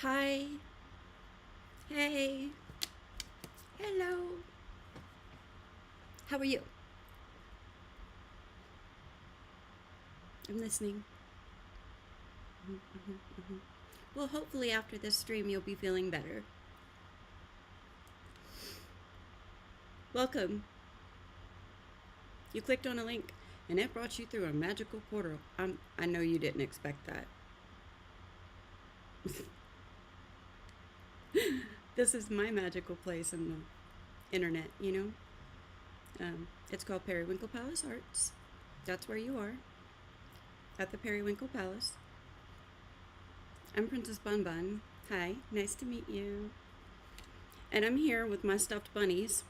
Hi. Hey. Hello. How are you? I'm listening. Well, hopefully after this stream you'll be feeling better. Welcome. You clicked on a link and it brought you through a magical portal. I know you didn't expect that. This is my magical place in the internet, you know? It's called Periwinkle Palace Arts. That's where you are, at the Periwinkle Palace. I'm Princess Bun Bun. Hi, nice to meet you. And I'm here with my stuffed bunnies.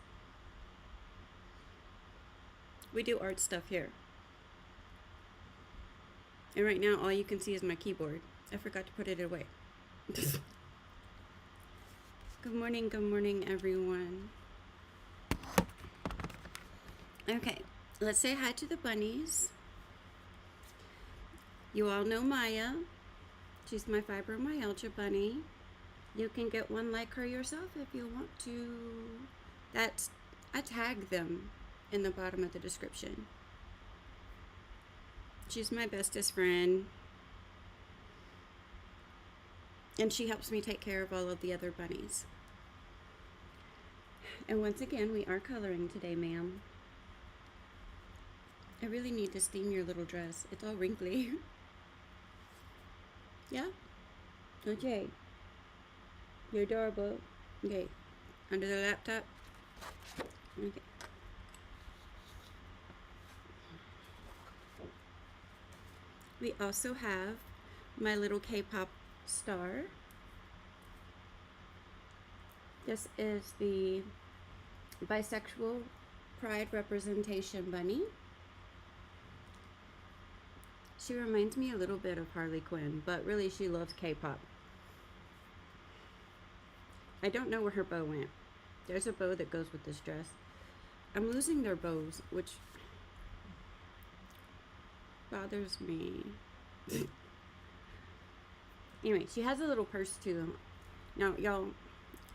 We do art stuff here. And right now all you can see is my keyboard. I forgot to put it away. Good morning everyone. Okay, let's say hi to the bunnies. You all know Maya. She's my fibromyalgia bunny. You can get one like her yourself if you want to. I tag them in the bottom of the description. She's my bestest friend. And she helps me take care of all of the other bunnies. And once again, we are coloring today, ma'am. I really need to steam your little dress. It's all wrinkly. Yeah? Okay. You're adorable. Okay. Under the laptop. Okay. We also have my little K-pop star. This is the bisexual pride representation bunny. She reminds me a little bit of Harley Quinn, but really she loves K-pop. I don't know where her bow went. There's a bow that goes with this dress. I'm losing their bows, which bothers me. Anyway, she has a little purse too. Now, y'all,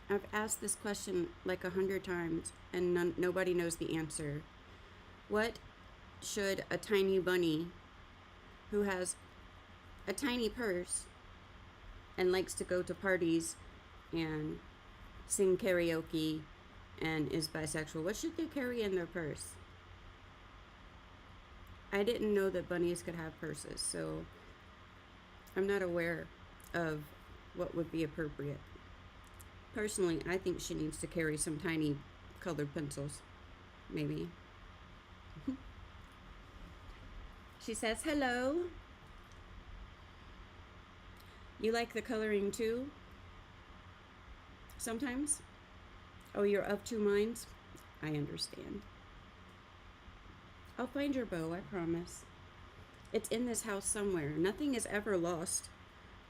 I've asked this question like 100 times and nobody knows the answer. What should a tiny bunny who has a tiny purse and likes to go to parties and sing karaoke and is bisexual, what should they carry in their purse? I didn't know that bunnies could have purses, so I'm not aware of what would be appropriate. Personally, I think she needs to carry some tiny colored pencils, maybe. She says hello. You like the coloring too? Sometimes? Oh, you're of two minds? I understand. I'll find your bow, I promise. It's in this house somewhere. Nothing is ever lost.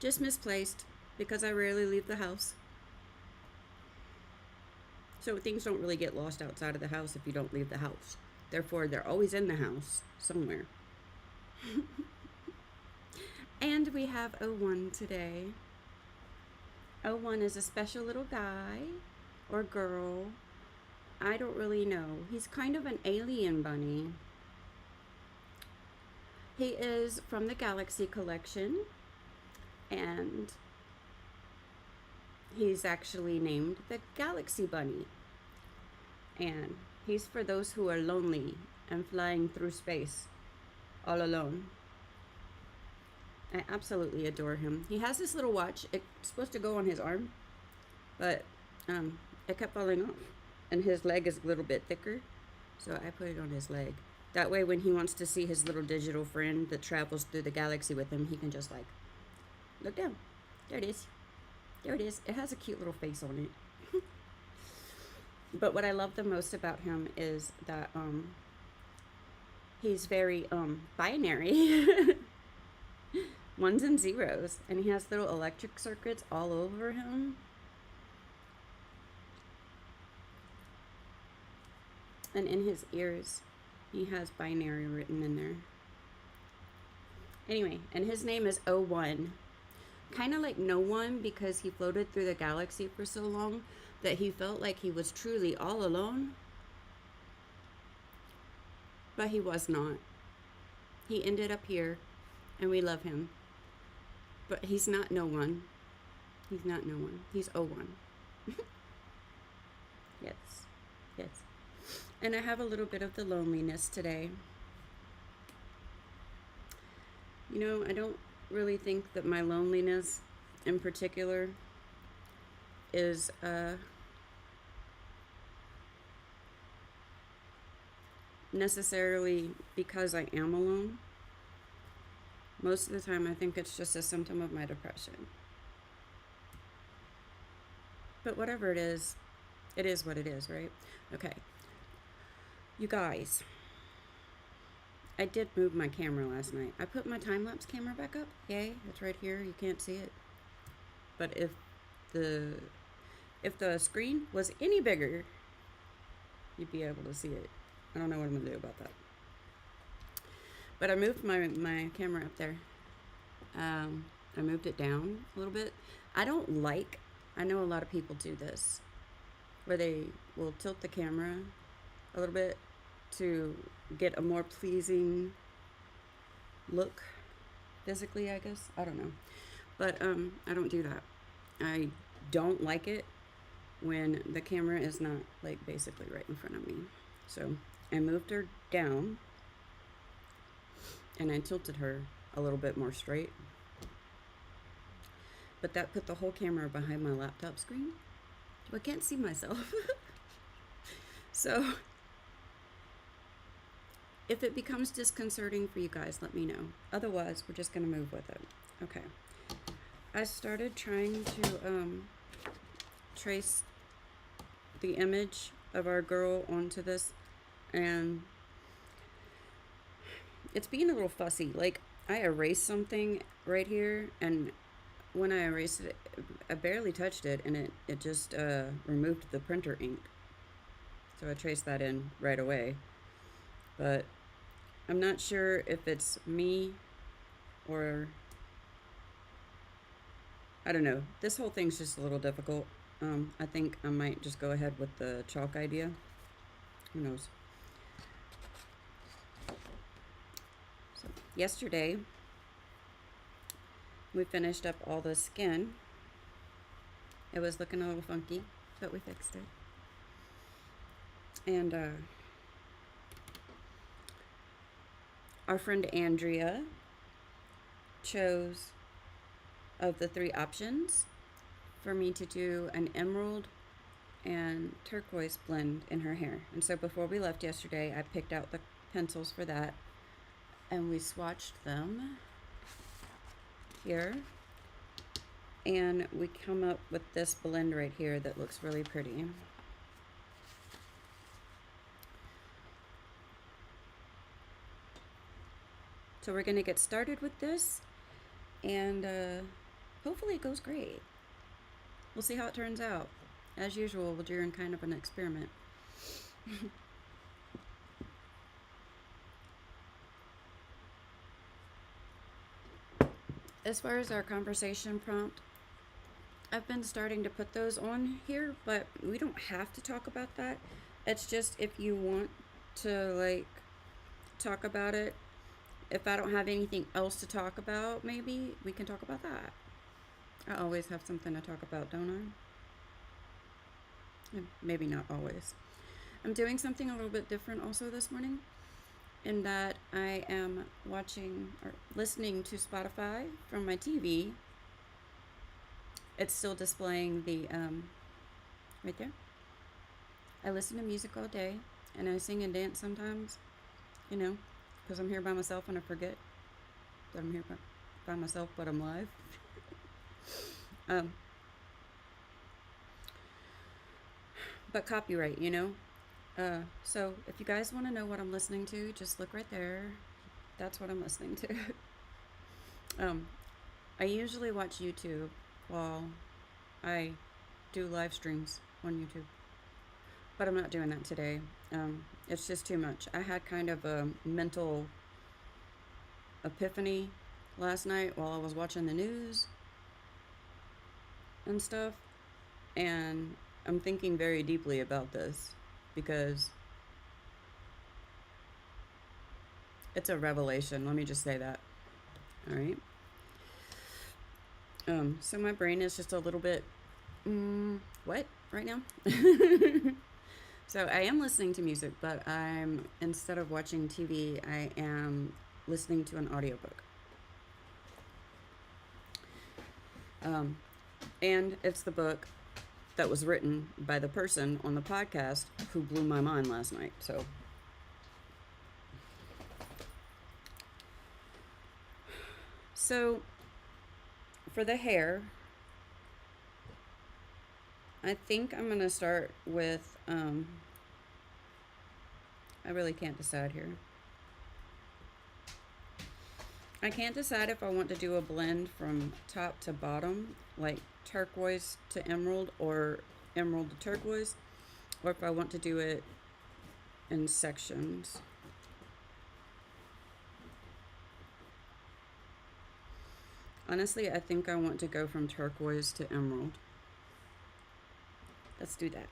Just misplaced, because I rarely leave the house. So things don't really get lost outside of the house if you don't leave the house. Therefore, they're always in the house, somewhere. And we have OhOne today. OhOne is a special little guy or girl. I don't really know. He's kind of an alien bunny. He is from the Galaxy collection, and he's actually named the Galaxy Bunny. And he's for those who are lonely and flying through space all alone. I absolutely adore him. He has this little watch. It's supposed to go on his arm, but it kept falling off, and his leg is a little bit thicker, so I put it on his leg. That way when he wants to see his little digital friend that travels through the galaxy with him, he can just like look down. There it is. There it is. It has a cute little face on it. But what I love the most about him is that he's very binary. Ones and zeros, and he has little electric circuits all over him. And in his ears, he has binary written in there. Anyway, and his name is OhOne. kind of like no one, because he floated through the galaxy for so long that he felt like he was truly all alone. But he was not. He ended up here, and we love him. But he's not no one. He's not no one. He's OhOne. Yes. Yes. And I have a little bit of the loneliness today. You know, I don't really think that my loneliness in particular is necessarily because I am alone. Most of the time I think it's just a symptom of my depression. But whatever it is what it is, right? Okay. You guys, I did move my camera last night. I put my time-lapse camera back up. Yay, it's right here. You can't see it. But if the screen was any bigger, you'd be able to see it. I don't know what I'm gonna do about that. But I moved my camera up there. I moved it down a little bit. I know a lot of people do this, where they will tilt the camera a little bit to get a more pleasing look physically, I guess. I don't know. But I don't do that. I don't like it when the camera is not like basically right in front of me. So I moved her down and I tilted her a little bit more straight. But that put the whole camera behind my laptop screen. So I can't see myself. So if it becomes disconcerting for you guys, let me know. Otherwise, we're just gonna move with it. Okay. I started trying to trace the image of our girl onto this, and it's being a little fussy. Like, I erased something right here, and when I erased it, I barely touched it, and it just removed the printer ink. So I traced that in right away. But I'm not sure if it's me or I don't know. This whole thing's just a little difficult. I think I might just go ahead with the chalk idea. Who knows? So yesterday, we finished up all the skin. It was looking a little funky, but we fixed it. And our friend Andrea chose, of the 3 options, for me to do an emerald and turquoise blend in her hair. And so before we left yesterday, I picked out the pencils for that, and we swatched them here, and we come up with this blend right here that looks really pretty. So we're going to get started with this, and hopefully it goes great. We'll see how it turns out. As usual, we're doing kind of an experiment. As far as our conversation prompt, I've been starting to put those on here, but we don't have to talk about that. It's just if you want to, like, talk about it. If I don't have anything else to talk about, maybe we can talk about that. I always have something to talk about, don't I? Maybe not always. I'm doing something a little bit different also this morning, in that I am watching or listening to Spotify from my TV. It's still displaying the, right there. I listen to music all day, and I sing and dance sometimes, you know, because I'm here by myself and I forget that I'm here by myself, but I'm live. But copyright, you know? So if you guys want to know what I'm listening to, just look right there. That's what I'm listening to. I usually watch YouTube while I do live streams on YouTube, but I'm not doing that today. It's just too much. I had kind of a mental epiphany last night while I was watching the news, and stuff. And I'm thinking very deeply about this because it's a revelation. Let me just say that. All right. So my brain is just a little bit wet right now. So I am listening to music, but instead of watching TV, I am listening to an audiobook. And it's the book that was written by the person on the podcast who blew my mind last night. So for the hair, I think I'm going to start with, I really can't decide here. I can't decide if I want to do a blend from top to bottom, like turquoise to emerald or emerald to turquoise, or if I want to do it in sections. Honestly, I think I want to go from turquoise to emerald. Let's do that.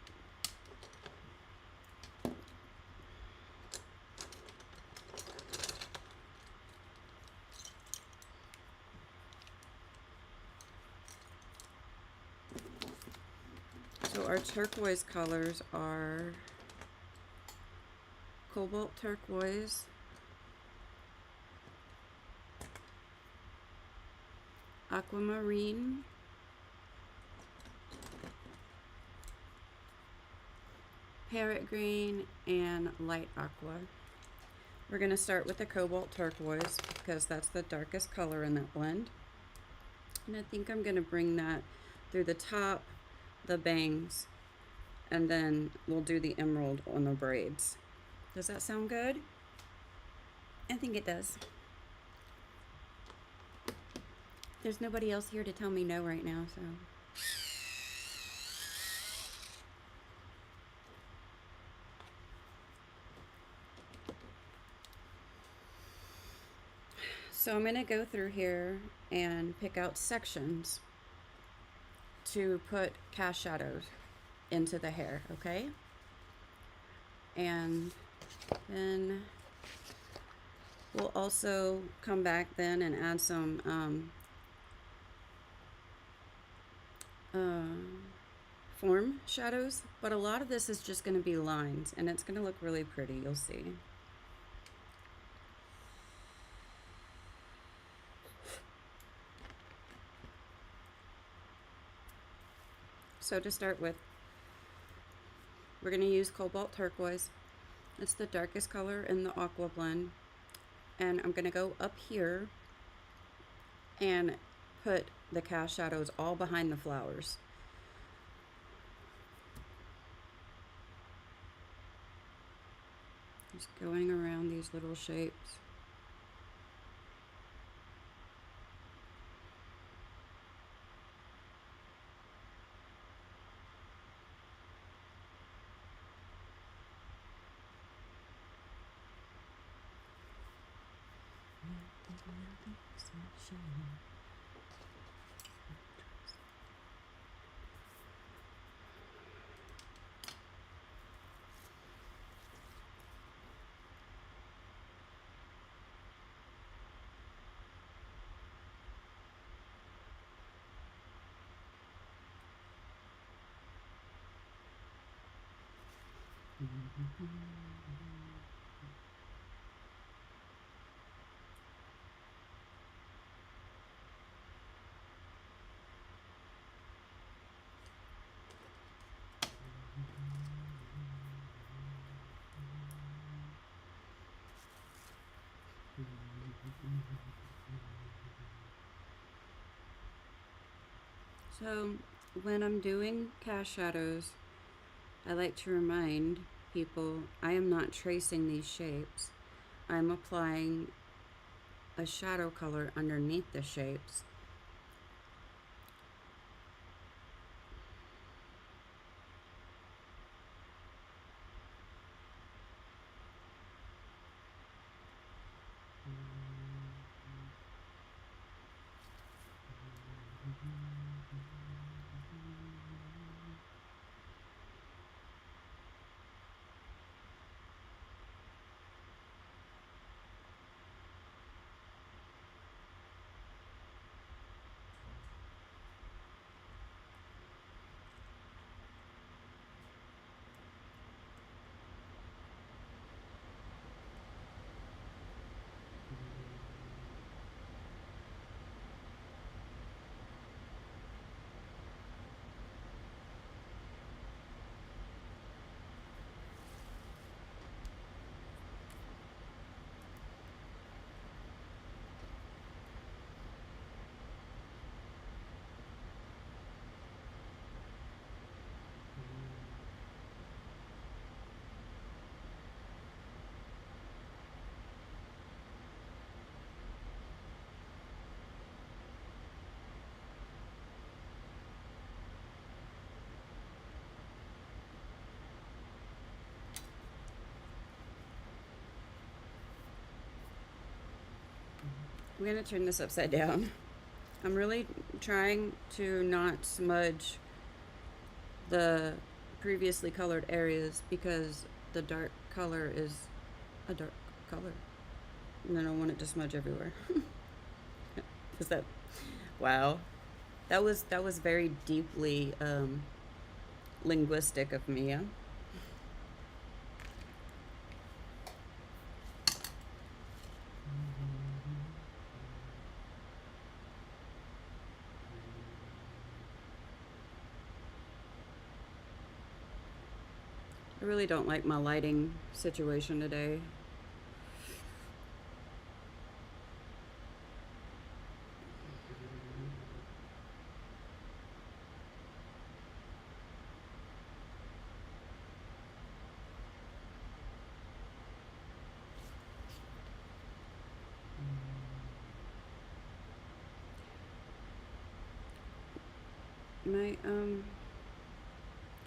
So our turquoise colors are cobalt turquoise, aquamarine, parrot green, and light aqua. We're going to start with the cobalt turquoise because that's the darkest color in that blend. And I think I'm going to bring that through the top, the bangs, and then we'll do the emerald on the braids. Does that sound good? I think it does. There's nobody else here to tell me no right now, so. So I'm going to go through here and pick out sections to put cast shadows into the hair, okay? And then we'll also come back then and add some form shadows, but a lot of this is just going to be lines, and it's going to look really pretty, you'll see. So to start with, we're going to use cobalt turquoise. It's the darkest color in the aqua blend. And I'm going to go up here and put the cast shadows all behind the flowers. Just going around these little shapes. So when I'm doing cast shadows, I like to remind people I am not tracing these shapes. I'm applying a shadow color underneath the shapes. I'm gonna turn this upside down. I'm really trying to not smudge the previously colored areas because the dark color is a dark color. And I don't want it to smudge everywhere. Is that, wow. That was very deeply linguistic of me, yeah? I really don't like my lighting situation today.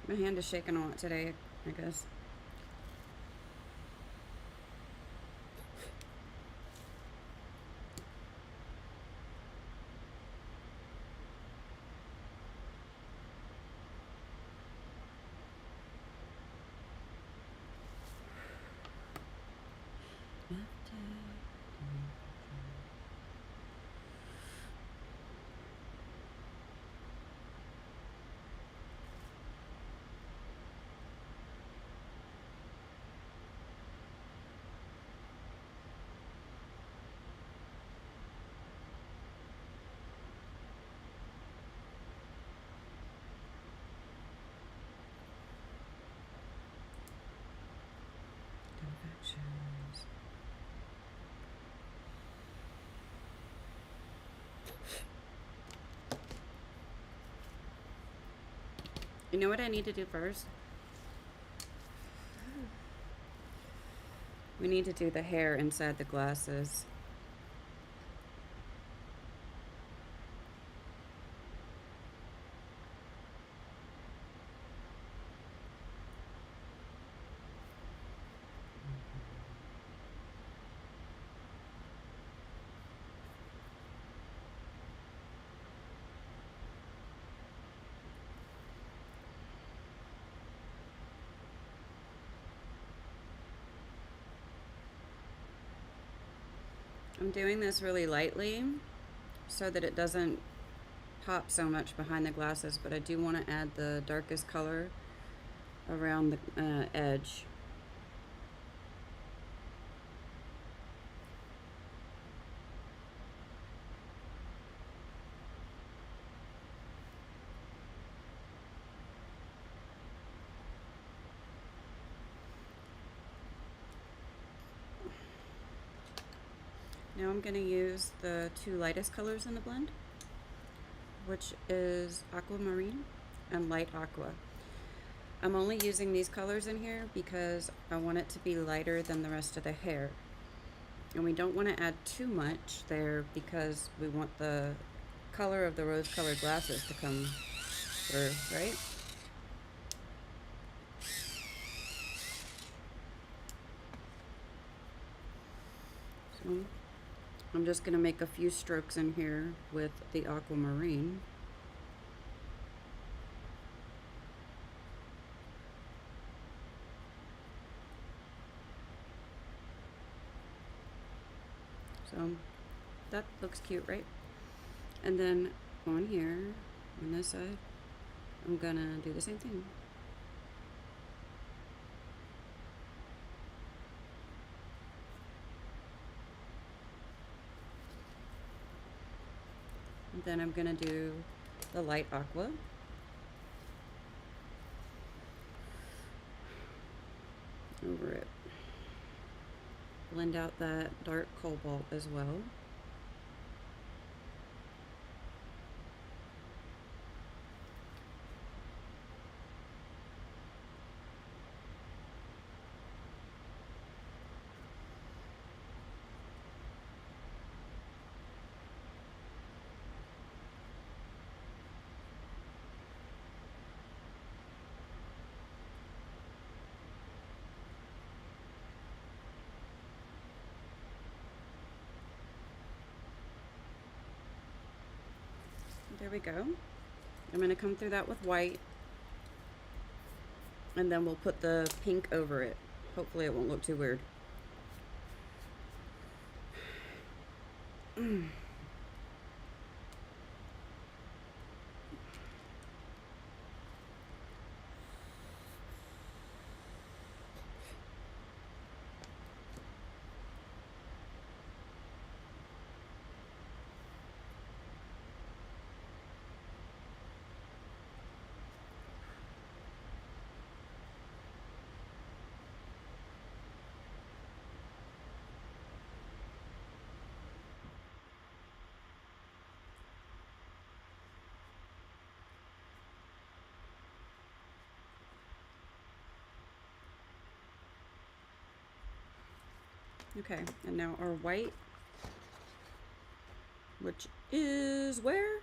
My hand is shaking a lot today, I guess. You know what I need to do first? We need to do the hair inside the glasses. I'm doing this really lightly so that it doesn't pop so much behind the glasses, but I do want to add the darkest color around the edge. Now I'm going to use the two lightest colors in the blend, which is aquamarine and light aqua. I'm only using these colors in here because I want it to be lighter than the rest of the hair. And we don't want to add too much there because we want the color of the rose-colored glasses to come through, right? So I'm just going to make a few strokes in here with the aquamarine. So that looks cute, right? And then on here, on this side, I'm gonna do the same thing. And then I'm gonna do the light aqua. Over it. Blend out that dark cobalt as well. There we go. I'm going to come through that with white. And then we'll put the pink over it. Hopefully it won't look too weird. Okay, and now our white, which is where?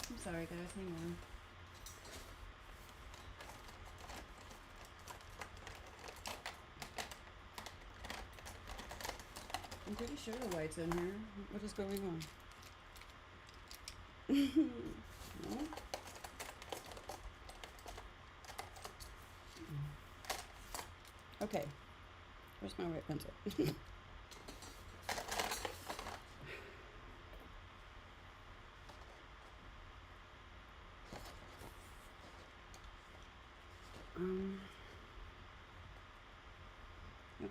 I'm sorry guys, hang on. I'm pretty sure the white's in here. What is going on? No? Okay. Where's my white pencil?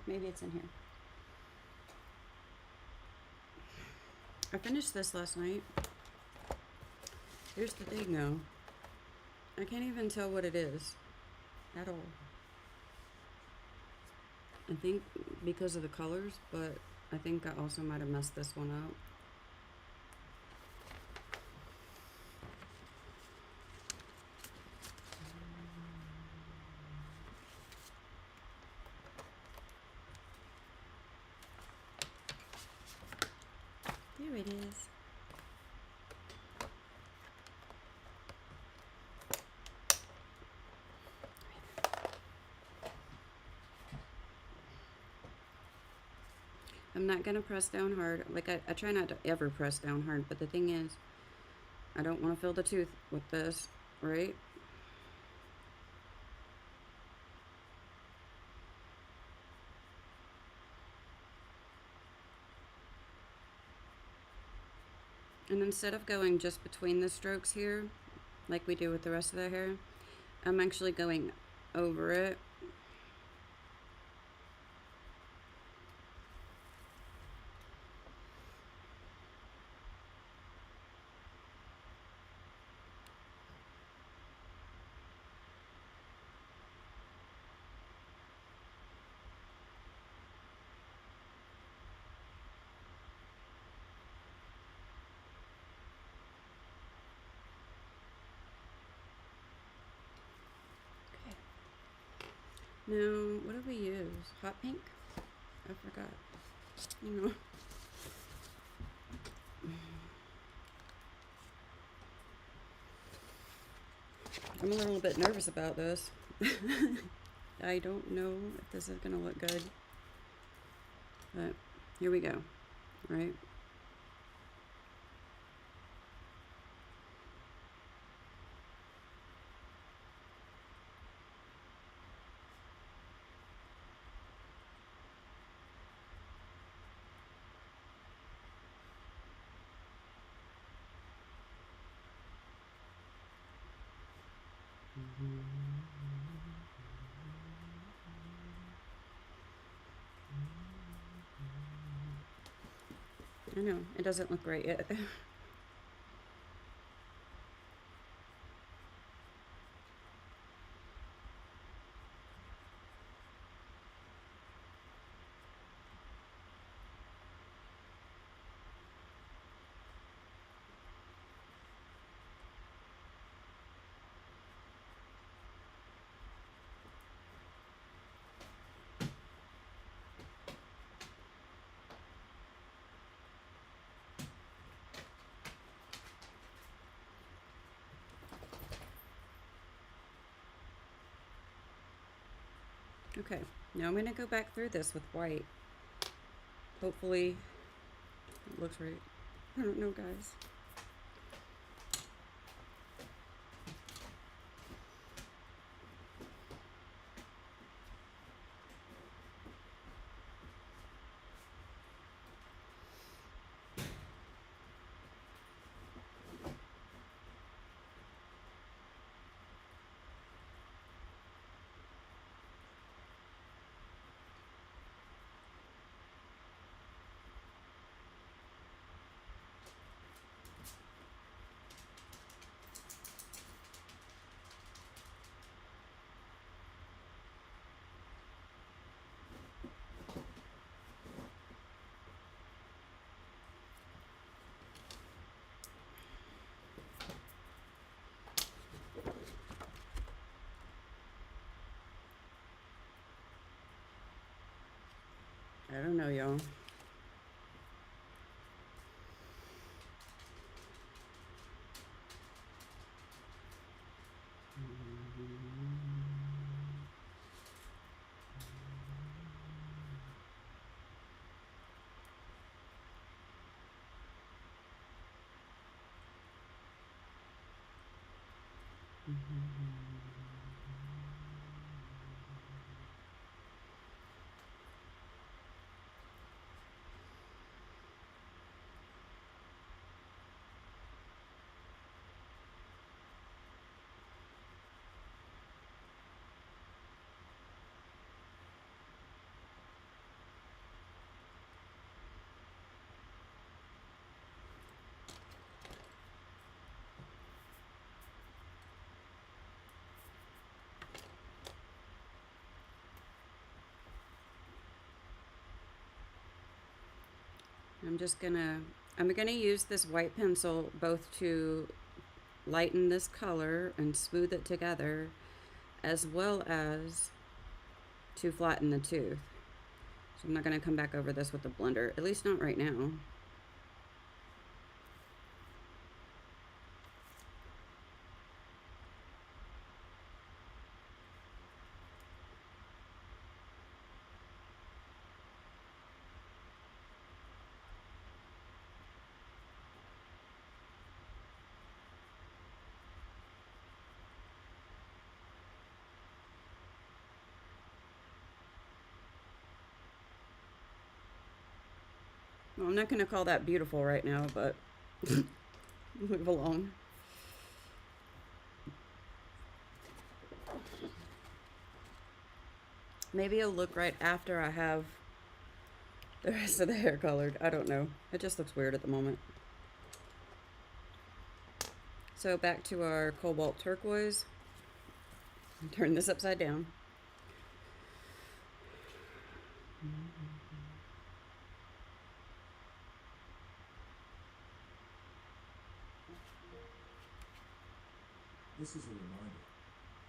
Maybe it's in here. I finished this last night. Here's the thing though. I can't even tell what it is at all. I think because of the colors, but I think I also might have messed this one up. There it is. I'm not gonna press down hard. Like I try not to ever press down hard, but the thing is, I don't want to fill the tooth with this, right? And instead of going just between the strokes here, like we do with the rest of the hair, I'm actually going over it. Now, what do we use? Hot pink? I forgot. You know. I'm a little bit nervous about this. I don't know if this is going to look good. But here we go. Right? I know, it doesn't look right yet. Okay, now I'm gonna go back through this with white. Hopefully it looks right. I don't know, guys. I don't know, y'all. I'm gonna use this white pencil both to lighten this color and smooth it together, as well as to flatten the tooth. So I'm not gonna come back over this with the blender, at least not right now. Well, I'm not gonna call that beautiful right now, but move along. Maybe it'll look right after I have the rest of the hair colored. I don't know. It just looks weird at the moment. So back to our cobalt turquoise. Turn this upside down. This is a reminder.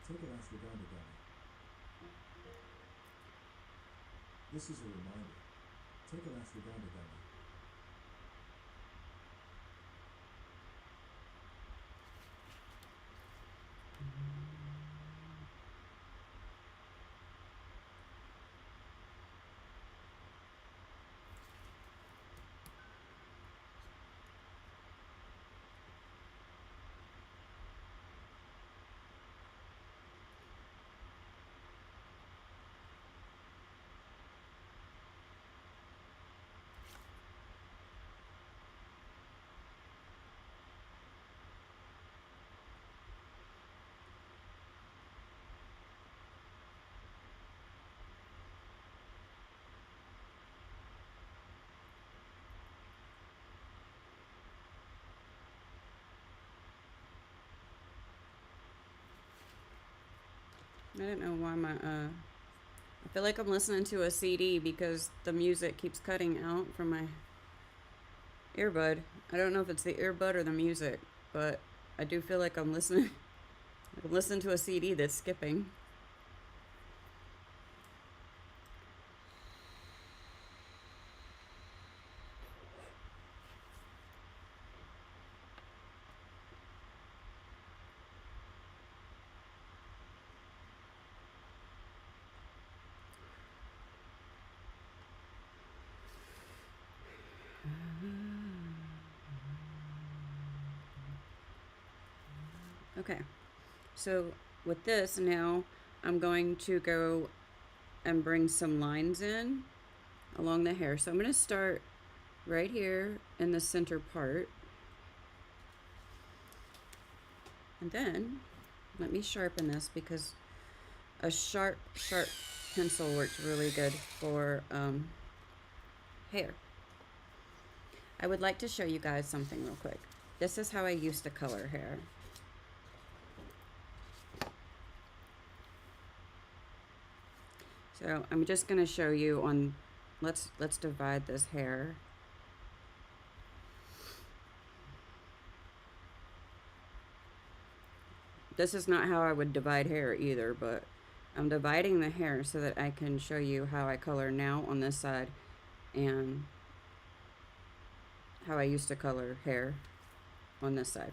Take an ashwagandha gummy. This is a reminder. Take an ashwagandha gummy. I don't know why I feel like I'm listening to a CD because the music keeps cutting out from my earbud. I don't know if it's the earbud or the music, but I do feel like I'm listening to a CD that's skipping. Okay, so with this now, I'm going to go and bring some lines in along the hair. So I'm going to start right here in the center part. And then let me sharpen this because a sharp pencil works really good for hair. I would like to show you guys something real quick. This is how I used to color hair. So I'm just going to show you on, let's divide this hair. This is not how I would divide hair either, but I'm dividing the hair so that I can show you how I color now on this side and how I used to color hair on this side.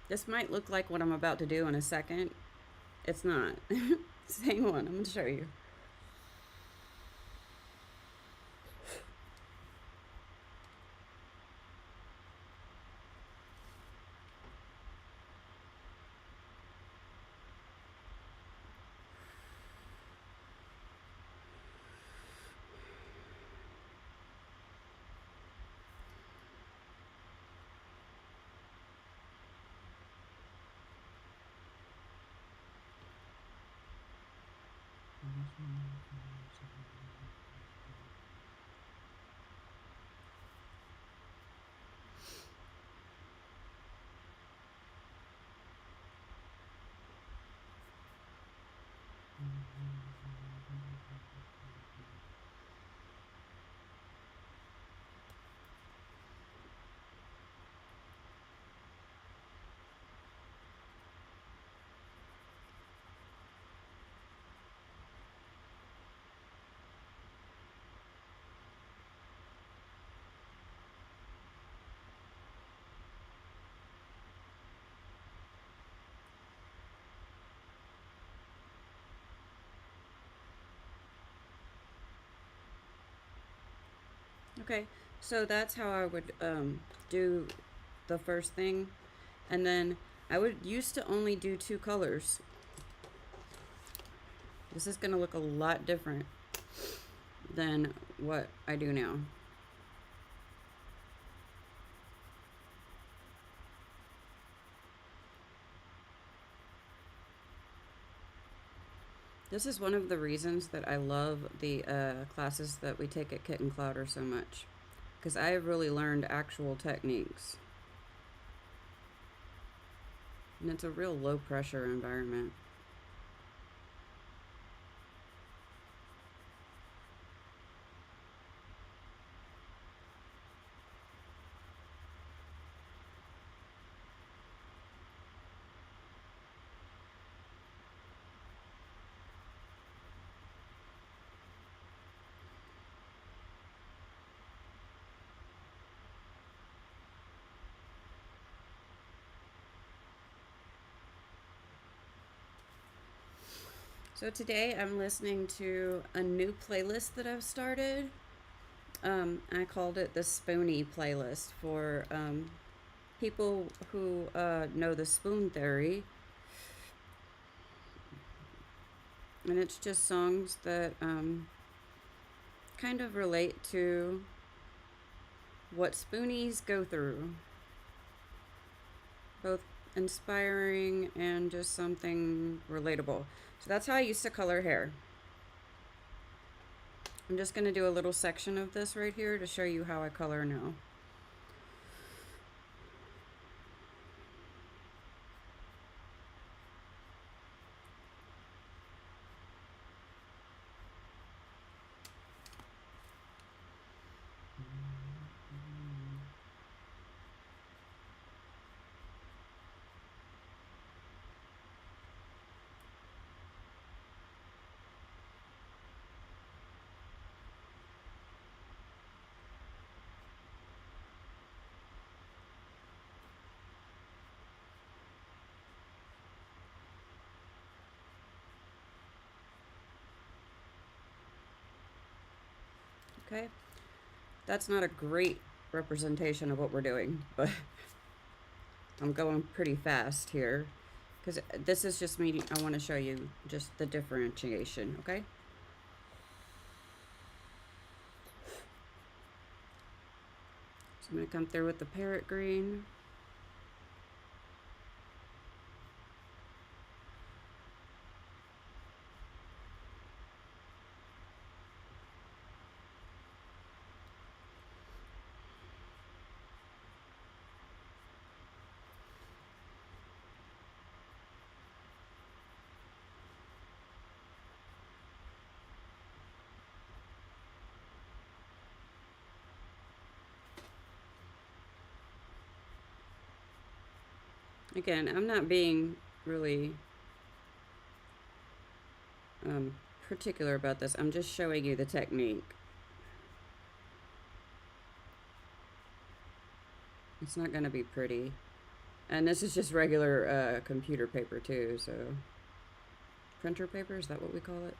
This might look like what I'm about to do in a second. It's not. Same one. I'm going to show you. Okay, so that's how I would do the first thing. And then I would used to only do 2 colors. This is going to look a lot different than what I do now. This is one of the reasons that I love the classes that we take at Kitten Clouder so much, because I have really learned actual techniques. And it's a real low pressure environment. So today I'm listening to a new playlist that I've started. I called it the Spoonie playlist for people who know the spoon theory. And it's just songs that kind of relate to what spoonies go through. Both inspiring and just something relatable. So that's how I used to color hair. I'm just going to do a little section of this right here to show you how I color now. Okay, that's not a great representation of what we're doing, but I'm going pretty fast here because this is just me. I want to show you just the differentiation, okay? So I'm going to come through with the parrot green. Again, I'm not being really particular about this. I'm just showing you the technique. It's not going to be pretty. And this is just regular computer paper too, so printer paper, is that what we call it?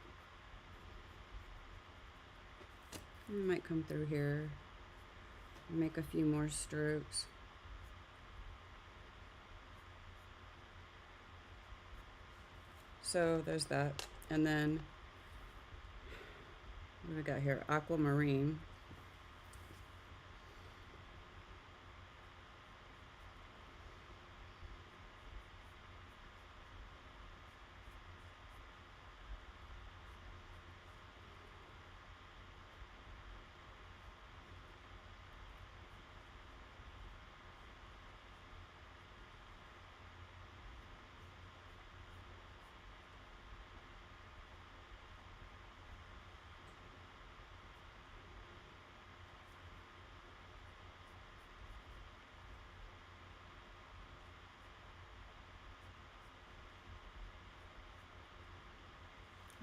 I might come through here, make a few more strokes. So there's that. And then what do we got here? Aquamarine.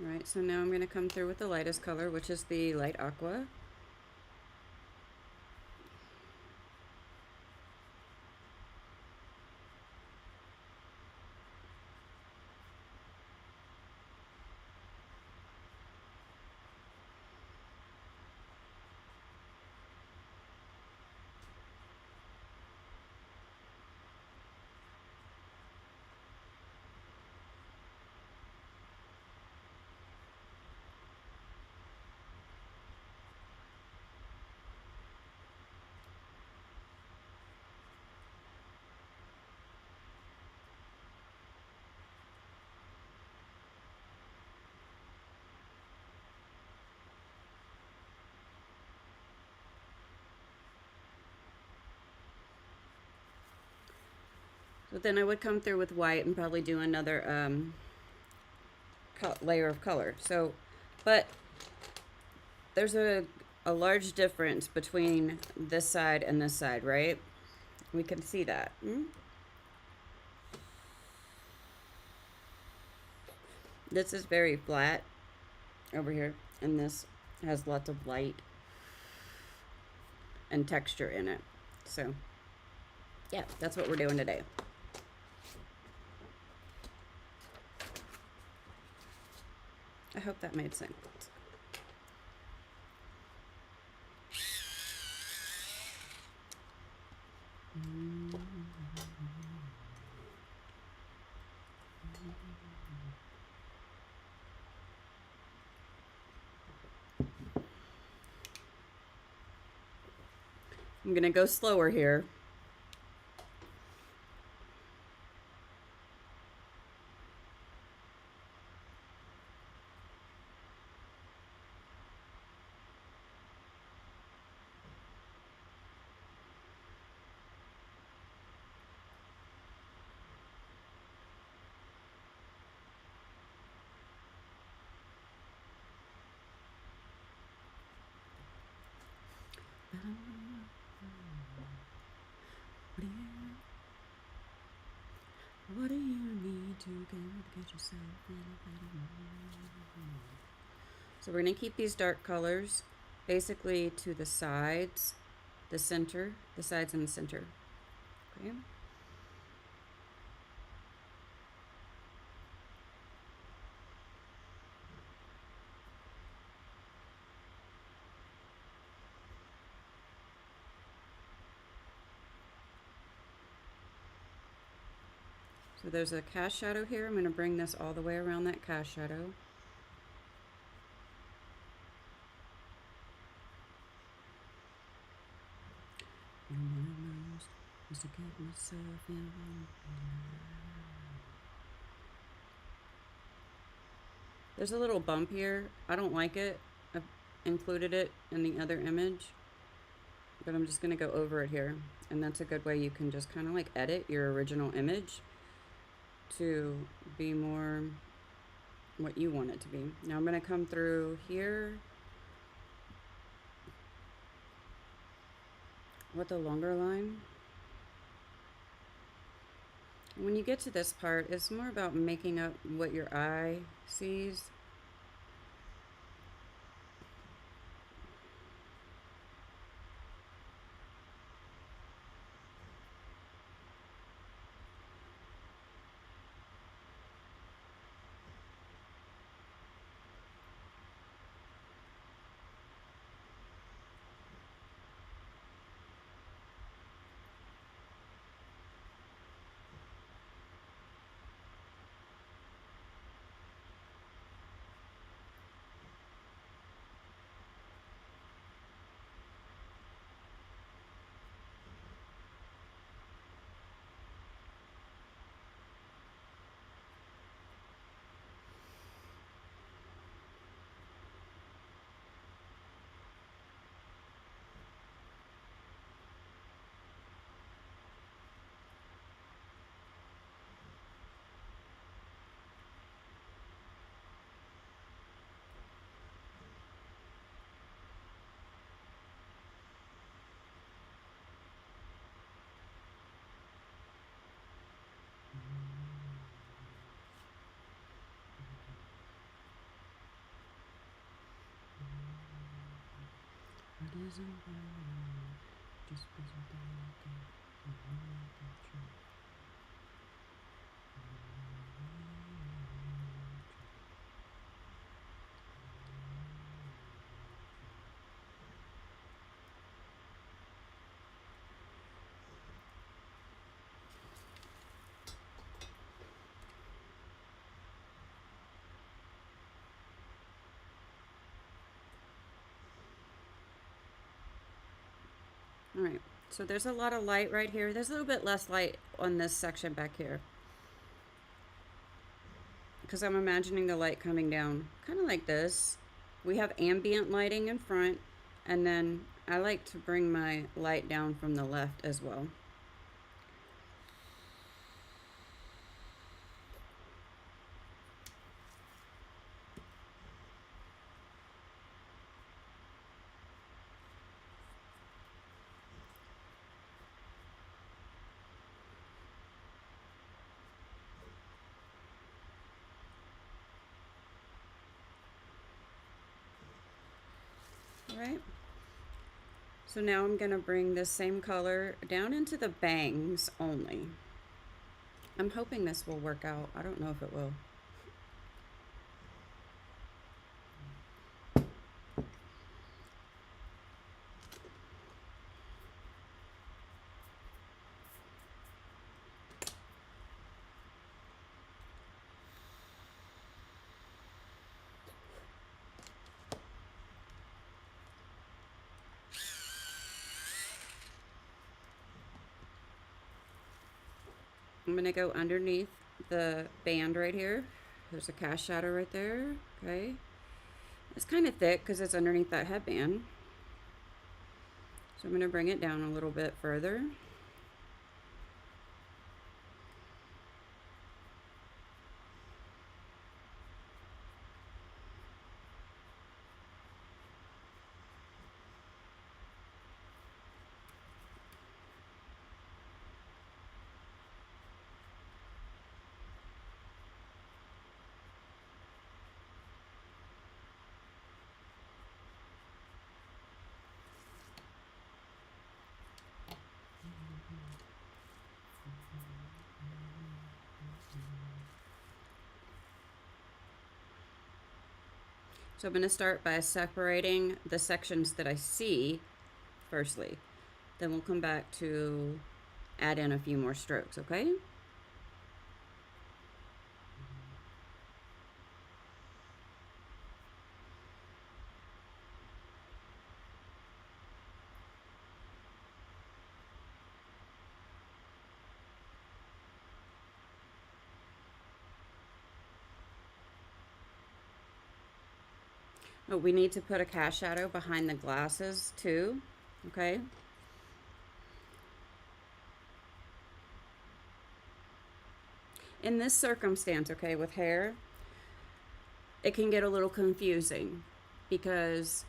Alright, so now I'm going to come through with the lightest color, which is the light aqua. So then I would come through with white and probably do another layer of color. So, but there's a large difference between this side and this side, right? We can see that. This is very flat over here, and this has lots of light and texture in it. So, yeah, that's what we're doing today. I hope that made sense. I'm gonna go slower here. What do you need to get yourself in a better mood? So we're going to keep these dark colors basically to the sides, the center, the sides and the center. Okay. So there's a cast shadow here. I'm going to bring this all the way around that cast shadow. There's a little bump here. I don't like it. I've included it in the other image, but I'm just going to go over it here. And that's a good way you can just kind of like edit your original image to be more what you want it to be. Now I'm going to come through here with a longer line. When you get to this part, it's more about making up what your eye sees. All right, so there's a lot of light right here. There's a little bit less light on this section back here, because I'm imagining the light coming down kind of like this. We have ambient lighting in front, and then I like to bring my light down from the left as well. Right. So now I'm going to bring this same color down into the bangs only. I'm hoping this will work out. I don't know if it will. I'm going to go underneath the band right here. There's a cast shadow right there. Okay. It's kind of thick because it's underneath that headband. So I'm going to bring it down a little bit further. So I'm going to start by separating the sections that I see firstly. Then we'll come back to add in a few more strokes, okay? Oh, we need to put a cast shadow behind the glasses too, okay? In this circumstance, okay, with hair, it can get a little confusing because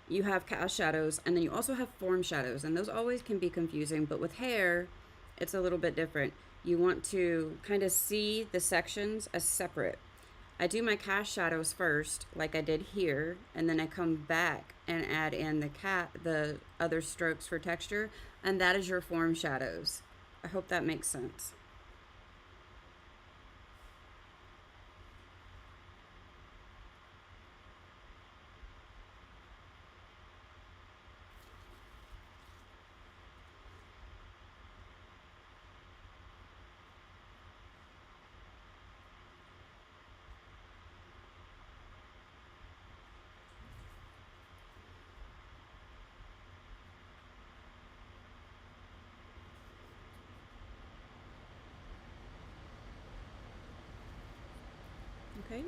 you have cast shadows and then you also have form shadows, and those always can be confusing, but with hair, it's a little bit different. You want to kind of see the sections as separate. I do my cast shadows first, like I did here, and then I come back and add in the other strokes for texture, and that is your form shadows. I hope that makes sense. Okay.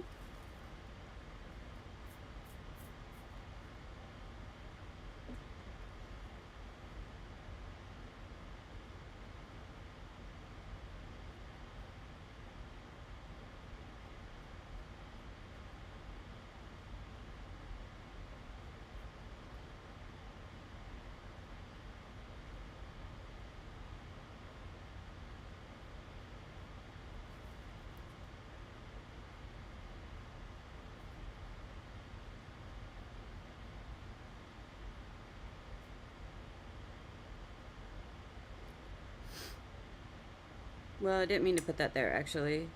Well, I didn't mean to put that there actually,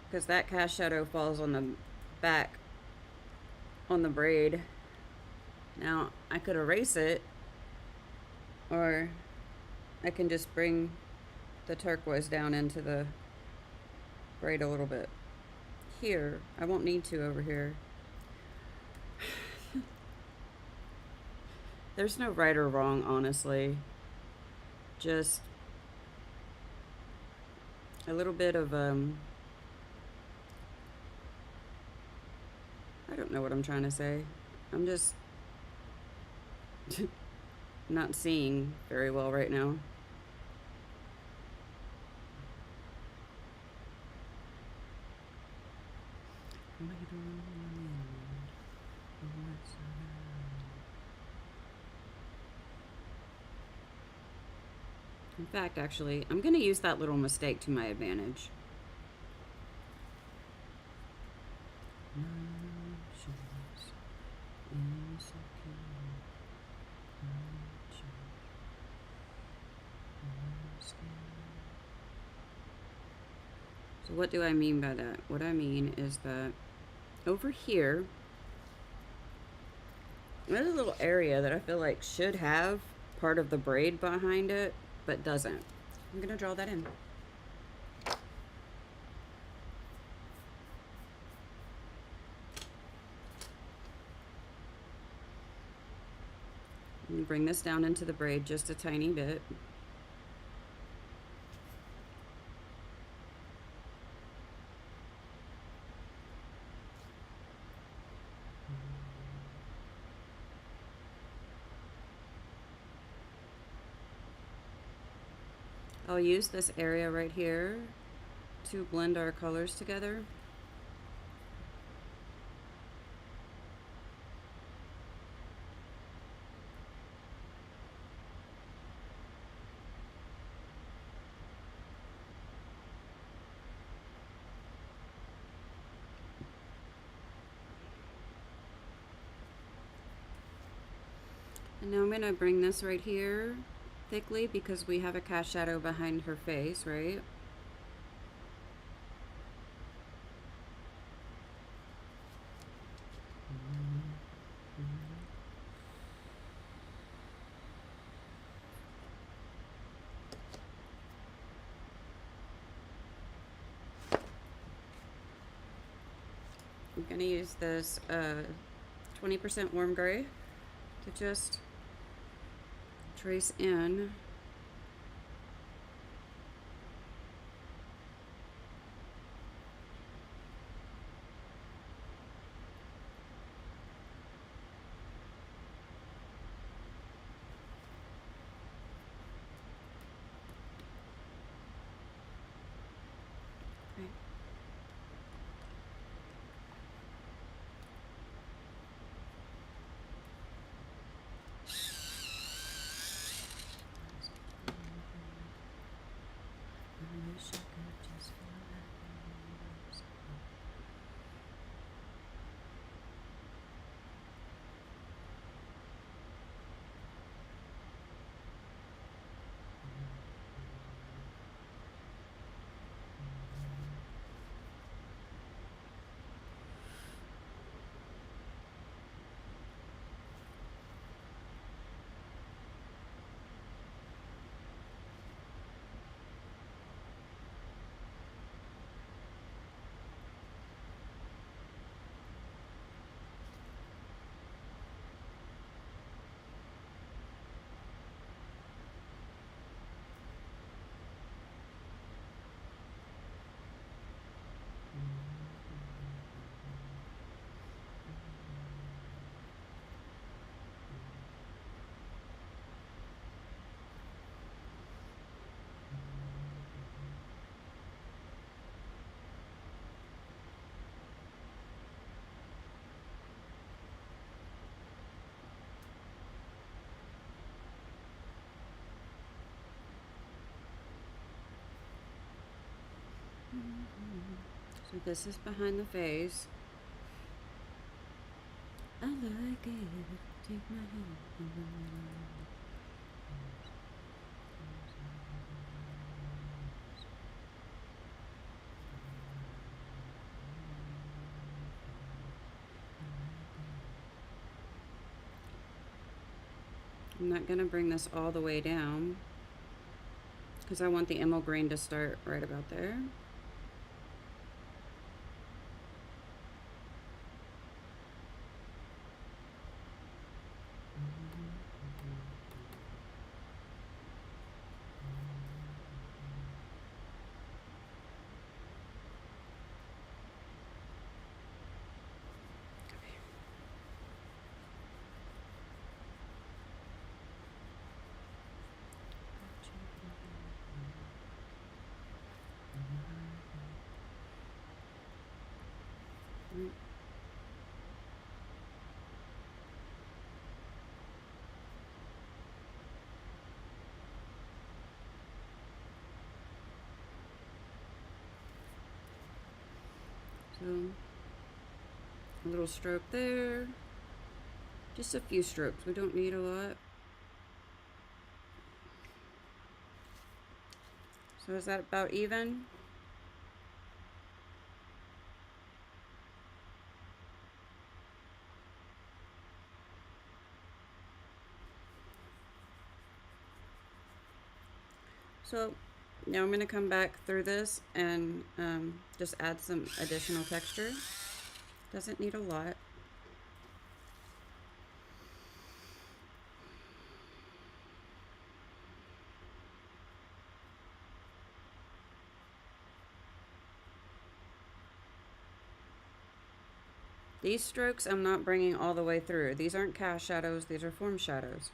because that cast shadow falls on the back on the braid. Now, I could erase it, or I can just bring the turquoise down into the braid a little bit. Here, I won't need to over here. There's no right or wrong, honestly. Just a little bit of, I don't know what I'm trying to say. I'm just not seeing very well right now. In fact, actually, I'm going to use that little mistake to my advantage. So what do I mean by that? What I mean is that over here, there's a little area that I feel like should have part of the braid behind it, but doesn't. I'm gonna draw that in. And bring this down into the braid just a tiny bit. I'll use this area right here to blend our colors together. And now I'm going to bring this right here thickly because we have a cast shadow behind her face, right? I'm going to use this 20% warm gray to just trace in So this is behind the face. I like it. Take my hand. I'm not going to bring this all the way down because I want the emerald green to start right about there. So a little stroke there. Just a few strokes. We don't need a lot. So is that about even? So now I'm going to come back through this and just add some additional texture. Doesn't need a lot. These strokes I'm not bringing all the way through. These aren't cast shadows, these are form shadows.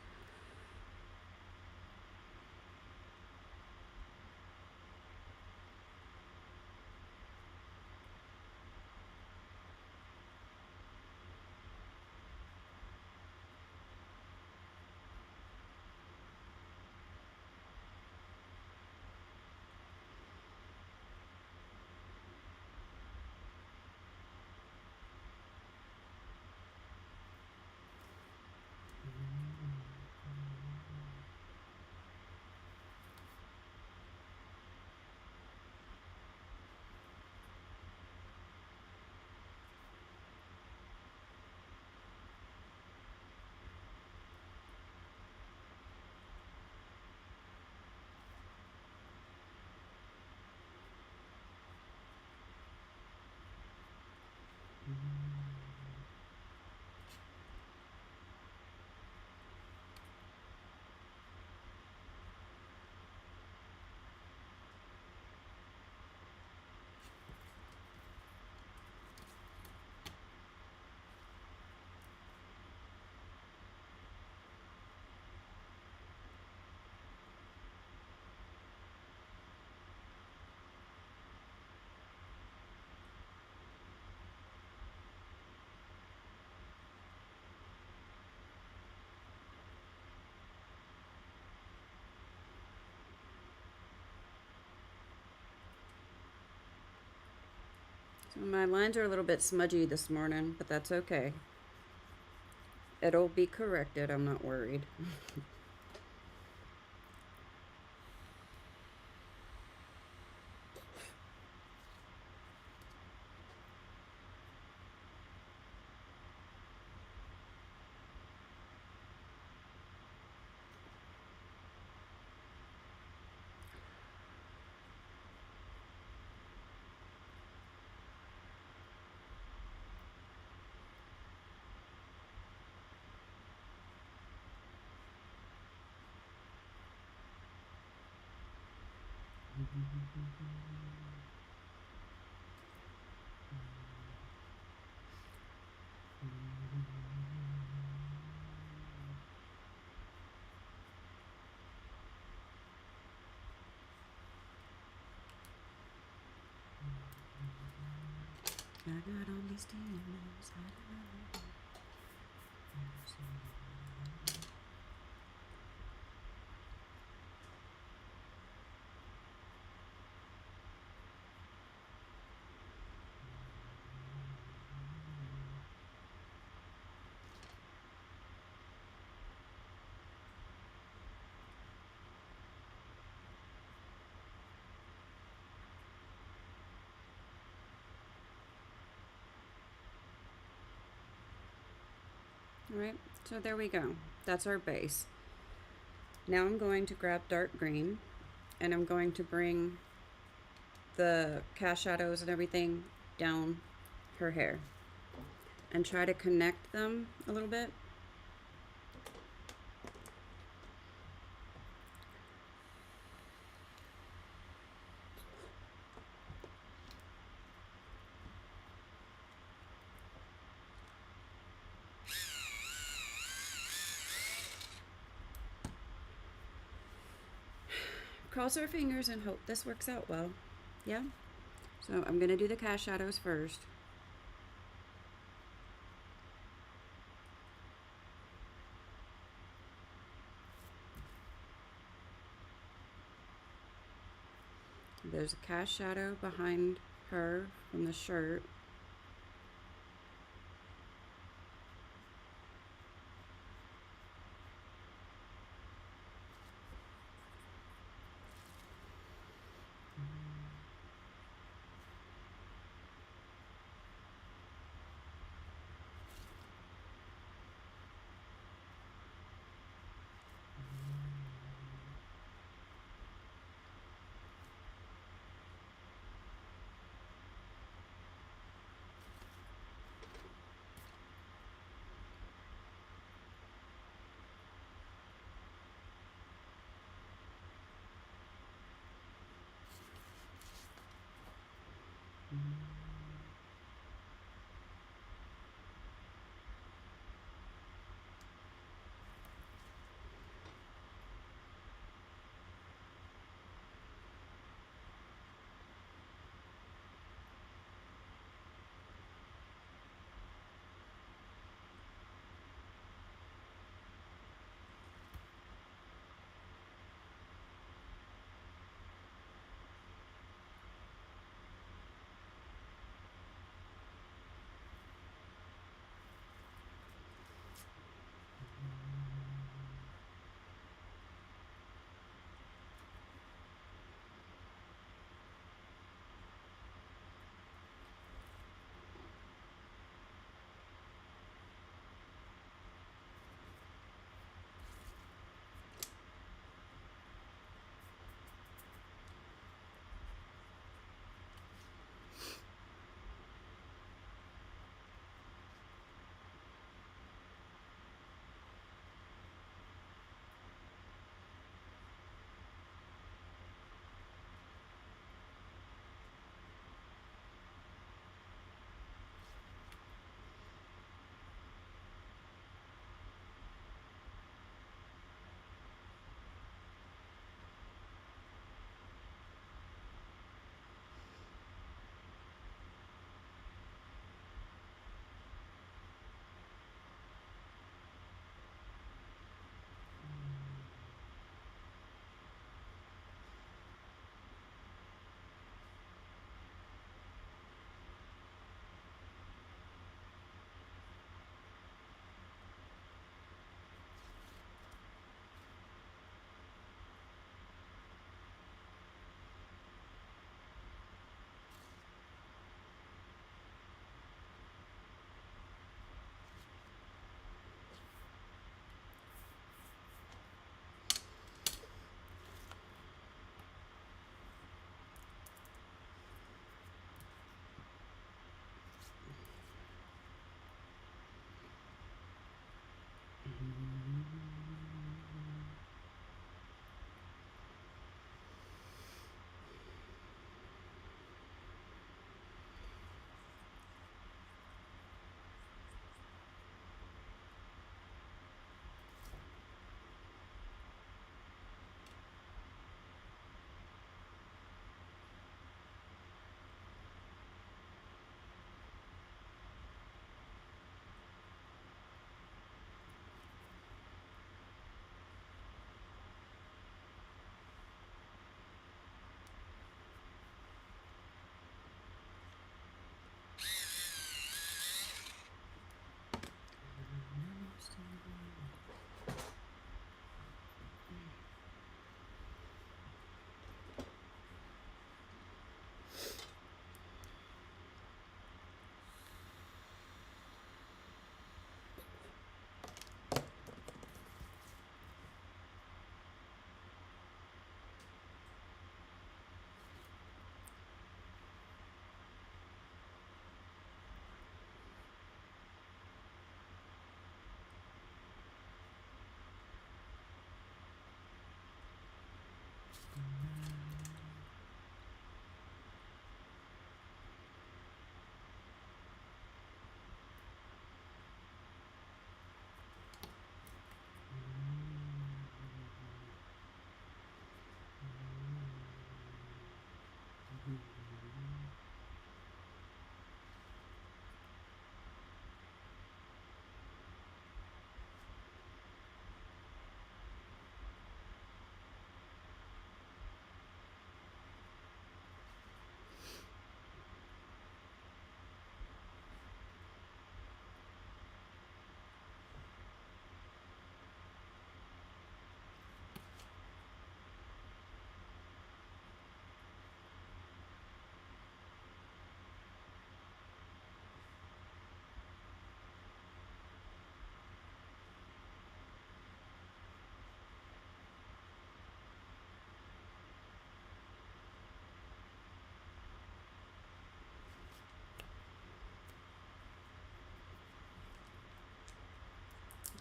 So my lines are a little bit smudgy this morning, but that's okay. It'll be corrected, I'm not worried. I got all these demons. I don't know. All right, so there we go. That's our base. Now I'm going to grab dark green and I'm going to bring the cast shadows and everything down her hair and try to connect them a little bit. Cross our fingers and hope this works out well. Yeah? So I'm going to do the cast shadows first. There's a cast shadow behind her from the shirt.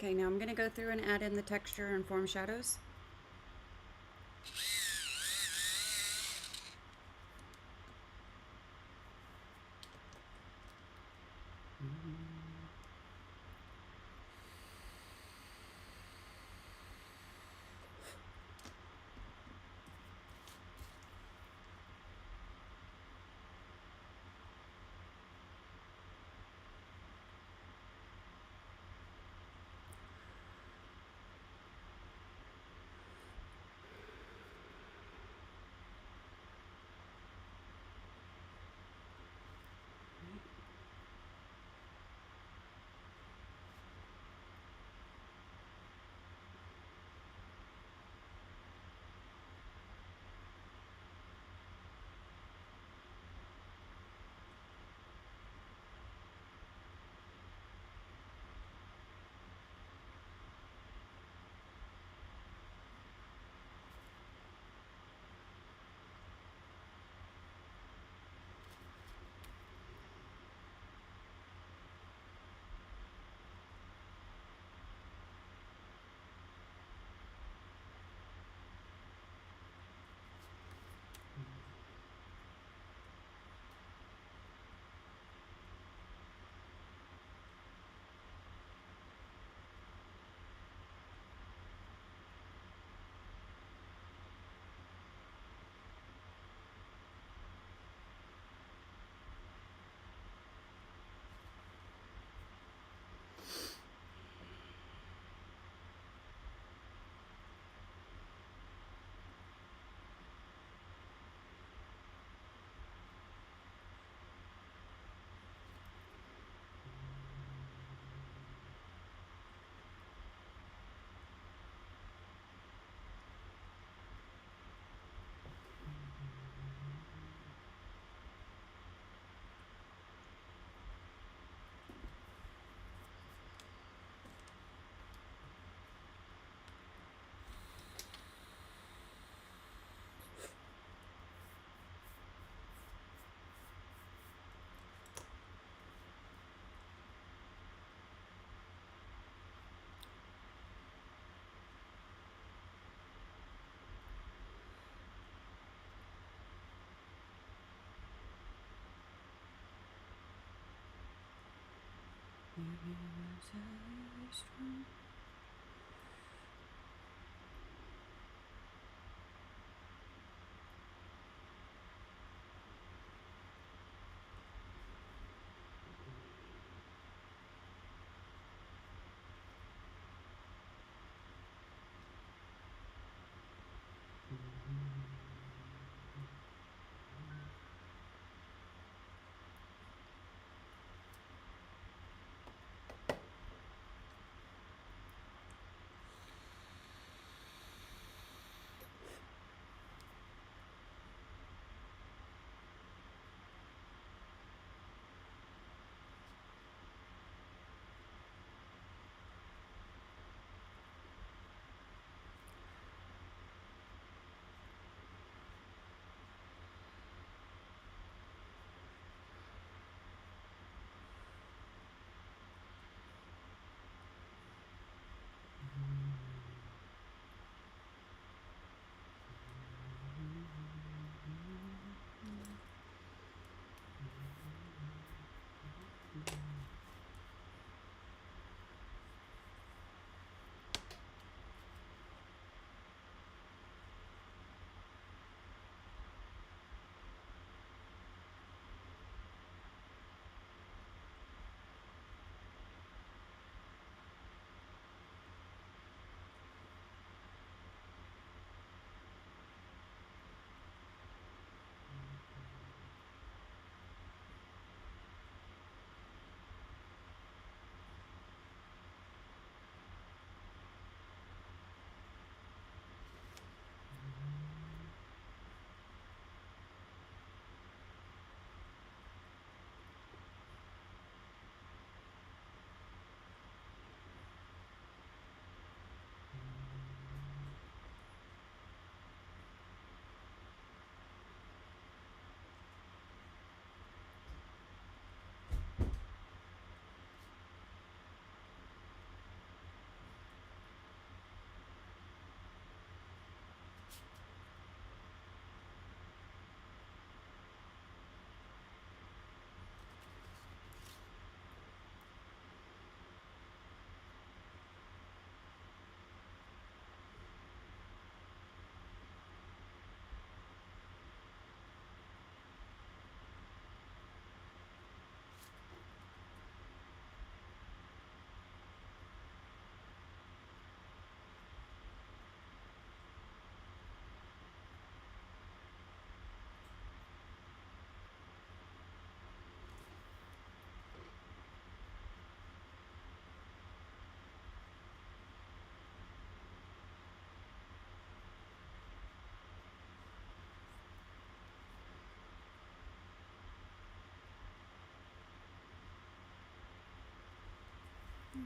Okay, now I'm going to go through and add in the texture and form shadows.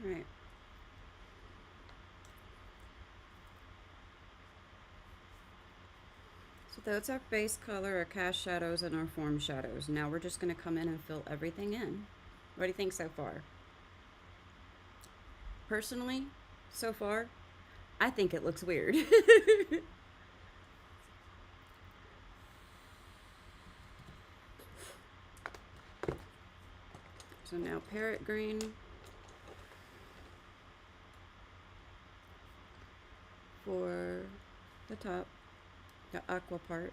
Right. So that's our base color, our cast shadows, and our form shadows. Now we're just going to come in and fill everything in. What do you think so far? Personally, so far, I think it looks weird. So now parrot green. For the top, the aqua part.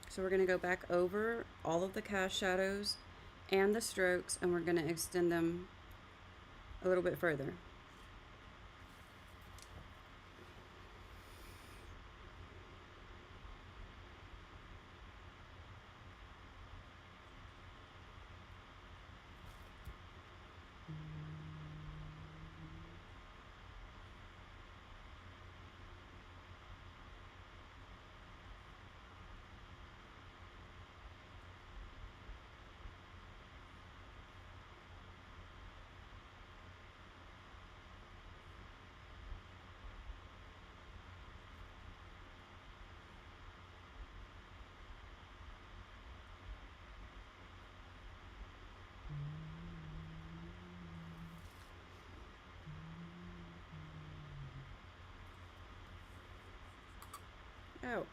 So we're going to go back over all of the cast shadows and the strokes, and we're going to extend them a little bit further. Oh.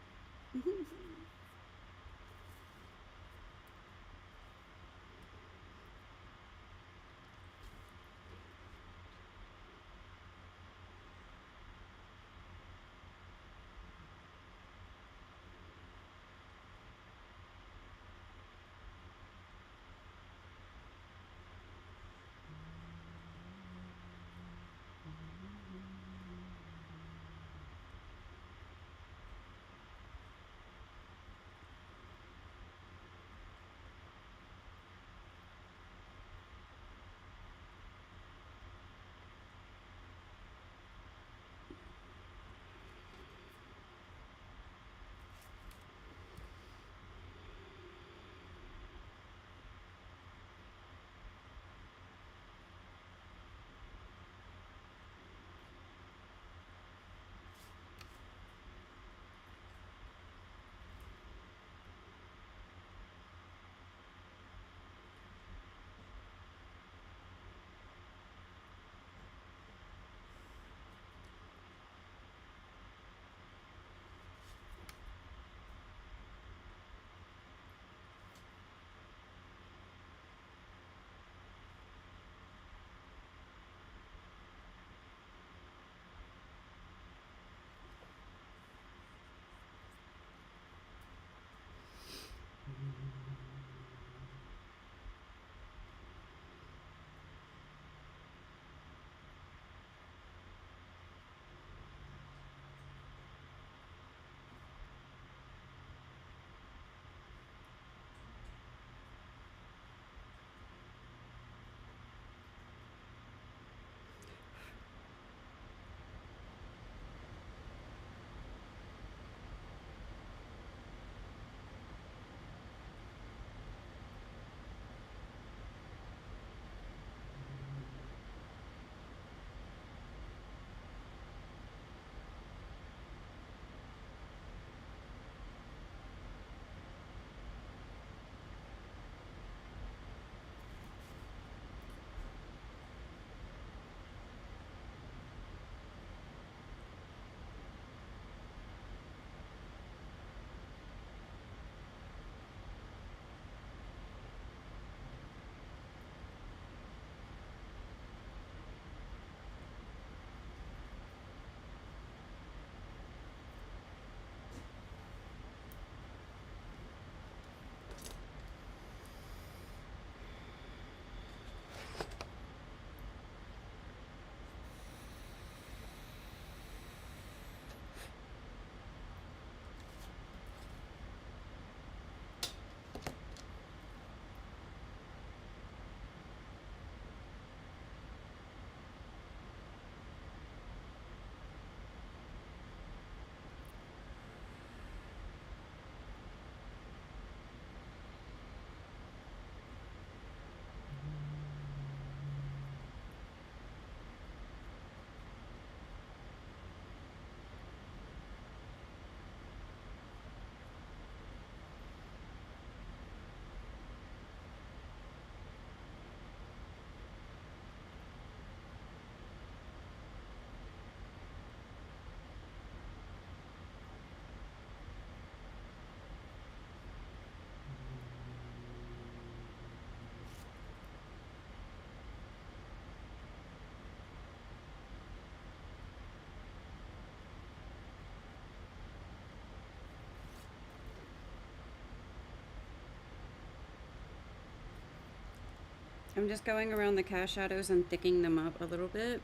I'm just going around the cast shadows and thickening them up a little bit.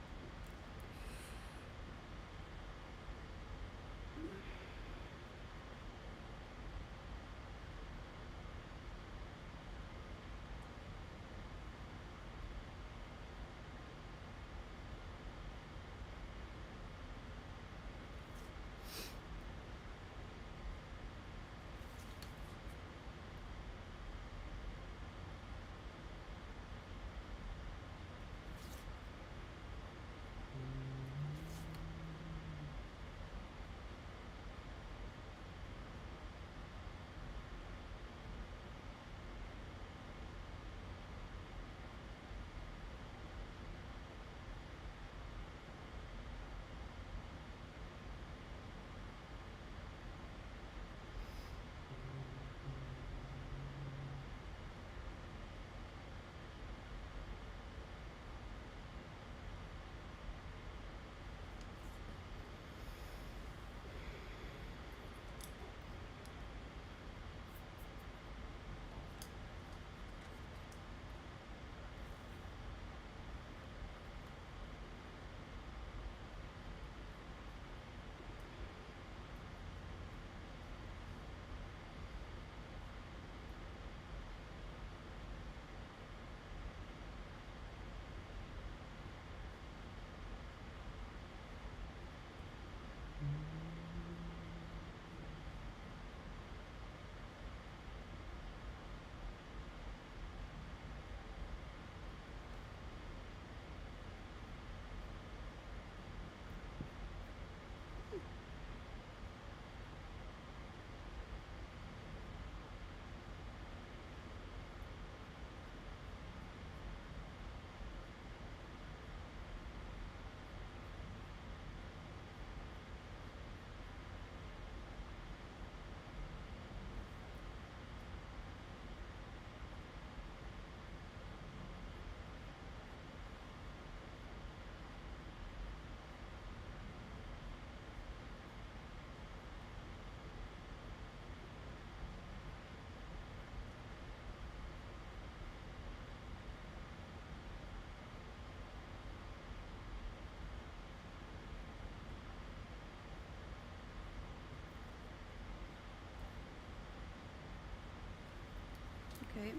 Okay,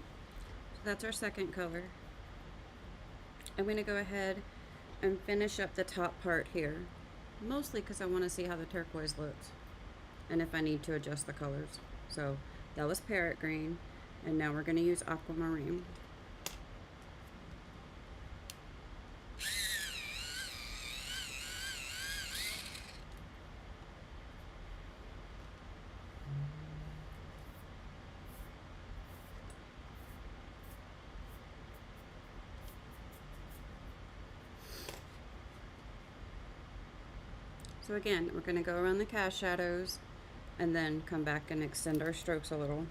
so that's our second color. I'm going to go ahead and finish up the top part here, mostly because I want to see how the turquoise looks and if I need to adjust the colors. So that was parrot green, and now we're going to use aquamarine. So again, we're going to go around the cast shadows and then come back and extend our strokes a little.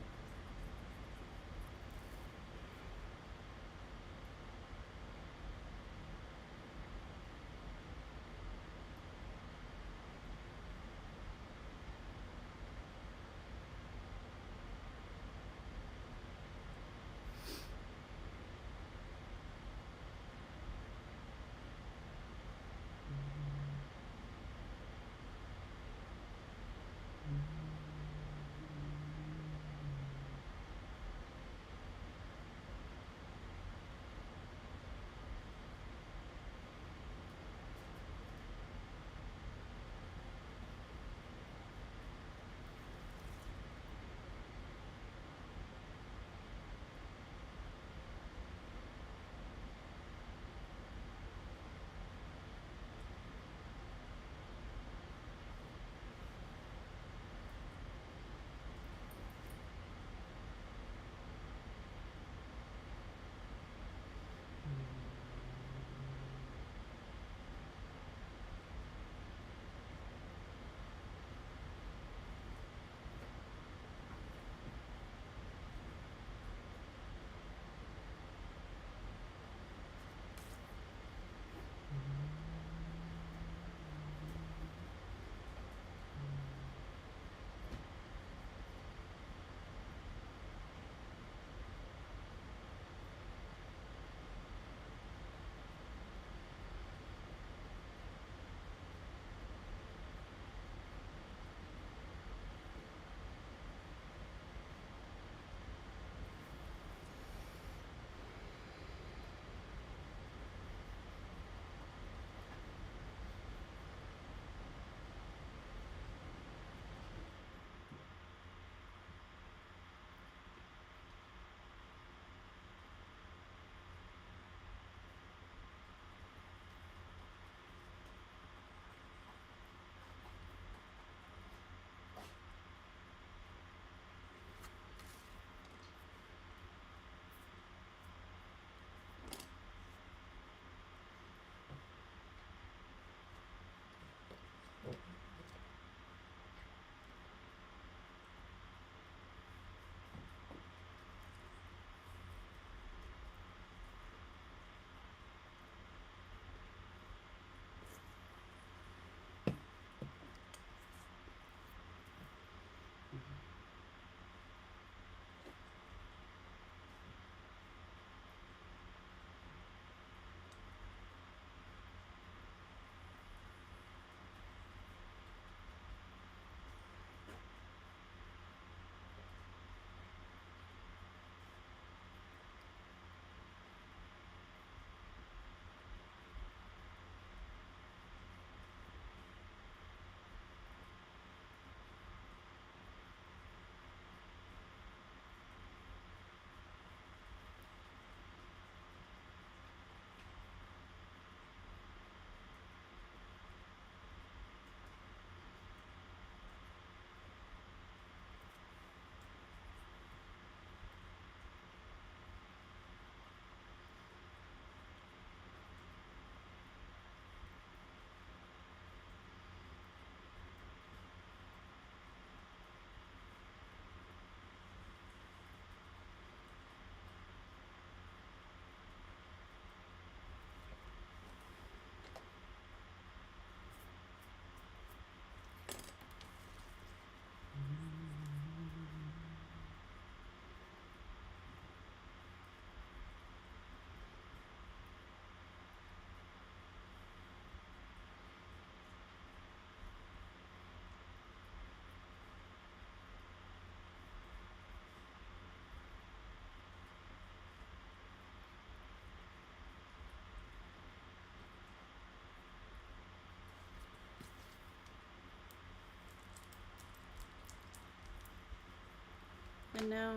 And now,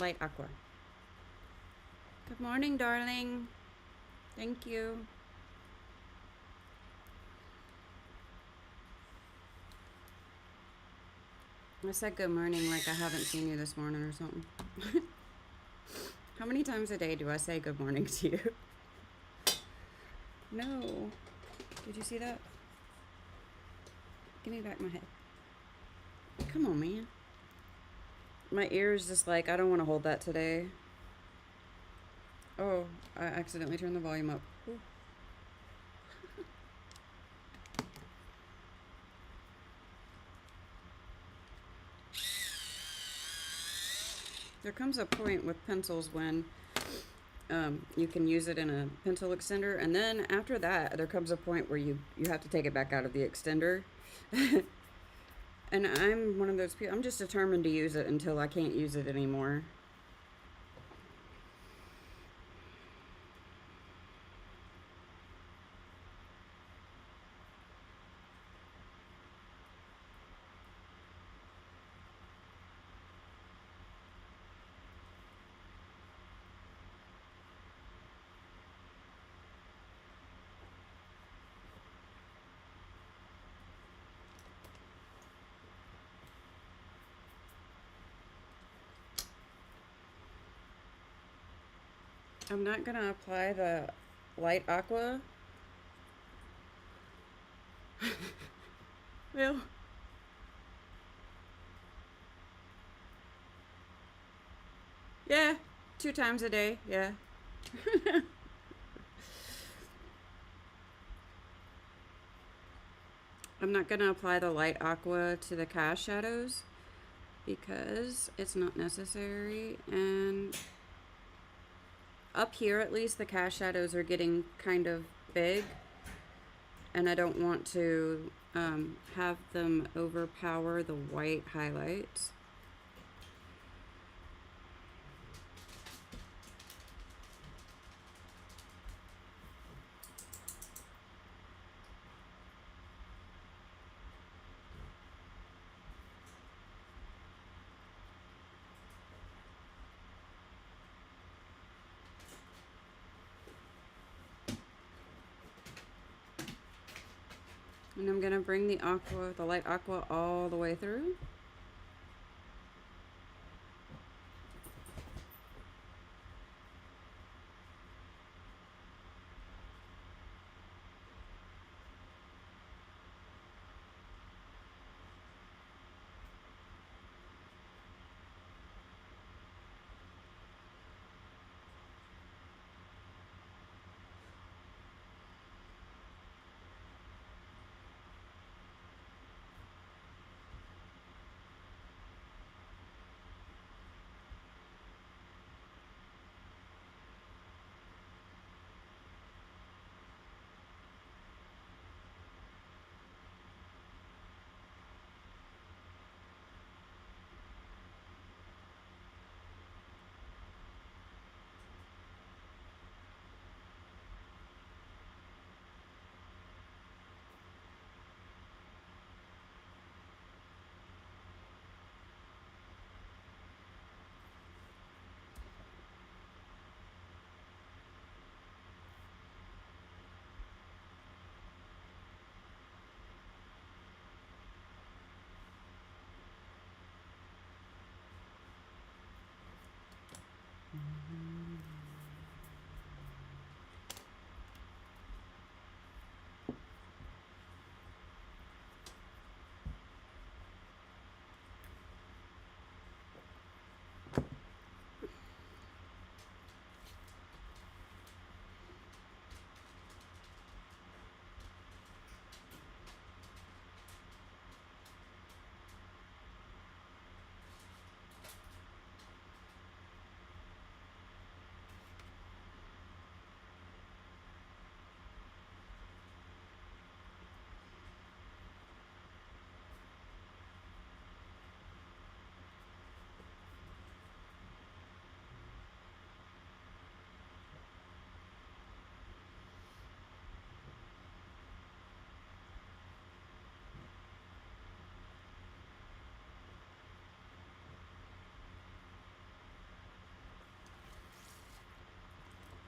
light aqua. Good morning, darling. Thank you. I said good morning like I haven't seen you this morning or something. How many times a day do I say good morning to you? No. Did you see that? Give me back my head. Come on, man. My ear is just like, I don't want to hold that today. Oh, I accidentally turned the volume up. Ooh. There comes a point with pencils when you can use it in a pencil extender, and then after that, there comes a point where you have to take it back out of the extender. And I'm one of those people, I'm just determined to use it until I can't use it anymore. I'm not gonna apply the light aqua. Well, yeah, 2 times a day, yeah. I'm not gonna apply the light aqua to the cast shadows because it's not necessary, and up here at least the cast shadows are getting kind of big, and I don't want to have them overpower the white highlights. And I'm gonna bring the aqua, the light aqua, all the way through.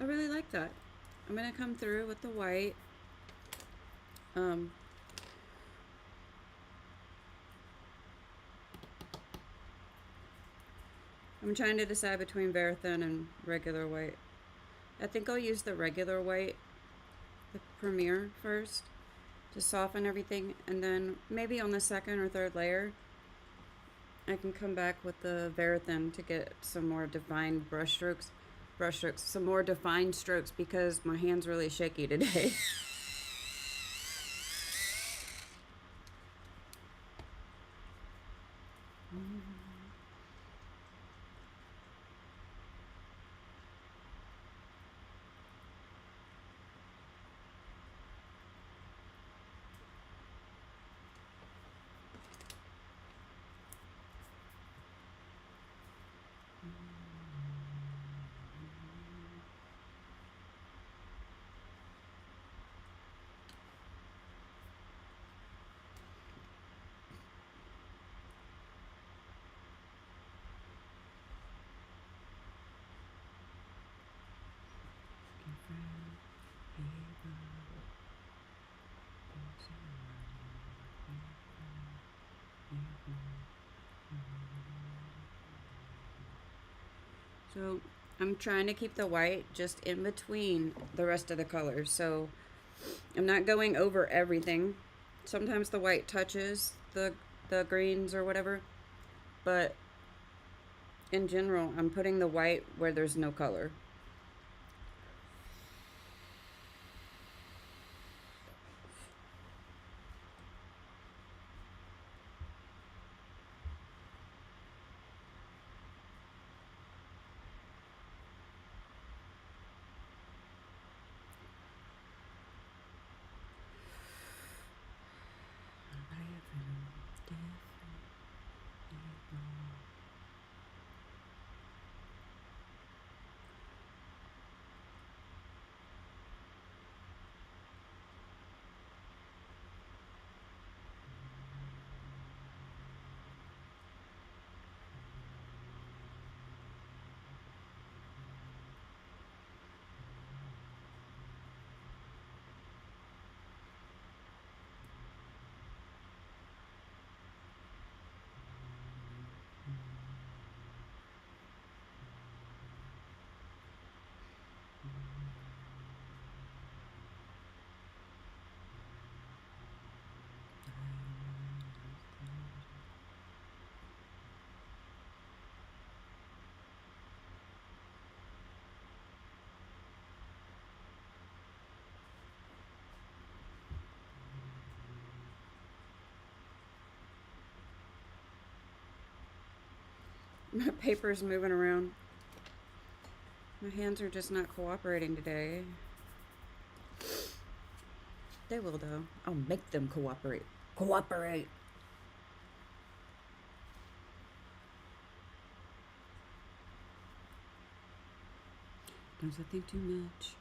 I really like that. I'm gonna come through with the white. I'm trying to decide between very thin and regular white. I think I'll use the regular white, the Premier first, to soften everything, and then maybe on the second or third layer, I can come back with the Verithin to get some more defined some more defined strokes because my hand's really shaky today. So I'm trying to keep the white just in between the rest of the colors. So I'm not going over everything. Sometimes the white touches the greens or whatever, but in general, I'm putting the white where there's no color. My paper's moving around. My hands are just not cooperating today. They will though. I'll make them cooperate. Cooperate! Don't I think too much?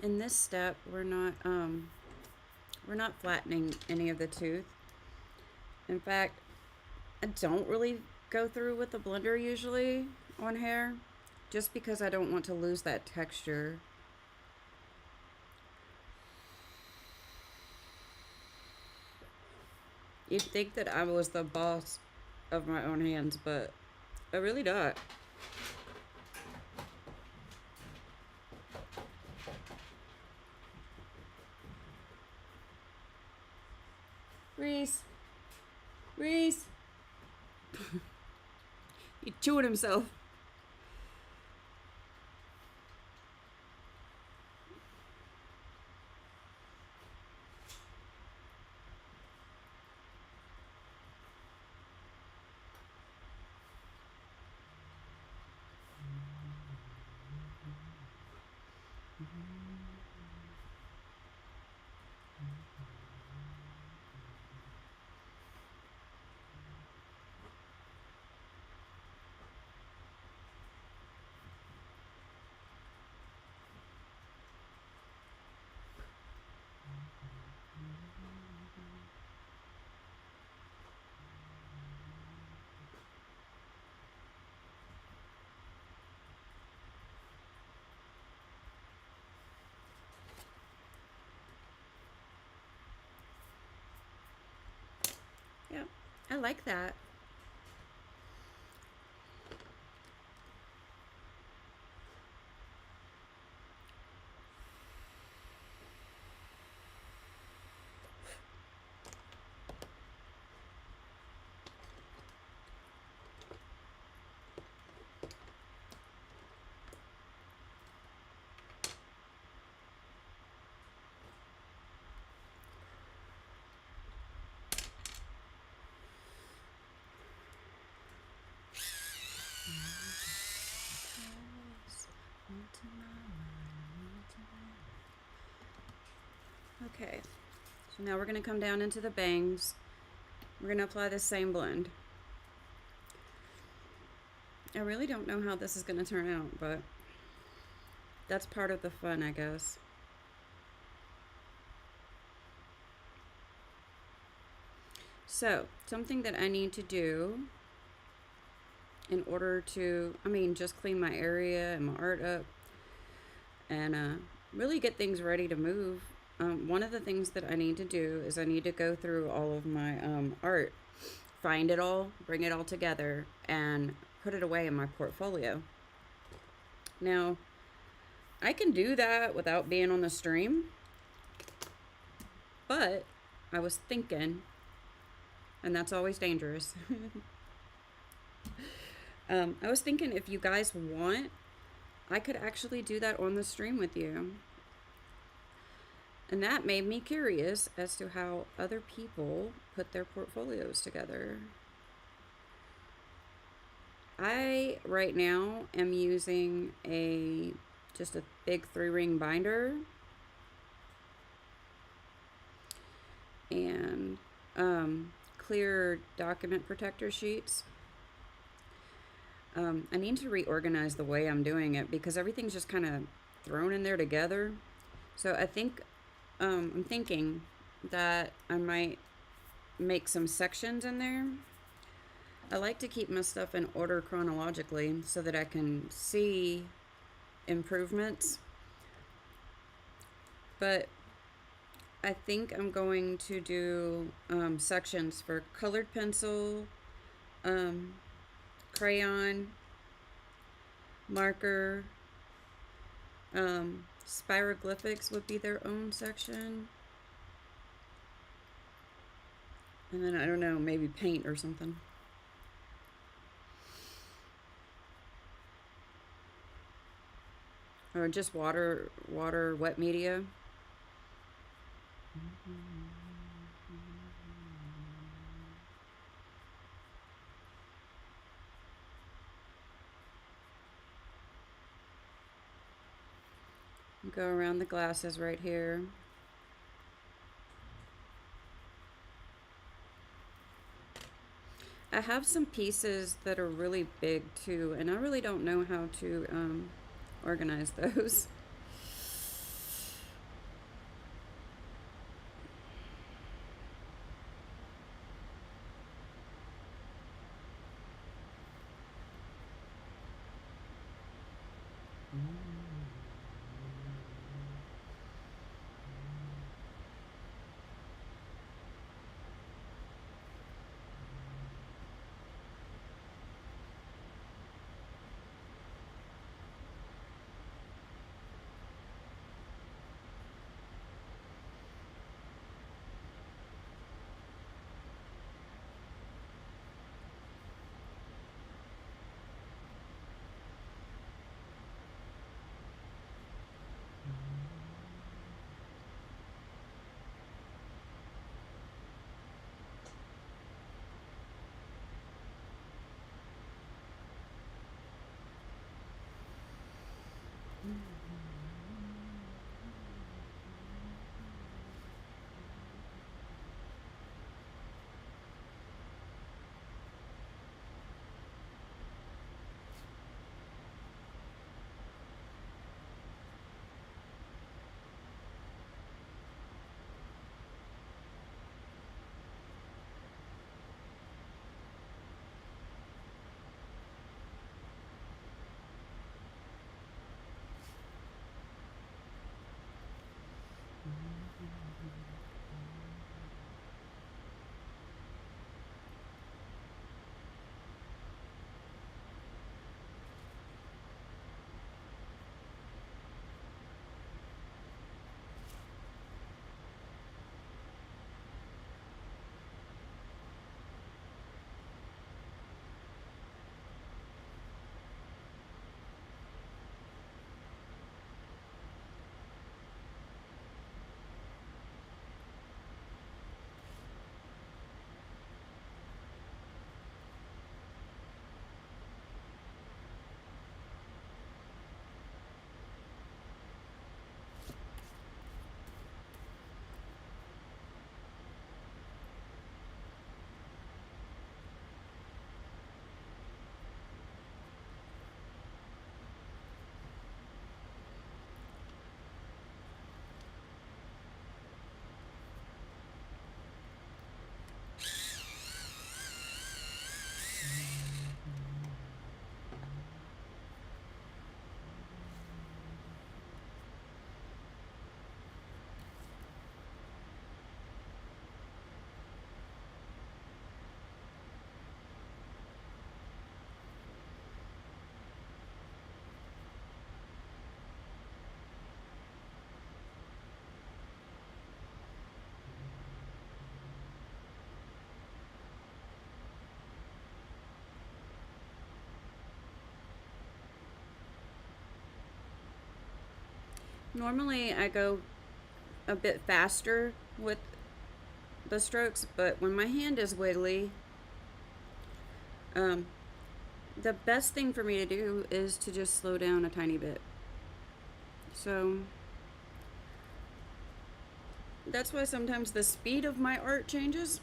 In this step, we're not flattening any of the tooth. In fact, I don't really go through with the blender usually on hair, just because I don't want to lose that texture. You'd think that I was the boss of my own hands, but I really don't. Reese. Reese. He's chewing himself. Yeah, I like that. Okay, so now we're going to come down into the bangs. We're going to apply the same blend. I really don't know how this is going to turn out, but that's part of the fun, I guess. So, something that I need to do in order to, just clean my area and my art up and really get things ready to move. One of the things that I need to do is I need to go through all of my art, find it all, bring it all together, and put it away in my portfolio. Now, I can do that without being on the stream, but I was thinking, and that's always dangerous. I was thinking if you guys want, I could actually do that on the stream with you. And that made me curious as to how other people put their portfolios together. I, right now, am using just a big 3-ring binder. And clear document protector sheets. I need to reorganize the way I'm doing it because everything's just kind of thrown in there together. So I think I'm thinking that I might make some sections in there. I like to keep my stuff in order chronologically so that I can see improvements. But I think I'm going to do sections for colored pencil, crayon, marker, spiroglyphics would be their own section. And then, I don't know, maybe paint or something. Or just water, wet media. Go around the glasses right here. I have some pieces that are really big too, and I really don't know how to organize those. Normally I go a bit faster with the strokes, but when my hand is wiggly, um, the best thing for me to do is to just slow down a tiny bit. So that's why sometimes the speed of my art changes.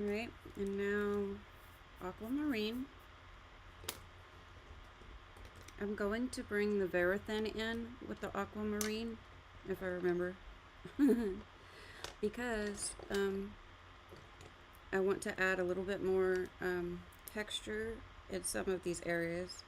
Alright, and now aquamarine. I'm going to bring the Verithin in with the aquamarine, if I remember. Because I want to add a little bit more texture in some of these areas.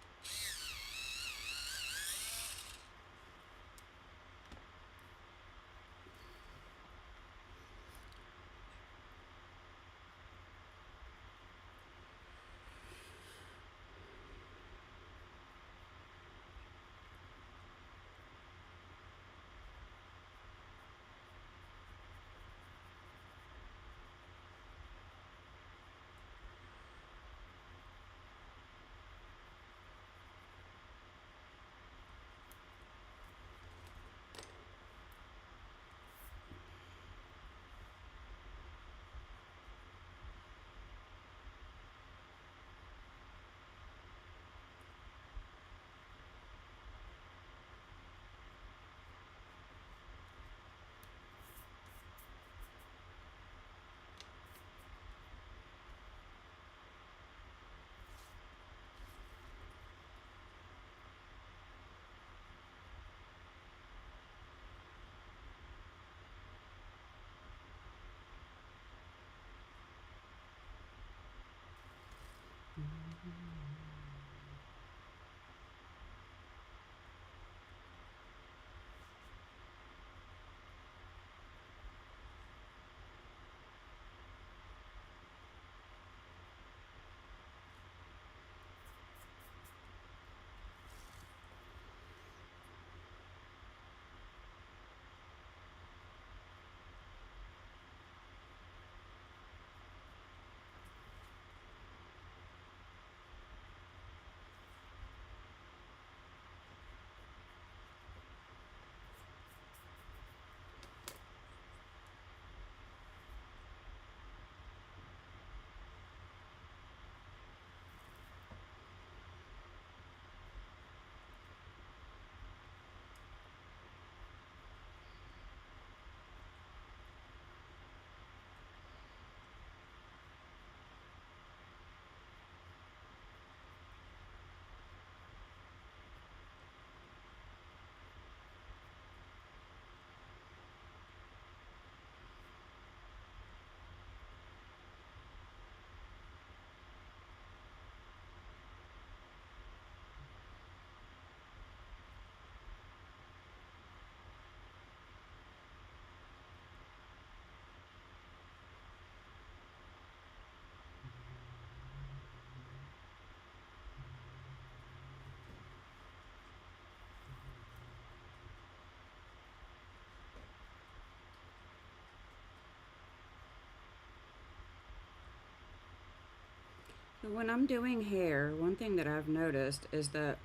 When I'm doing hair, one thing that I've noticed is that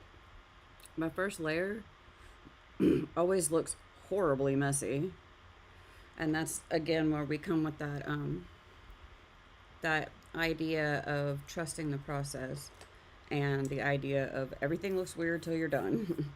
my first layer always looks horribly messy. And that's again where we come with that idea of trusting the process and the idea of everything looks weird till you're done.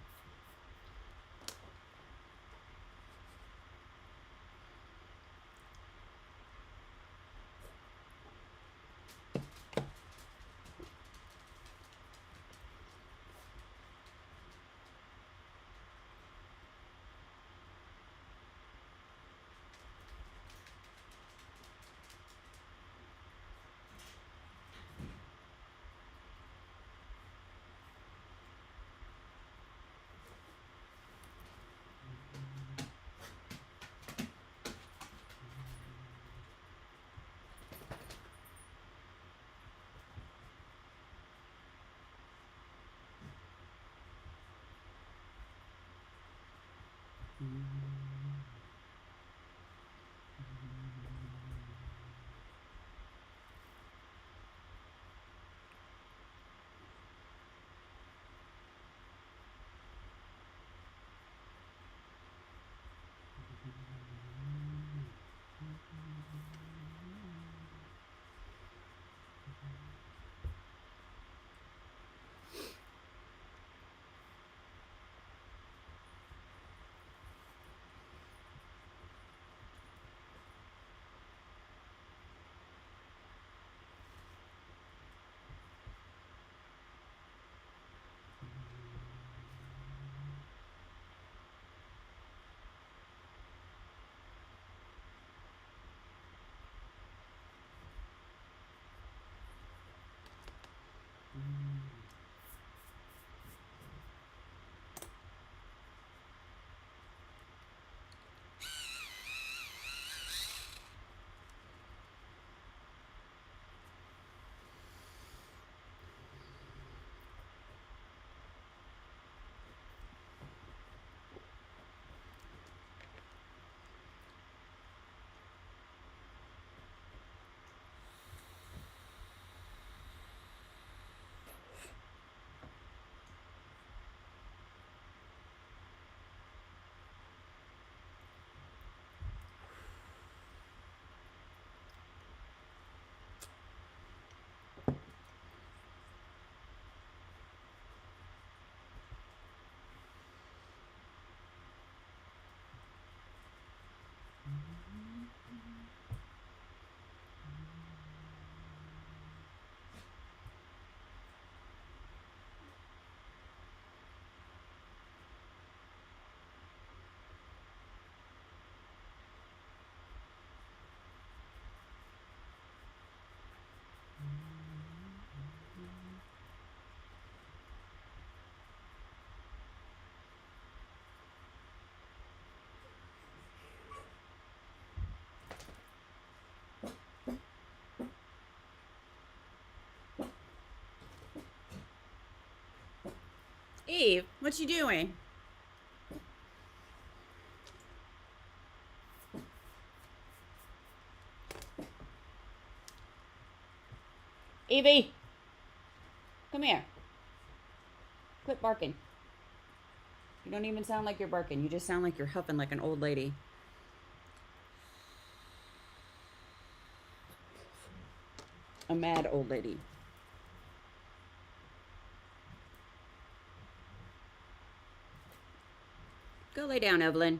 Eve, what you doing? Evie, come here. Quit barking. You don't even sound like you're barking. You just sound like you're huffing like an old lady. A mad old lady. Go lay down, Evelyn.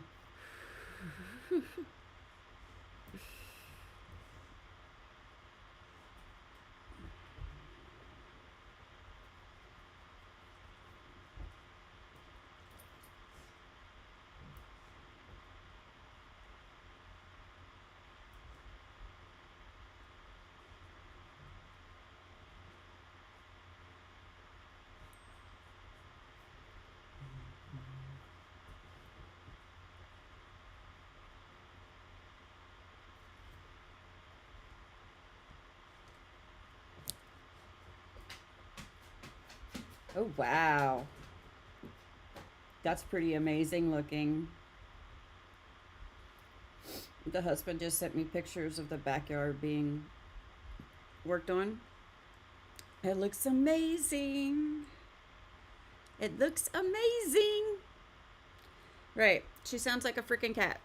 Oh, wow. That's pretty amazing looking. The husband just sent me pictures of the backyard being worked on. It looks amazing. It looks amazing. Right. She sounds like a freaking cat.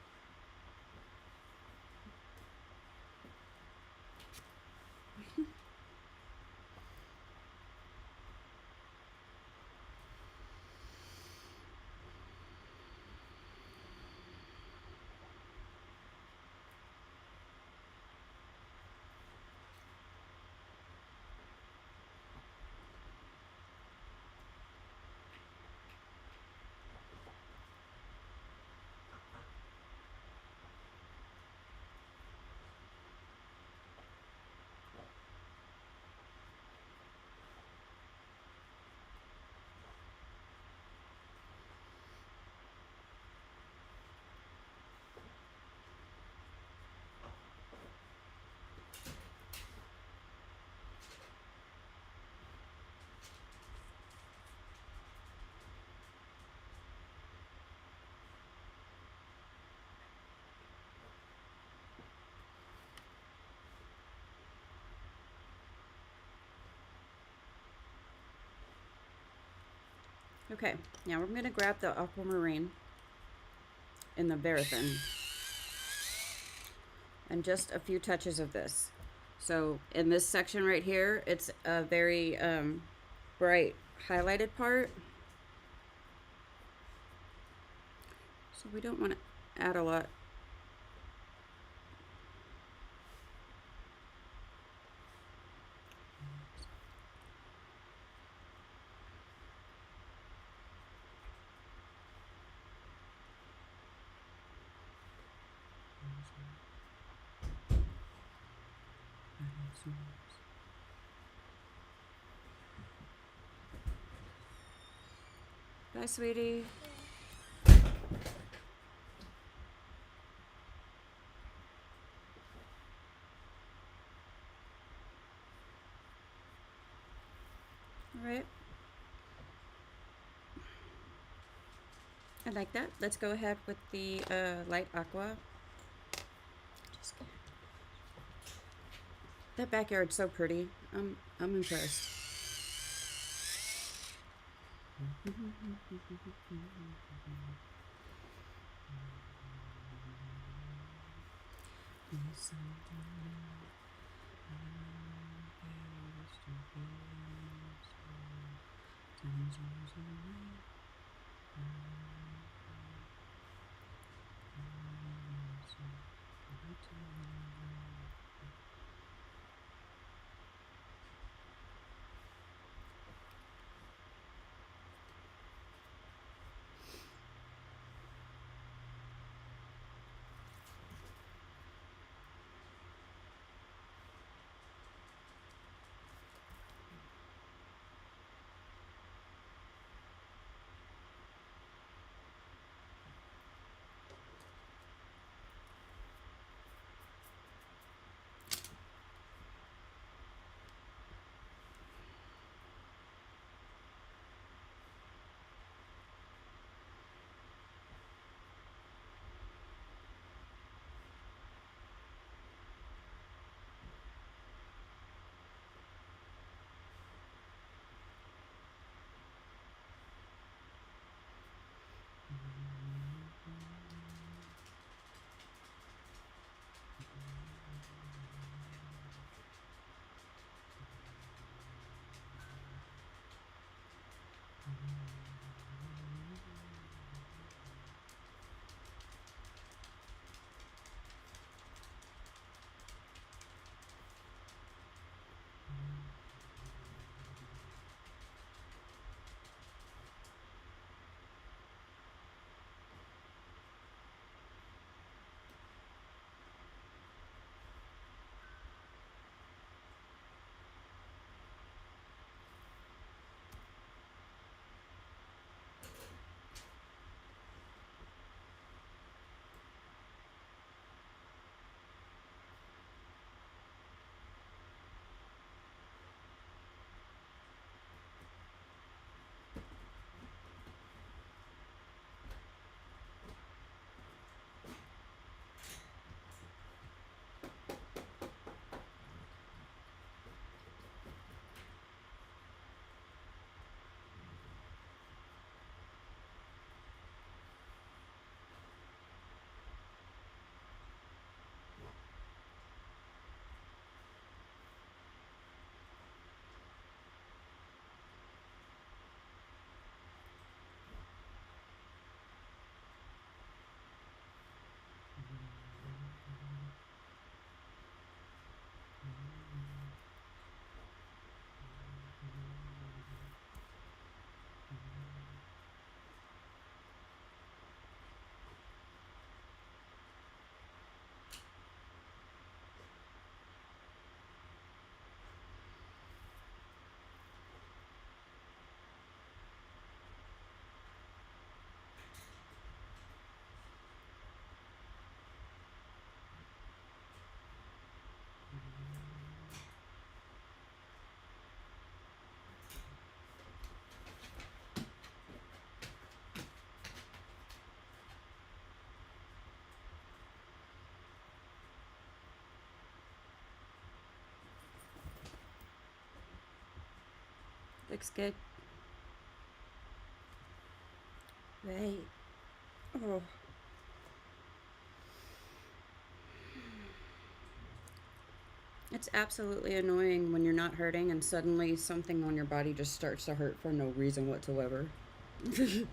Okay, now we're going to grab the aquamarine in the Verathon and just a few touches of this. So in this section right here, it's a very bright highlighted part. So we don't want to add a lot. Bye, sweetie. All right. I like that. Let's go ahead with the light aqua. That backyard's so pretty. I'm impressed. Looks good. Right. Oh. It's absolutely annoying when you're not hurting and suddenly something on your body just starts to hurt for no reason whatsoever. I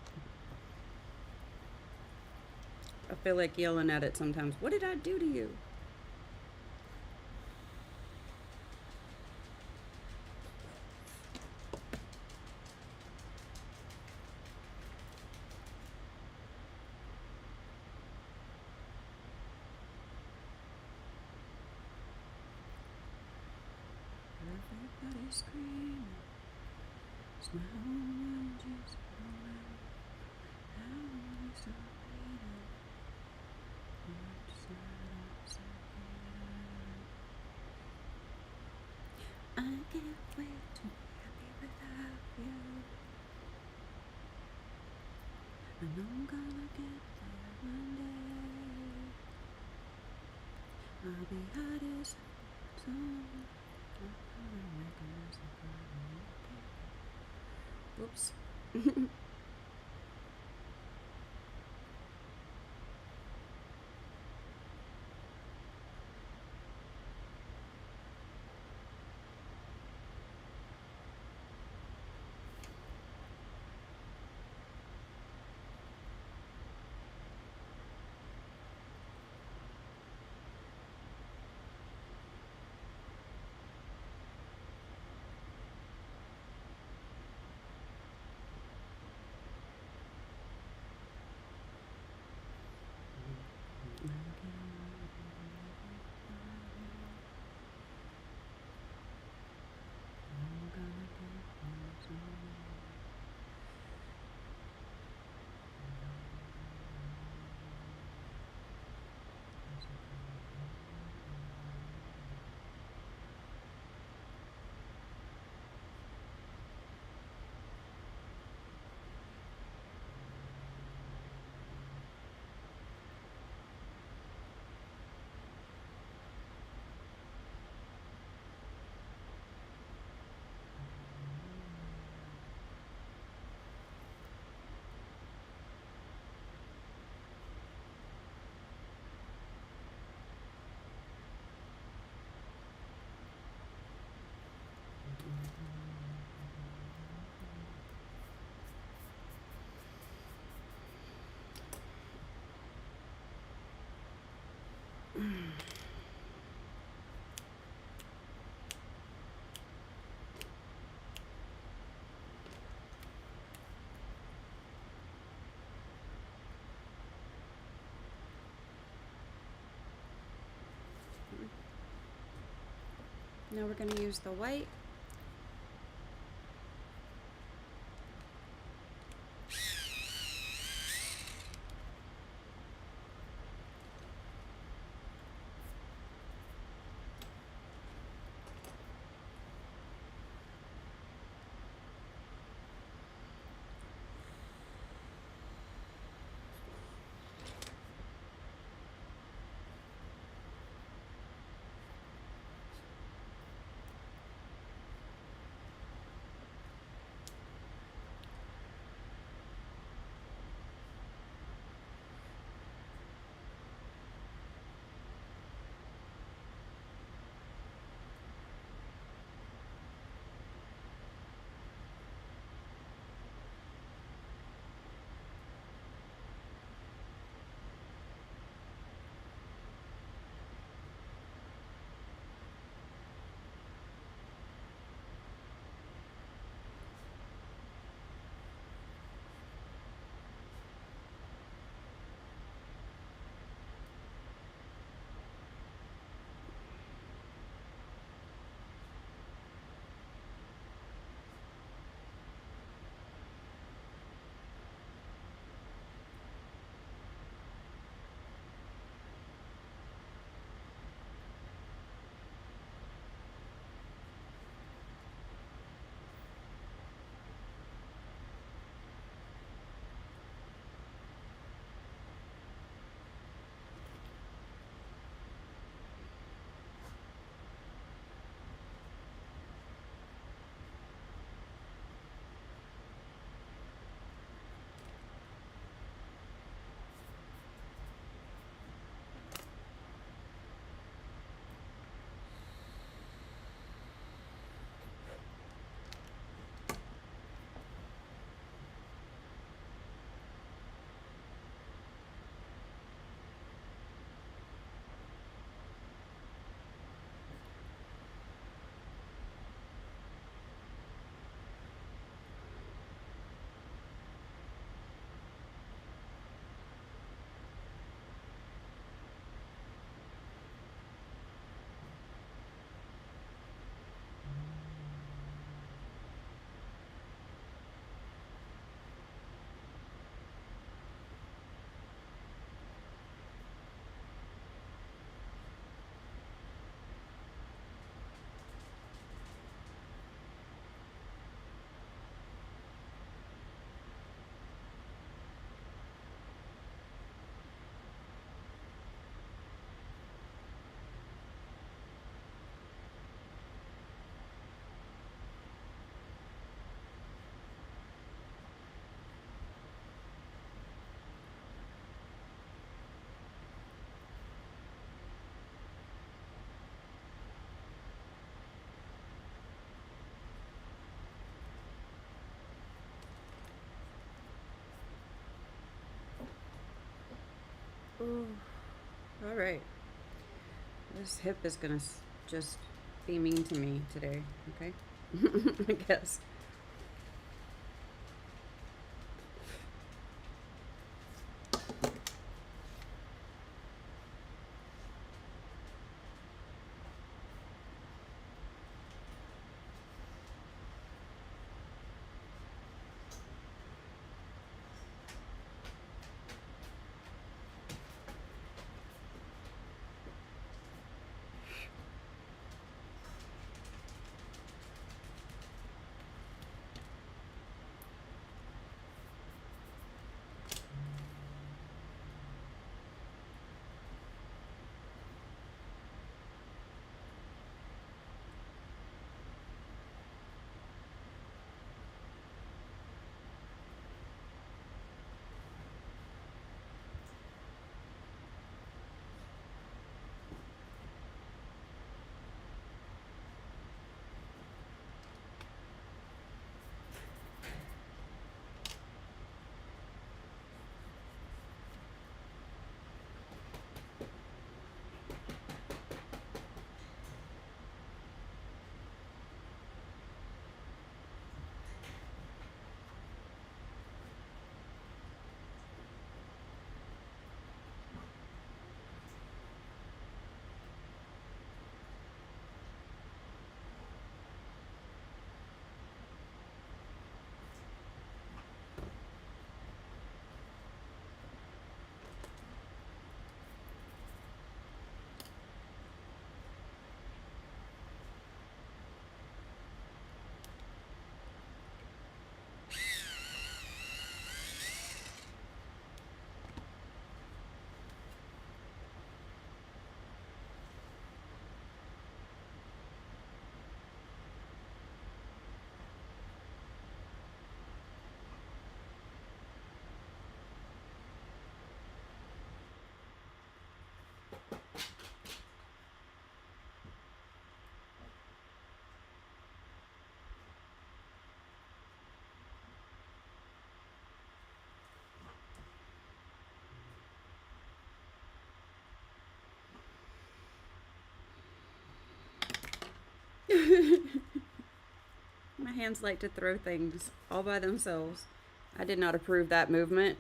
feel like yelling at it sometimes. What did I do to you? Everybody screaming. Smile, just I can't wait to be happy without you. I know I'm gonna get there one day. I'll be hot as soon. Oops. Now we're going to use the white. Ooh. All right. This hip is gonna just be mean to me today, okay? I guess. My hands like to throw things all by themselves. I did not approve that movement.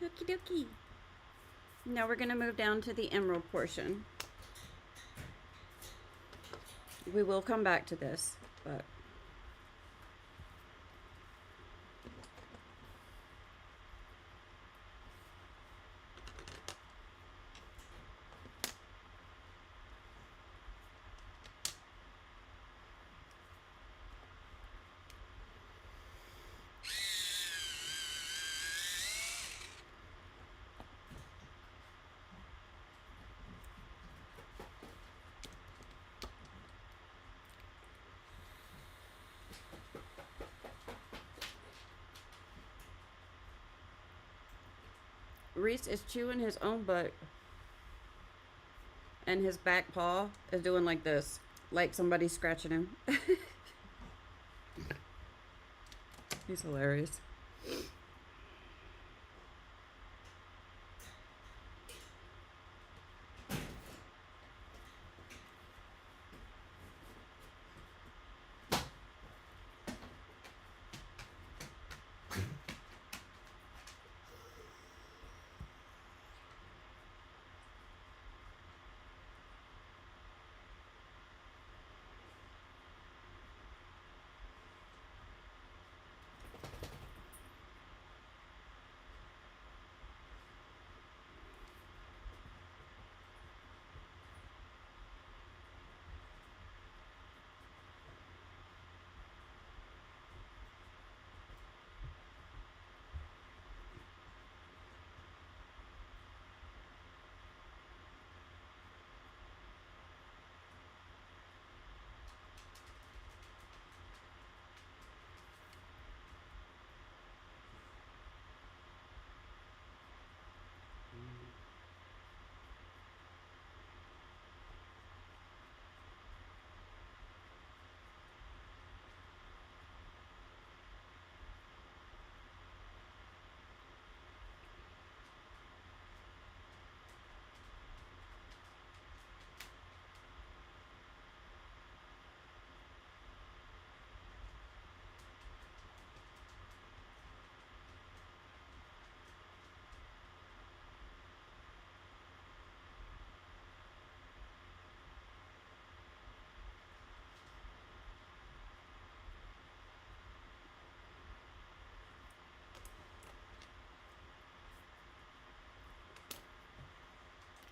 Okie dokie. Now we're going to move down to the emerald portion. We will come back to this, but Reese is chewing his own butt, and his back paw is doing like this, like somebody's scratching him. He's hilarious.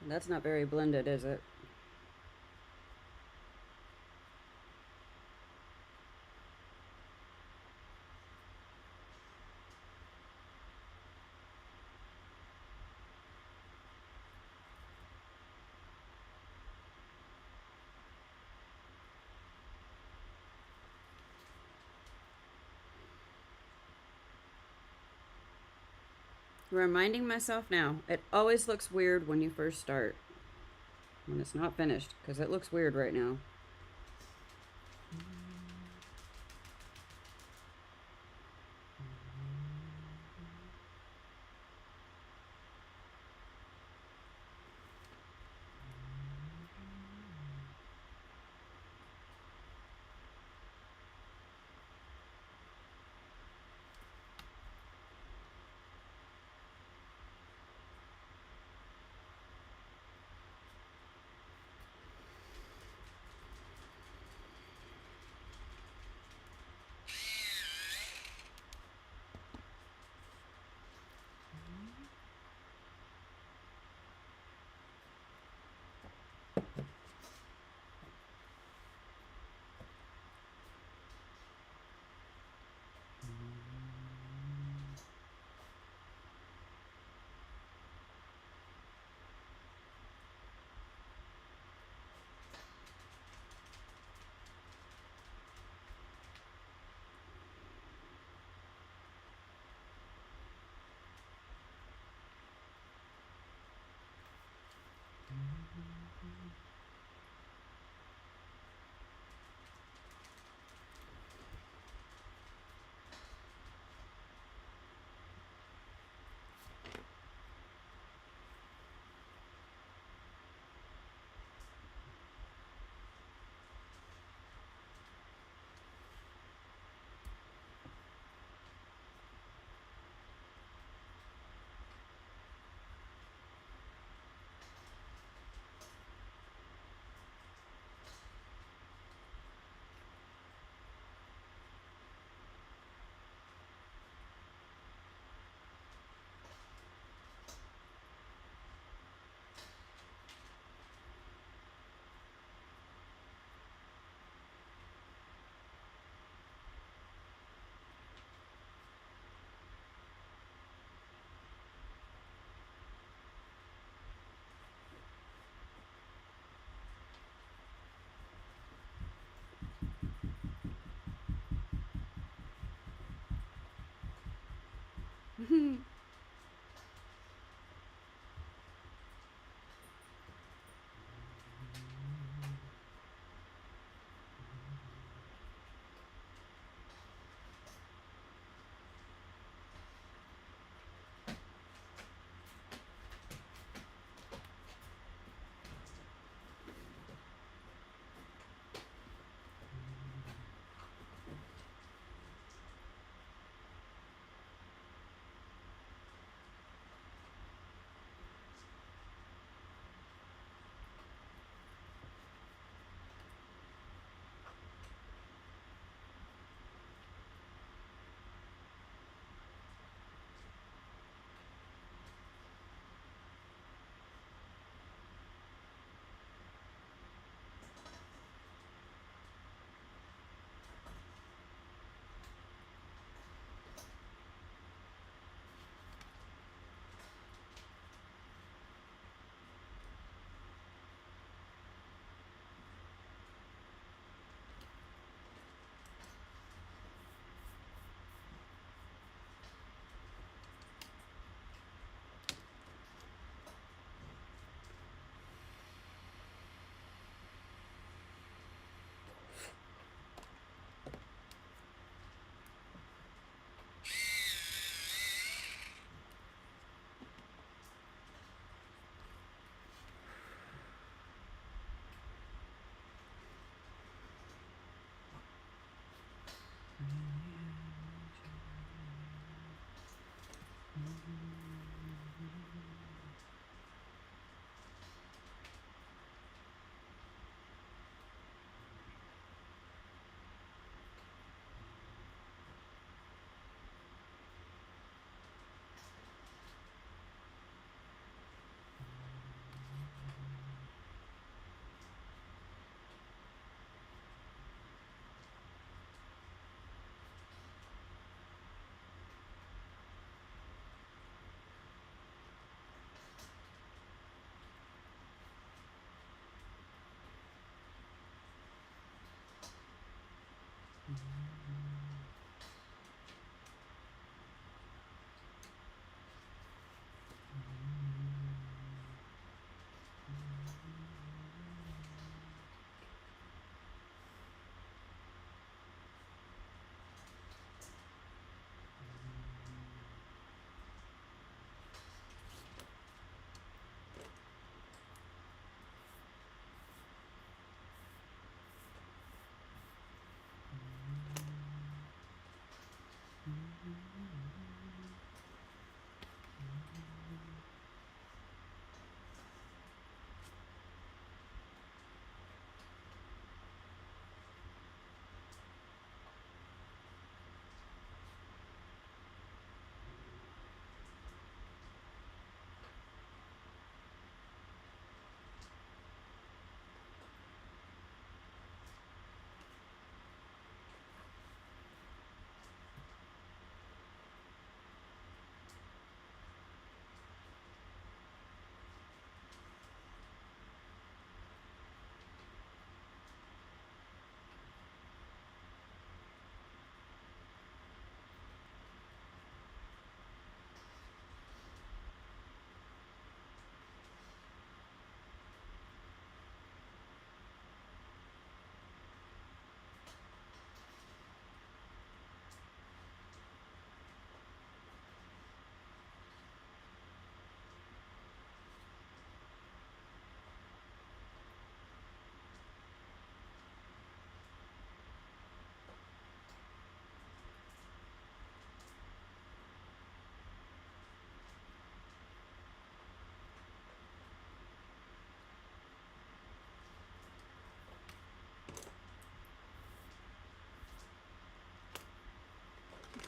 That's not very blended, is it? Reminding myself now, it always looks weird when you first start. When it's not finished, because it looks weird right now.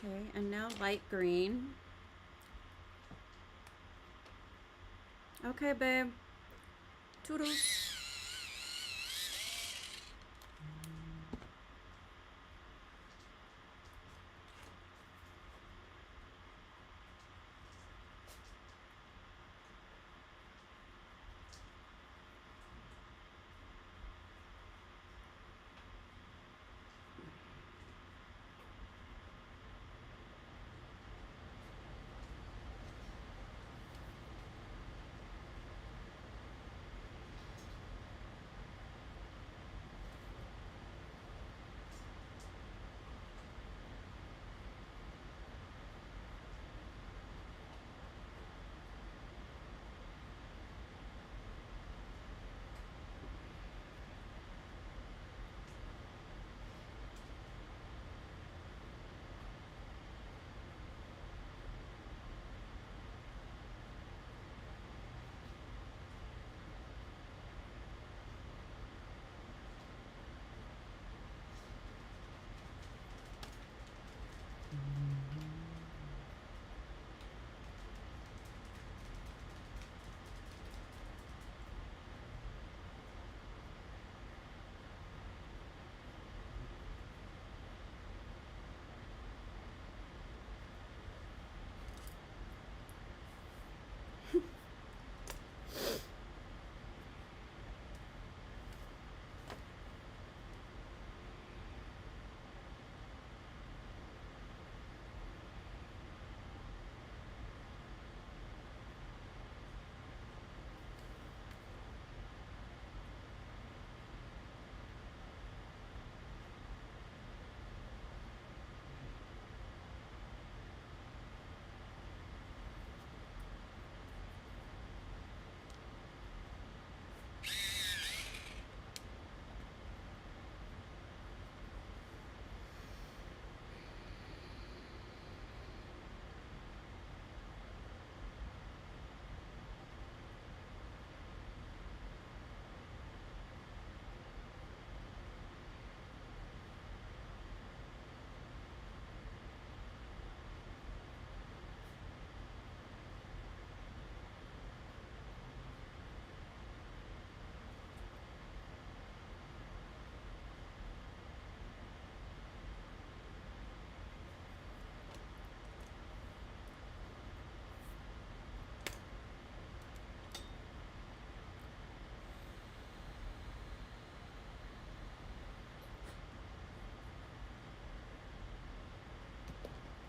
Okay, and now light green. Okay, babe. Toodles.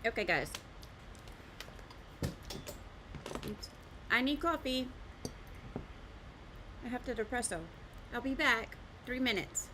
Okay, guys. Oops. I need coffee. I have to depresso. I'll be back. 3 minutes.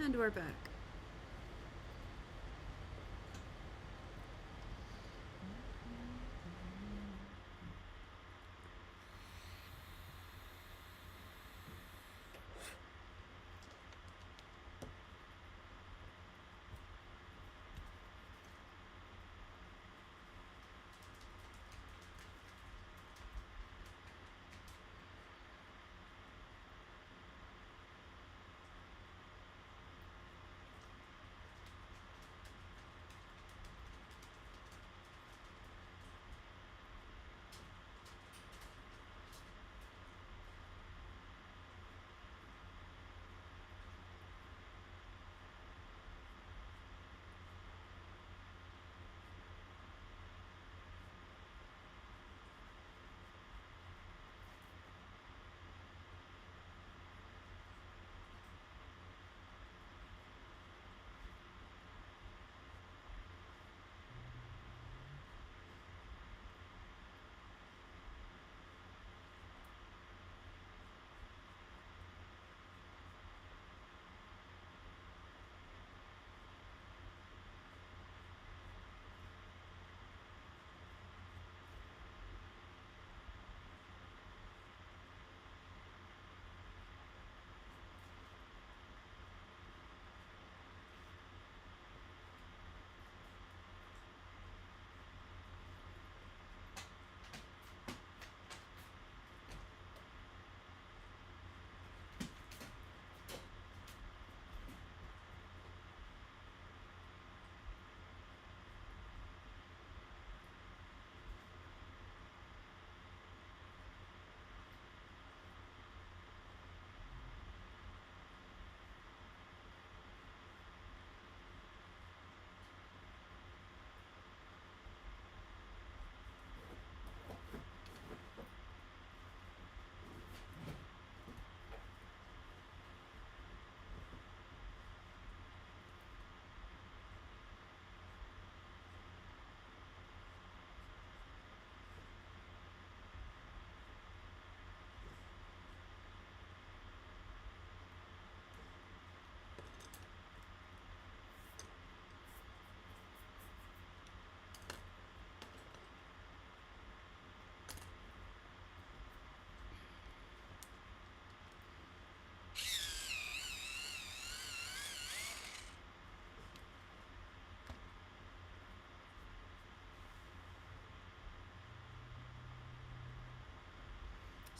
And we're back.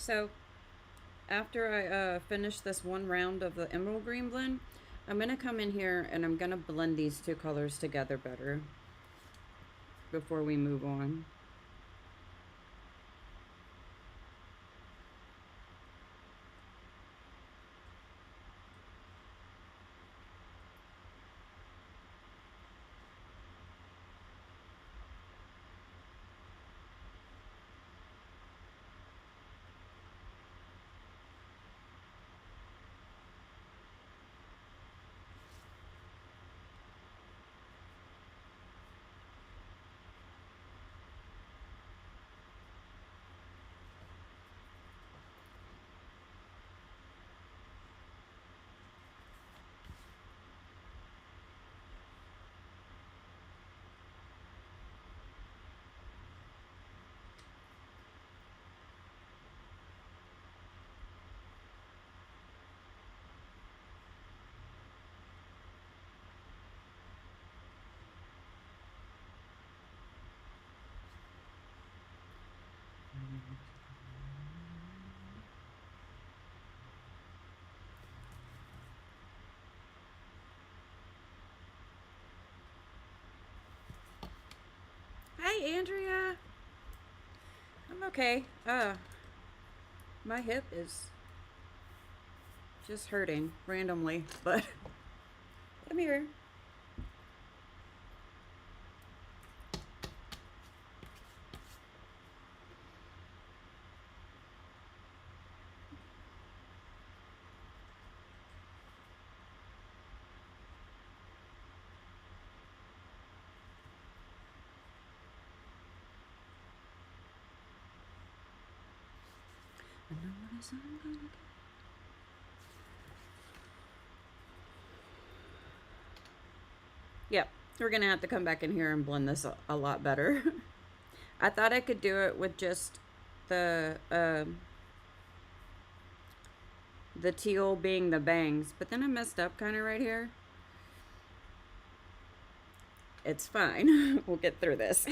So after I finish this one round of the emerald green blend, I'm going to come in here and I'm going to blend these two colors together better before we move on. Hi, Andrea. I'm okay. My hip is just hurting randomly, but I'm here. I know what I'm gonna get. Yep, we're gonna have to come back in here and blend this a lot better. I thought I could do it with just the teal being the bangs, but then I messed up kind of right here. It's fine. We'll get through this.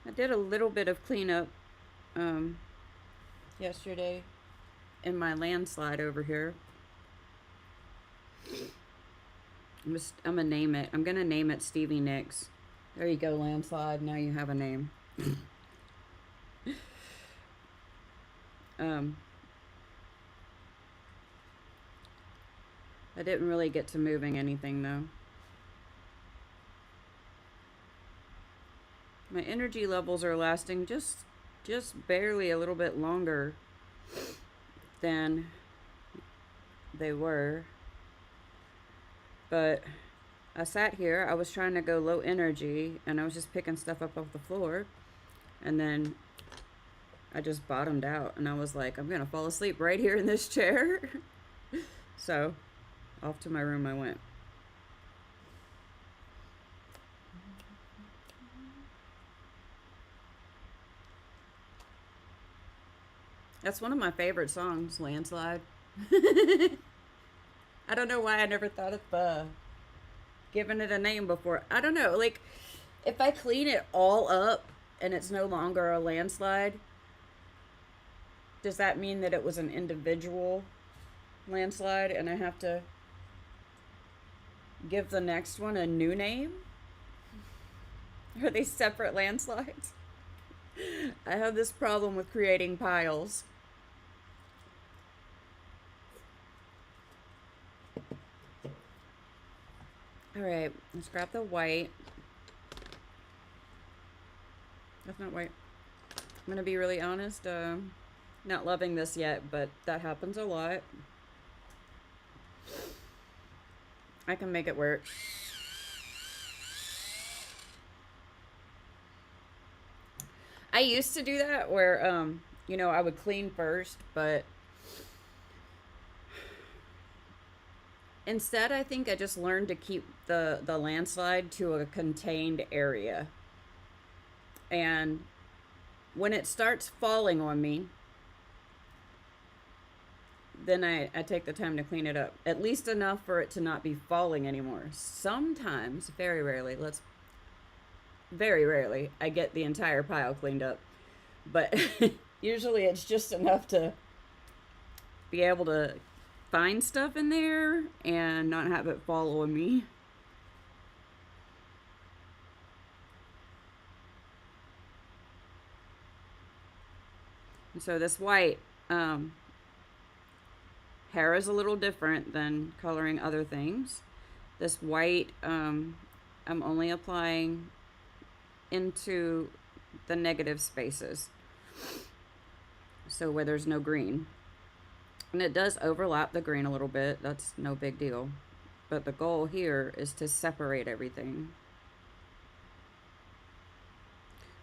I did a little bit of cleanup yesterday in my landslide over here. I'm gonna name it. I'm gonna name it Stevie Nicks. There you go, landslide. Now you have a name. I didn't really get to moving anything though. My energy levels are lasting just barely a little bit longer than they were. But I sat here, I was trying to go low energy, and I was just picking stuff up off the floor, and then I just bottomed out, and I was like, I'm gonna fall asleep right here in this chair. So off to my room I went. That's one of my favorite songs, Landslide. I don't know why I never thought of giving it a name before. I don't know, like, if I clean it all up and it's no longer a landslide, does that mean that it was an individual landslide and I have to give the next one a new name? Are they separate landslides? I have this problem with creating piles. All right, let's grab the white. That's not white. I'm gonna be really honest. Not loving this yet, but that happens a lot. I can make it work. I used to do that where, you know, I would clean first, but instead I think I just learned to keep the landslide to a contained area. And when it starts falling on me, then I take the time to clean it up. At least enough for it to not be falling anymore. Sometimes, very rarely, I get the entire pile cleaned up. But usually it's just enough to be able to find stuff in there and not have it fall on me. And so this white, hair is a little different than coloring other things. This white, I'm only applying into the negative spaces, so where there's no green. And it does overlap the green a little bit. That's no big deal. But the goal here is to separate everything.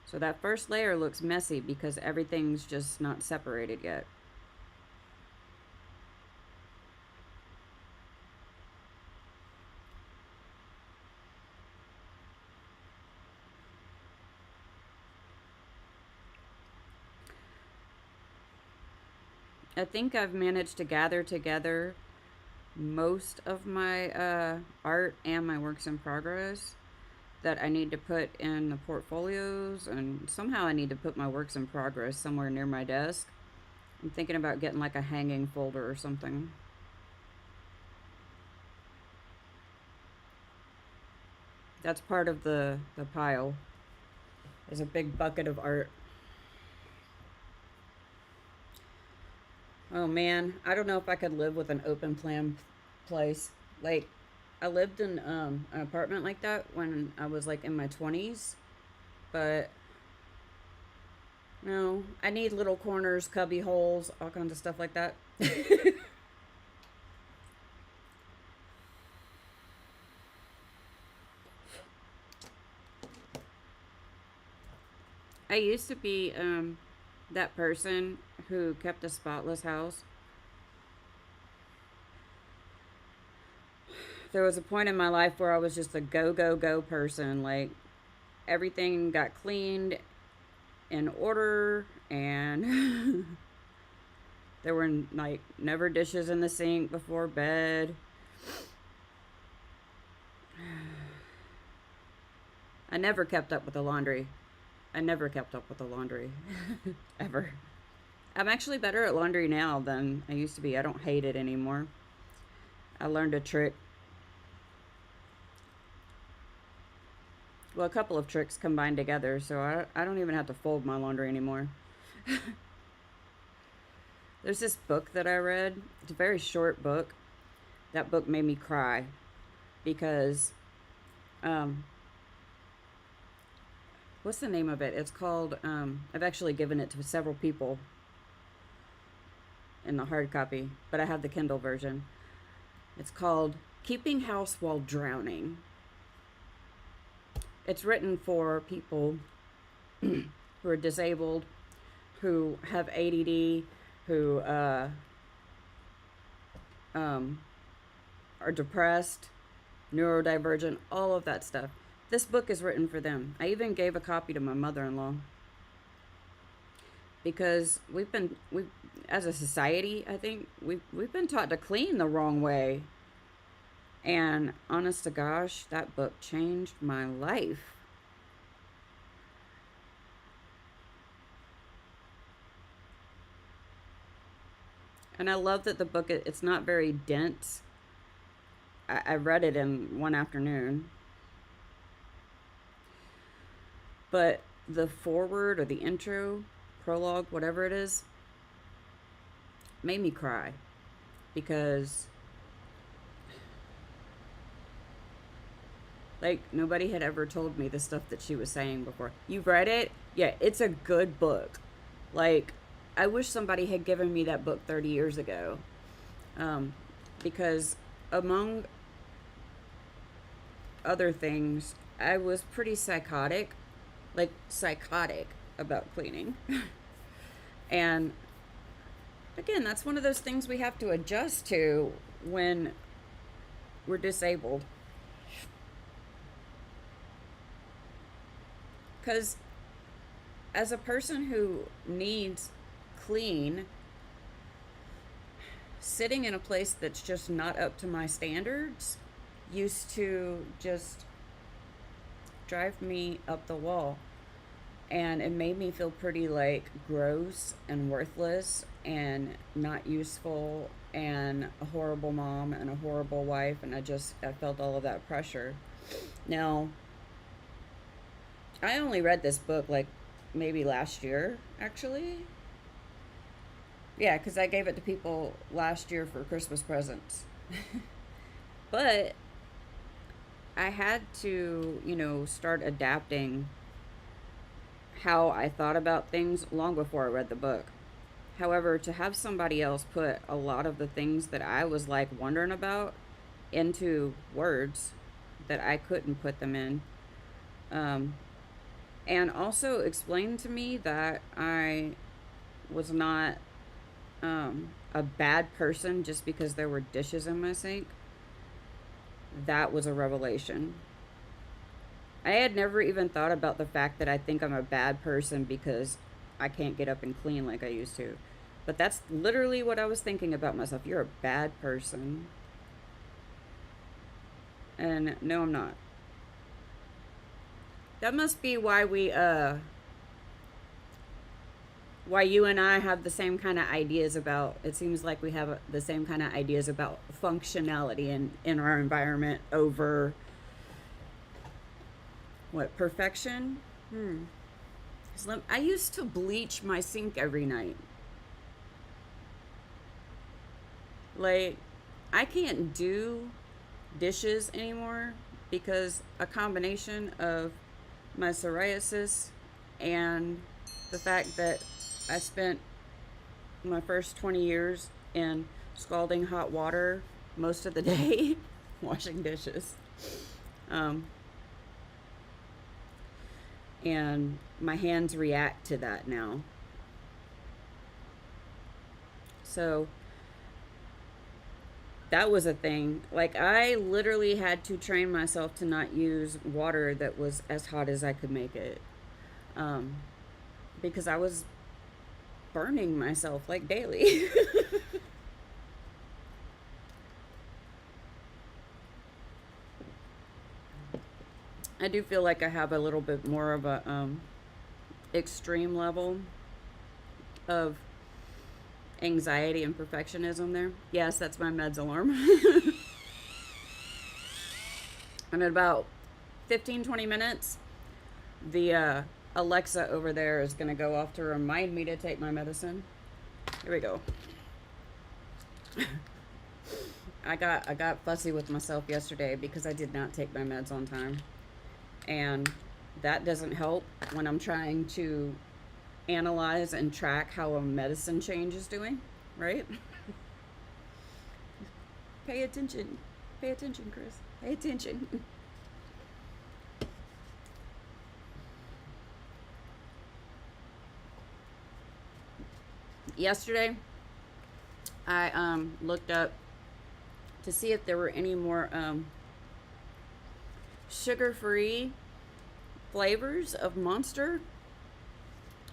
So that first layer looks messy because everything's just not separated yet. I think I've managed to gather together most of my art and my works in progress. that I need to put in the portfolios, and somehow I need to put my works in progress somewhere near my desk. I'm thinking about getting like a hanging folder or something. That's part of the pile. There's a big bucket of art. Oh man, I don't know if I could live with an open plan place. Like, I lived in an apartment like that when I was like in my 20s, but no, I need little corners, cubby holes, all kinds of stuff like that. I used to be that person who kept a spotless house. There was a point in my life where I was just a go, go, go person. Like, everything got cleaned in order, and there were like never dishes in the sink before bed. I never kept up with the laundry. I never kept up with the laundry. Ever. I'm actually better at laundry now than I used to be. I don't hate it anymore. I learned a trick. Well, a couple of tricks combined together, so I don't even have to fold my laundry anymore. There's this book that I read. It's a very short book. That book made me cry because, what's the name of it? It's called, I've actually given it to several people in the hard copy, but I have the Kindle version. It's called Keeping House While Drowning. It's written for people who are disabled, who have ADD, who are depressed, neurodivergent, all of that stuff. This book is written for them. I even gave a copy to my mother-in-law because we as a society, I think we've been taught to clean the wrong way. And honest to gosh, that book changed my life. And I love that the book, it's not very dense. I read it in one afternoon. But the foreword or the intro, prologue, whatever it is, made me cry. Because, like, nobody had ever told me the stuff that she was saying before. You've read it? Yeah, it's a good book. Like, I wish somebody had given me that book 30 years ago. Because among other things, I was pretty psychotic. Like, psychotic about cleaning. And again, that's one of those things we have to adjust to when we're disabled. Because as a person who needs clean, sitting in a place that's just not up to my standards used to just drive me up the wall. And it made me feel pretty like gross and worthless and not useful and a horrible mom and a horrible wife. And I felt all of that pressure. Now, I only read this book like maybe last year, actually. Yeah, because I gave it to people last year for Christmas presents. But I had to, start adapting how I thought about things long before I read the book. However, to have somebody else put a lot of the things that I was like wondering about into words that I couldn't put them in, and also explain to me that I was not a bad person just because there were dishes in my sink, that was a revelation. I had never even thought about the fact that I think I'm a bad person because I can't get up and clean like I used to. But that's literally what I was thinking about myself. You're a bad person. And no, I'm not. That must be why why you and I have the same kind of ideas about, it seems like we have the same kind of ideas about functionality in our environment over, what, perfection? I used to bleach my sink every night. Like, I can't do dishes anymore because a combination of my psoriasis and the fact that I spent my first 20 years in scalding hot water most of the day washing dishes. And my hands react to that now. So that was a thing. Like, I literally had to train myself to not use water that was as hot as I could make it. Because I was burning myself like daily. I do feel like I have a little bit more of a extreme level of anxiety and perfectionism there. Yes, that's my meds alarm. And in about 15-20 minutes, the Alexa over there is going to go off to remind me to take my medicine. Here we go. I got fussy with myself yesterday because I did not take my meds on time. And that doesn't help when I'm trying to analyze and track how a medicine change is doing, right? Pay attention. Pay attention, Chris. Pay attention. Yesterday, I looked up to see if there were any more sugar-free flavors of Monster,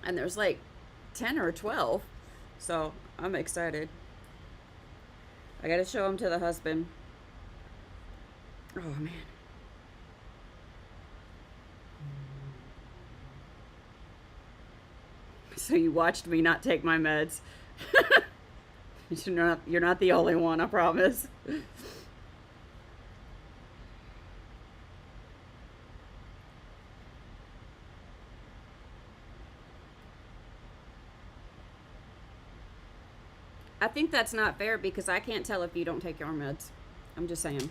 and there's like 10 or 12, so I'm excited. I gotta show them to the husband. Oh man. So you watched me not take my meds. You're not the only one, I promise. I think that's not fair because I can't tell if you don't take your meds. I'm just saying.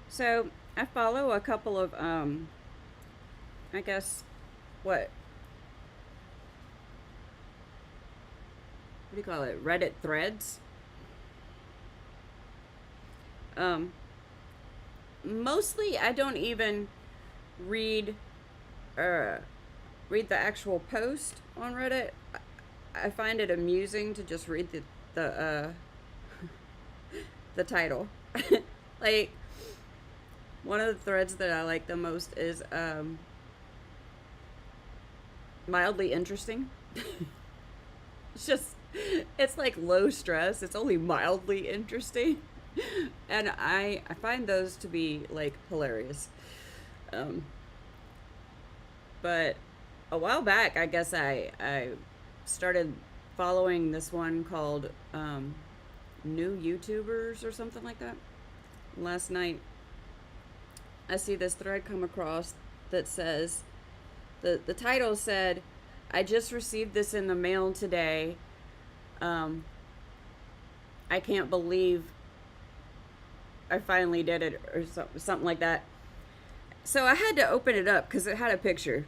So I follow a couple of I guess what do you call it? Reddit threads. Mostly I don't even read read the actual post on Reddit. I find it amusing to just read the the title. Like, one of the threads that I like the most is mildly interesting. It's like low stress. It's only mildly interesting. And I find those to be like hilarious. But a while back, I guess I started following this one called New YouTubers or something like that. Last night, I see this thread come across that says, the title said, "I just received this in the mail today. I can't believe I finally did it," or something like that. So I had to open it up because it had a picture.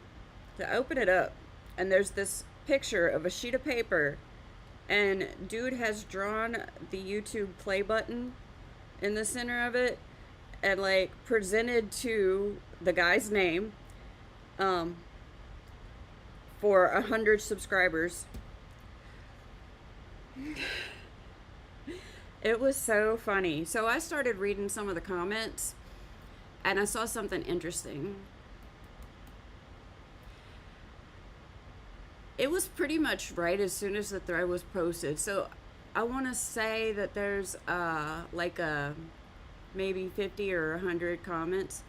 To open it up, and there's this picture of a sheet of paper, and dude has drawn the YouTube play button in the center of it, and like presented to the guy's name, um, for 100 subscribers. It was so funny. So I started reading some of the comments, and I saw something interesting. It was pretty much right as soon as the thread was posted. So I want to say that there's like a maybe 50 or 100 comments,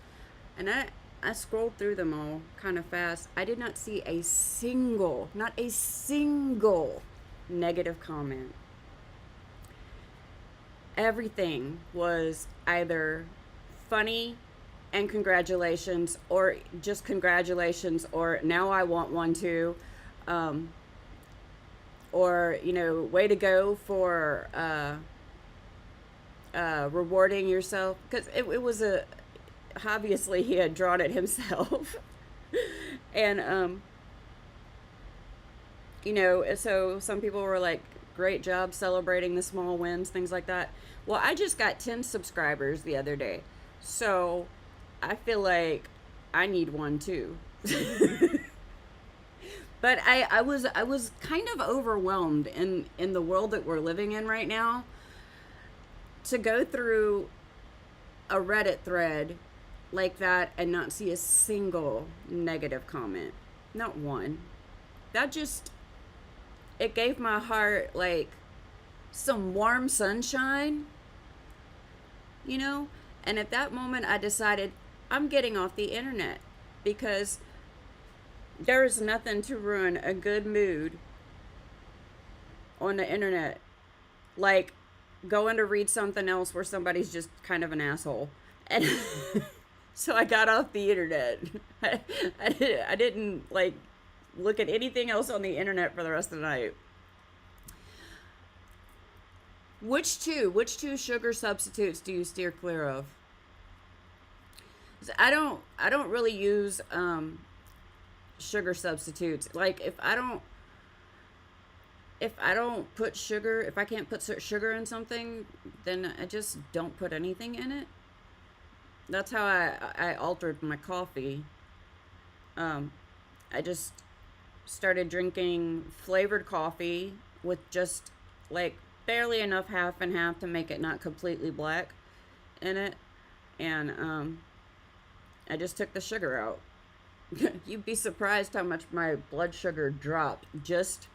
and I scrolled through them all kind of fast. I did not see a single, not a single negative comment. Everything was either funny and congratulations, or just congratulations, or now I want one too, um, or you know, way to go for rewarding yourself, because it was a obviously he had drawn it himself. And you know, so some people were like, great job celebrating the small wins, things like that. Well, I just got 10 subscribers the other day, so I feel like I need one too. But I was kind of overwhelmed in the world that we're living in right now, to go through a Reddit thread like that and not see a single negative comment. Not one. That just, it gave my heart like some warm sunshine, you know? And at that moment, I decided I'm getting off the internet, because there is nothing to ruin a good mood on the internet like going to read something else where somebody's just kind of an asshole. And so I got off the internet. I didn't like look at anything else on the internet for the rest of the night. Which two sugar substitutes do you steer clear of? I don't really use sugar substitutes. Like if I don't put sugar, if I can't put sugar in something, then I just don't put anything in it. That's how I altered my coffee. Um, I just started drinking flavored coffee with just like barely enough half and half to make it not completely black in it, and I just took the sugar out. You'd be surprised how much my blood sugar dropped just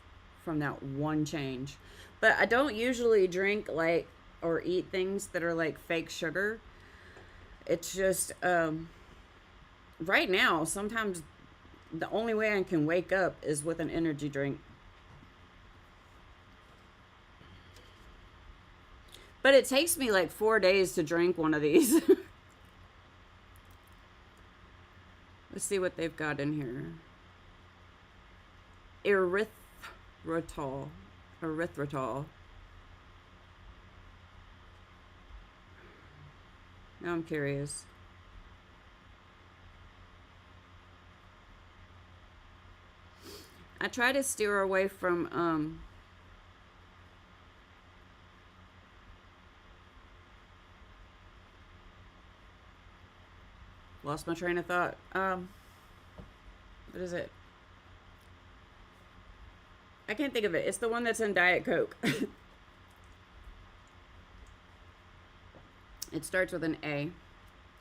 from that one change. But I don't usually drink like or eat things that are like fake sugar. It's just right now sometimes the only way I can wake up is with an energy drink. But it takes me like 4 days to drink one of these. Let's see what they've got in here. Erythritol. Erythritol. Now I'm curious. I try to steer away from lost my train of thought. What is it? I can't think of it. It's the one that's in Diet Coke. It starts with an A.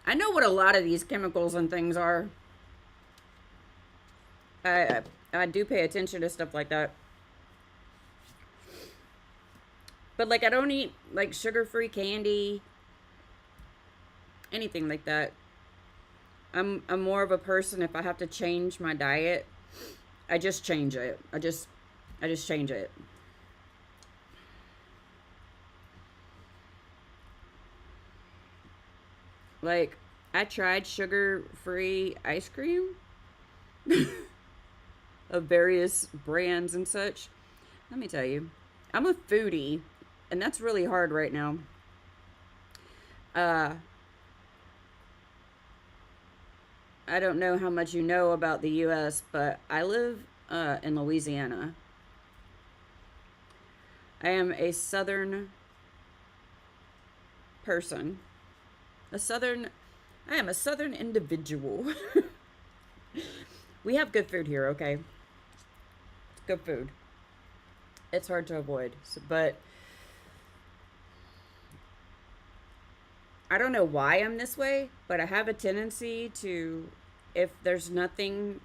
I know what a lot of these chemicals and things are. I do pay attention to stuff like that. But like I don't eat like sugar-free candy, anything like that. I'm more of a person, if I have to change my diet, I just change it. I just change it. Like I tried sugar-free ice cream of various brands and such. Let me tell you, I'm a foodie, and that's really hard right now. Uh I don't know how much you know about the U.S., but I live in Louisiana. I am a southern person. I am a southern individual. We have good food here, okay? It's good food. It's hard to avoid, but I don't know why I'm this way, but I have a tendency to, if there's nothing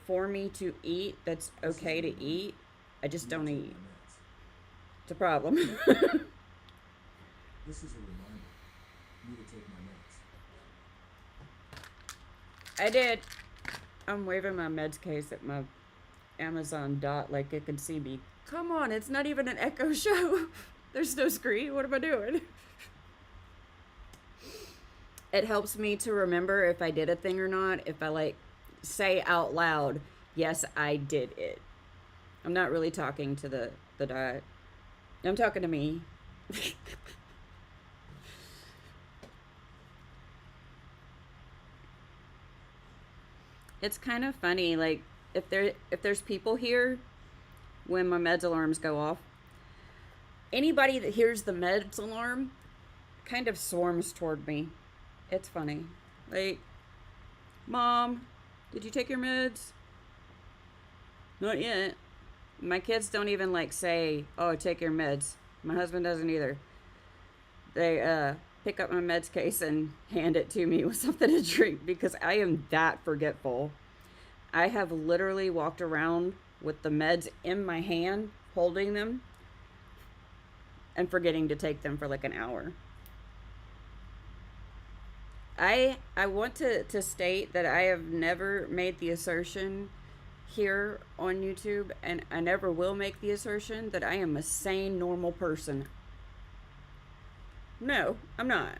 for me to eat that's This is a okay to reminder. eat, I just You need don't to take eat. my meds. It's a problem. This is a reminder. You need to take my meds. I did. I'm waving my meds case at my Amazon dot like it can see me. Come on, it's not even an echo show. There's no screen. What am I doing? It helps me to remember if I did a thing or not. If I like say out loud, yes, I did it. I'm not really talking to the dot. I'm talking to me. It's kind of funny, like if there's people here when my meds alarms go off, anybody that hears the meds alarm kind of swarms toward me. It's funny. Like, Mom, did you take your meds? Not yet. My kids don't even like say, "Oh, take your meds." My husband doesn't either. They pick up my meds case and hand it to me with something to drink because I am that forgetful. I have literally walked around with the meds in my hand, holding them, and forgetting to take them for like an hour. I want to state that I have never made the assertion here on YouTube, and I never will make the assertion that I am a sane, normal person. No, I'm not.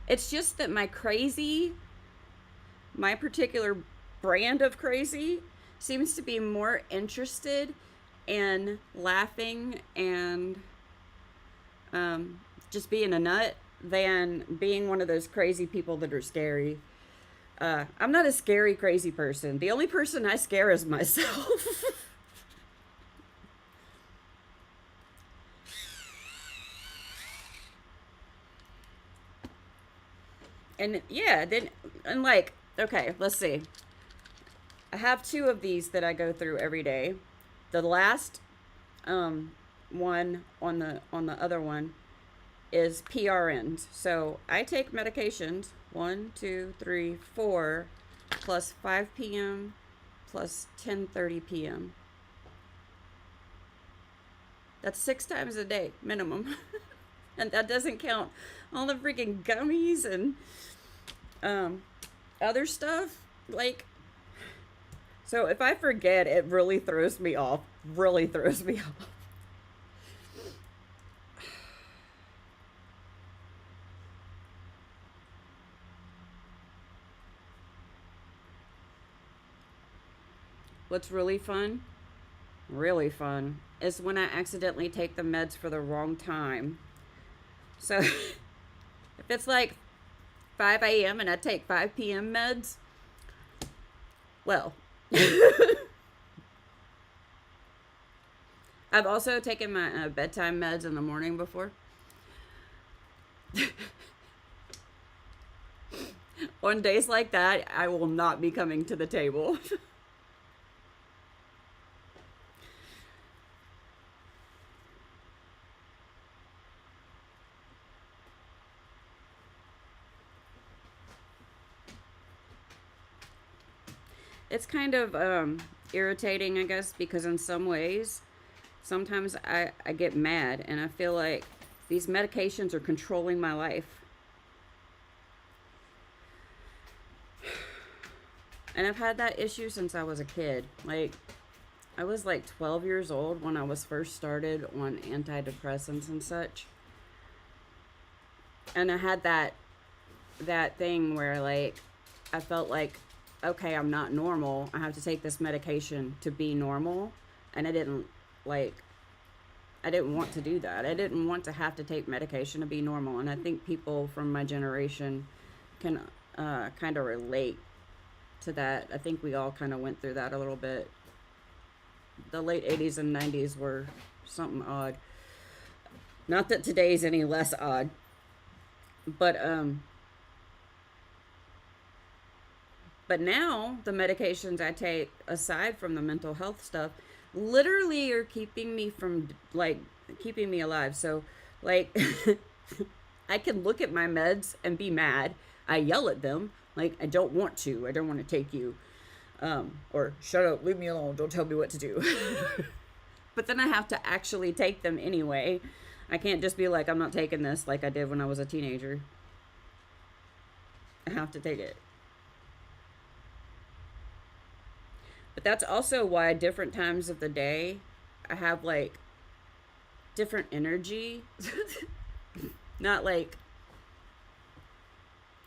It's just that my particular brand of crazy, seems to be more interested in laughing and just being a nut than being one of those crazy people that are scary. I'm not a scary, crazy person. The only person I scare is myself. And yeah, and like, okay, let's see. I have two of these that I go through every day. The last one on the other one is PRNs. So I take medications 1, 2, 3, 4 plus 5 p.m. plus 10:30 p.m. That's 6 times a day minimum, and that doesn't count all the freaking gummies and other stuff. Like, so if I forget, it really throws me off. Really throws me off. What's really fun, is when I accidentally take the meds for the wrong time. So if it's like 5 a.m. and I take 5 p.m. meds, well, I've also taken my bedtime meds in the morning before. On days like that, I will not be coming to the table. It's kind of irritating, I guess, because in some ways, sometimes I get mad and I feel like these medications are controlling my life. And I've had that issue since I was a kid. Like, I was like 12 years old when I was first started on antidepressants and such. And I had that thing where like I felt like, okay, I'm not normal. I have to take this medication to be normal. And I didn't like I didn't want to do that. I didn't want to have to take medication to be normal. And I think people from my generation can kind of relate to that. I think we all kind of went through that a little bit. The late 80s and 90s were something odd. Not that today's any less odd, but now the medications I take, aside from the mental health stuff, literally are keeping me from like keeping me alive. So like I can look at my meds and be mad. I yell at them like I don't want to. I don't want to take you. Or shut up, leave me alone, don't tell me what to do. But then I have to actually take them anyway. I can't just be like, I'm not taking this like I did when I was a teenager. I have to take it. But that's also why different times of the day I have like different energy. Not like,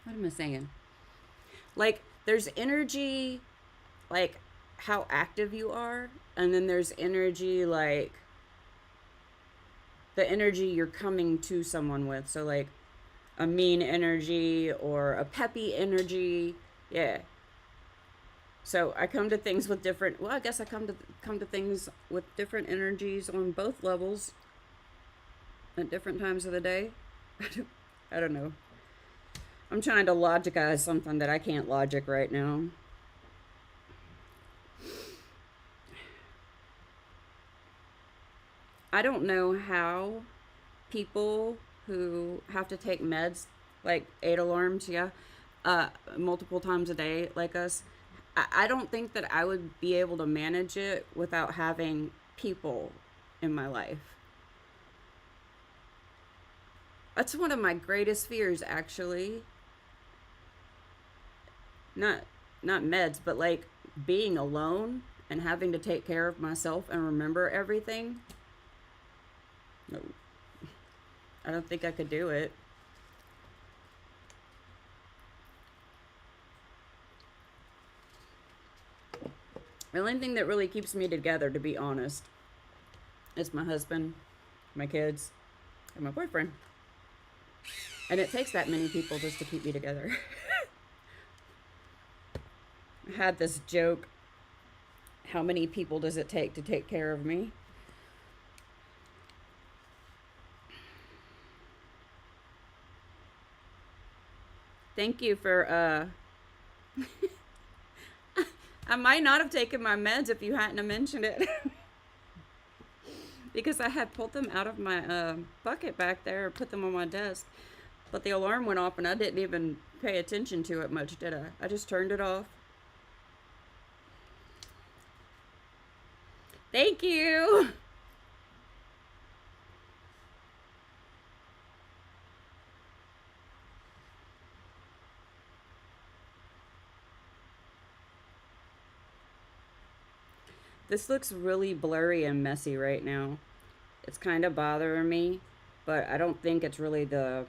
what am I saying? Like, there's energy, like how active you are, and then there's energy like the energy you're coming to someone with. So like a mean energy or a peppy energy. Yeah. So I come to things with different, well, I guess I come to things with different energies on both levels at different times of the day. I don't know. I'm trying to logicize something that I can't logic right now. I don't know how people who have to take meds, like 8 alarms, yeah, multiple times a day, like us, I don't think that I would be able to manage it without having people in my life. That's one of my greatest fears, actually. Not meds, but like being alone and having to take care of myself and remember everything. No, I don't think I could do it. The only thing that really keeps me together, to be honest, is my husband, my kids, and my boyfriend. And it takes that many people just to keep me together. I had this joke, how many people does it take to take care of me? Thank you for, I might not have taken my meds if you hadn't have mentioned it. Because I had pulled them out of my bucket back there, put them on my desk. But the alarm went off and I didn't even pay attention to it much, did I? I just turned it off. Thank you. This looks really blurry and messy right now. It's kind of bothering me, but I don't think it's really the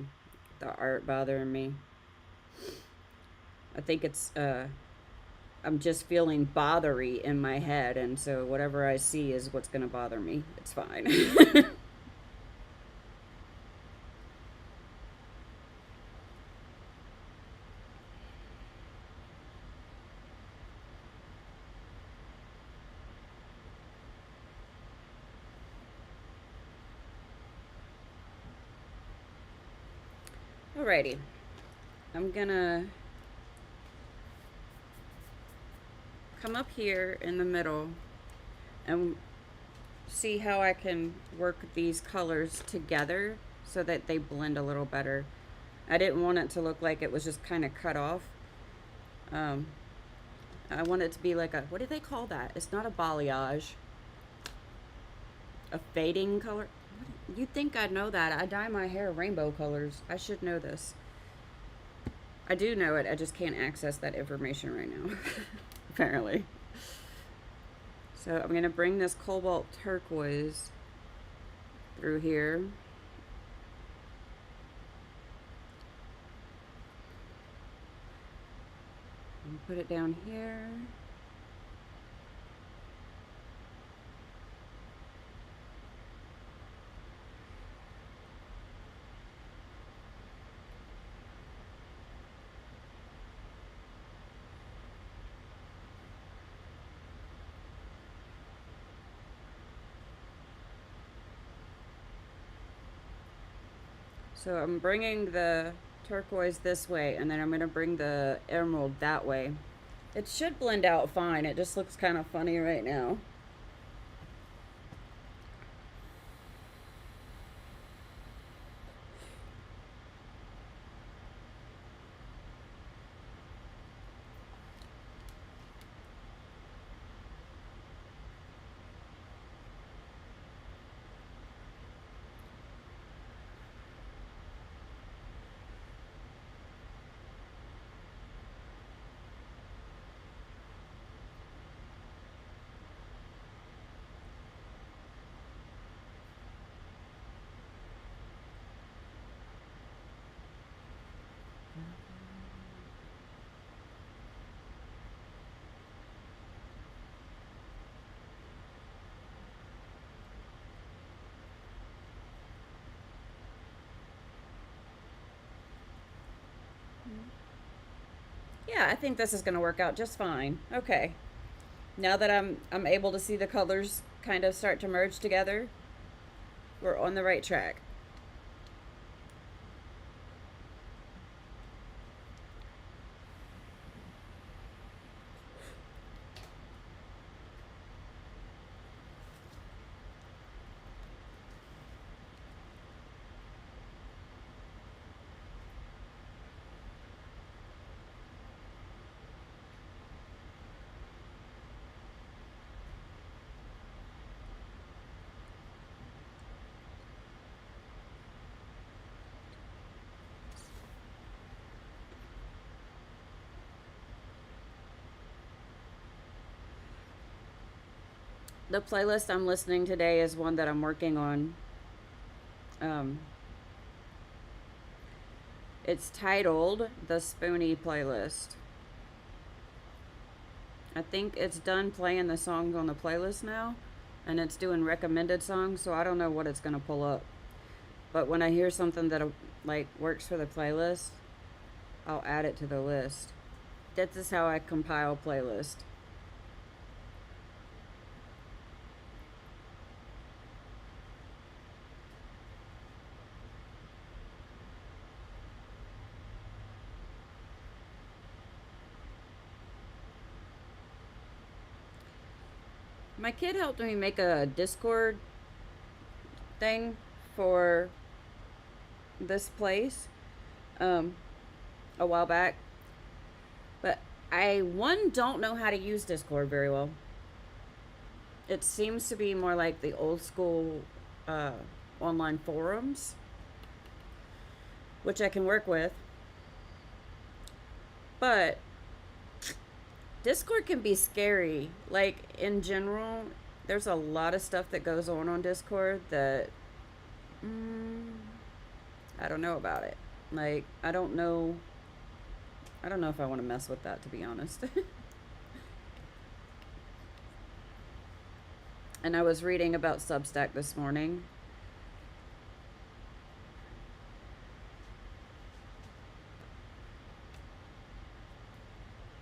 art bothering me. I think it's I'm just feeling bothery in my head, and so whatever I see is what's gonna bother me. It's fine. Alrighty. I'm gonna come up here in the middle and see how I can work these colors together so that they blend a little better. I didn't want it to look like it was just kind of cut off. I want it to be like a, what do they call that? It's not a balayage. A fading color? You'd think I'd know that. I dye my hair rainbow colors. I should know this. I do know it. I just can't access that information right now. Apparently. So I'm going to bring this cobalt turquoise through here. And put it down here. So I'm bringing the turquoise this way, and then I'm going to bring the emerald that way. It should blend out fine. It just looks kind of funny right now. Yeah, I think this is going to work out just fine. Okay. Now that I'm able to see the colors kind of start to merge together, we're on the right track. The playlist I'm listening today is one that I'm working on. It's titled the Spoonie playlist. I think it's done playing the songs on the playlist now, and it's doing recommended songs, so I don't know what it's going to pull up. But when I hear something that like works for the playlist, I'll add it to the list. This is how I compile playlist. My kid helped me make a Discord thing for this place a while back. But I, one, don't know how to use Discord very well. It seems to be more like the old school online forums, which I can work with. But Discord can be scary. Like, in general, there's a lot of stuff that goes on Discord that I don't know about it. Like, I don't know if I want to mess with that, to be honest. And I was reading about Substack this morning.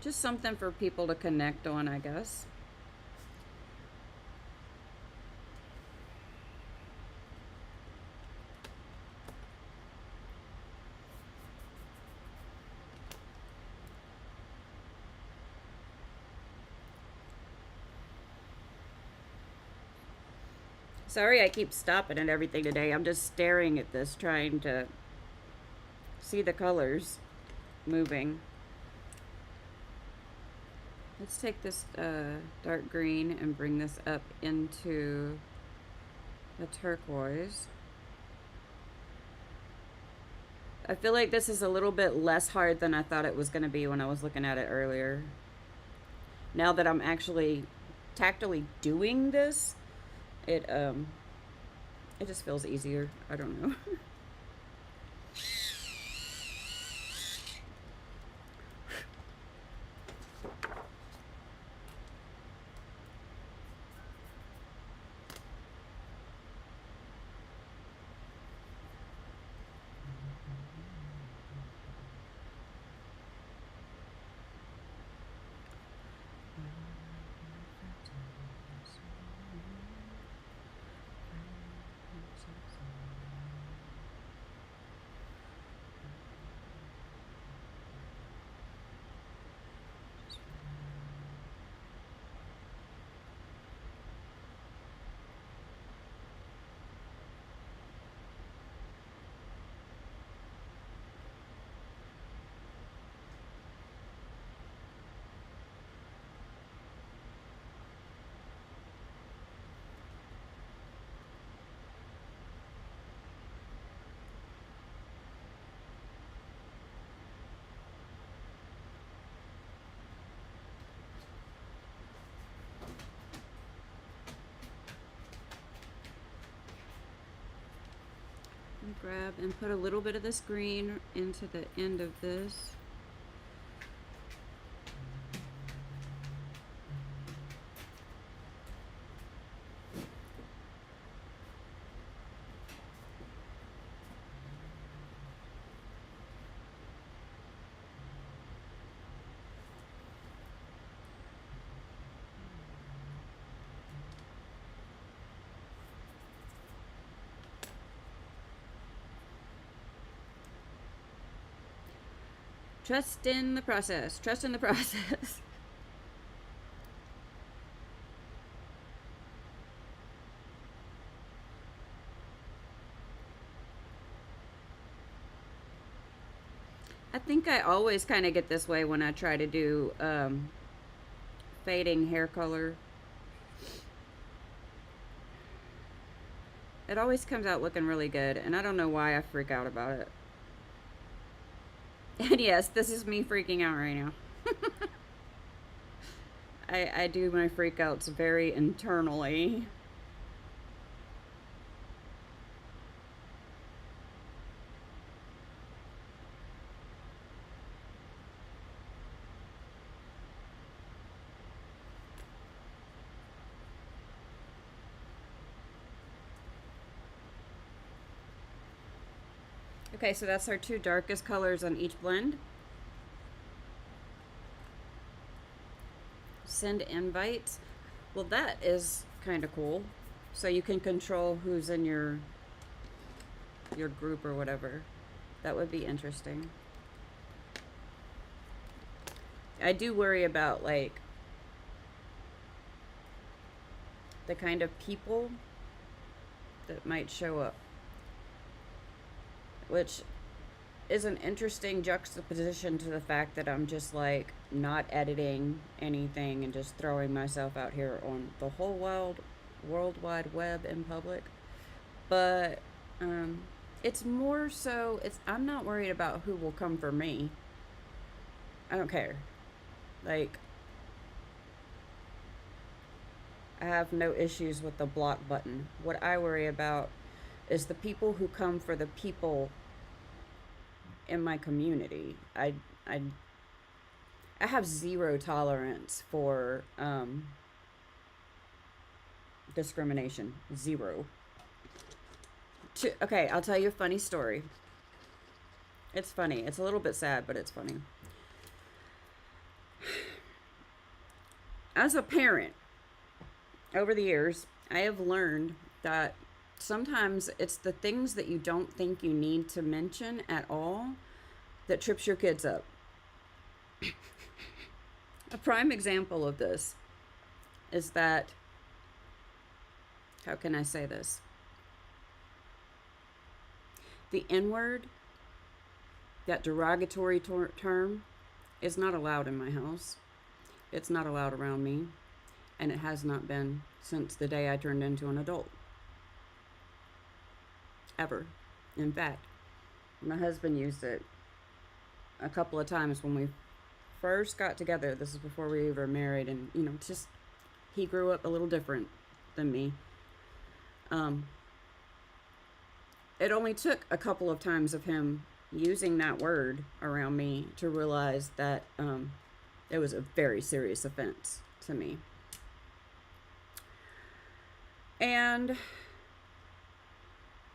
Just something for people to connect on, I guess. Sorry I keep stopping and everything today. I'm just staring at this, trying to see the colors moving. Let's take this dark green and bring this up into the turquoise. I feel like this is a little bit less hard than I thought it was going to be when I was looking at it earlier. Now that I'm actually tactily doing this, it just feels easier. I don't know. Grab and put a little bit of this green into the end of this. Trust in the process. Trust in the process. I think I always kind of get this way when I try to do fading hair color. It always comes out looking really good, and I don't know why I freak out about it. And yes, this is me freaking out right now. I do my freakouts very internally. Okay, so that's our two darkest colors on each blend. Send invites. Well, that is kind of cool. So you can control who's in your group or whatever. That would be interesting. I do worry about like the kind of people that might show up, which is an interesting juxtaposition to the fact that I'm just like not editing anything and just throwing myself out here on the whole world wide web in public. But it's more so I'm not worried about who will come for me. I don't care. Like, I have no issues with the block button. What I worry about is the people who come for the people in my community. I have zero tolerance for discrimination. Zero. Okay, I'll tell you a funny story. It's funny. It's a little bit sad, but it's funny. As a parent, over the years, I have learned that sometimes it's the things that you don't think you need to mention at all that trips your kids up. A prime example of this is that, how can I say this? The N-word, that derogatory term, is not allowed in my house. It's not allowed around me, and it has not been since the day I turned into an adult. Ever. In fact, my husband used it a couple of times when we first got together. This is before we were married, and just he grew up a little different than me. It only took a couple of times of him using that word around me to realize that it was a very serious offense to me. And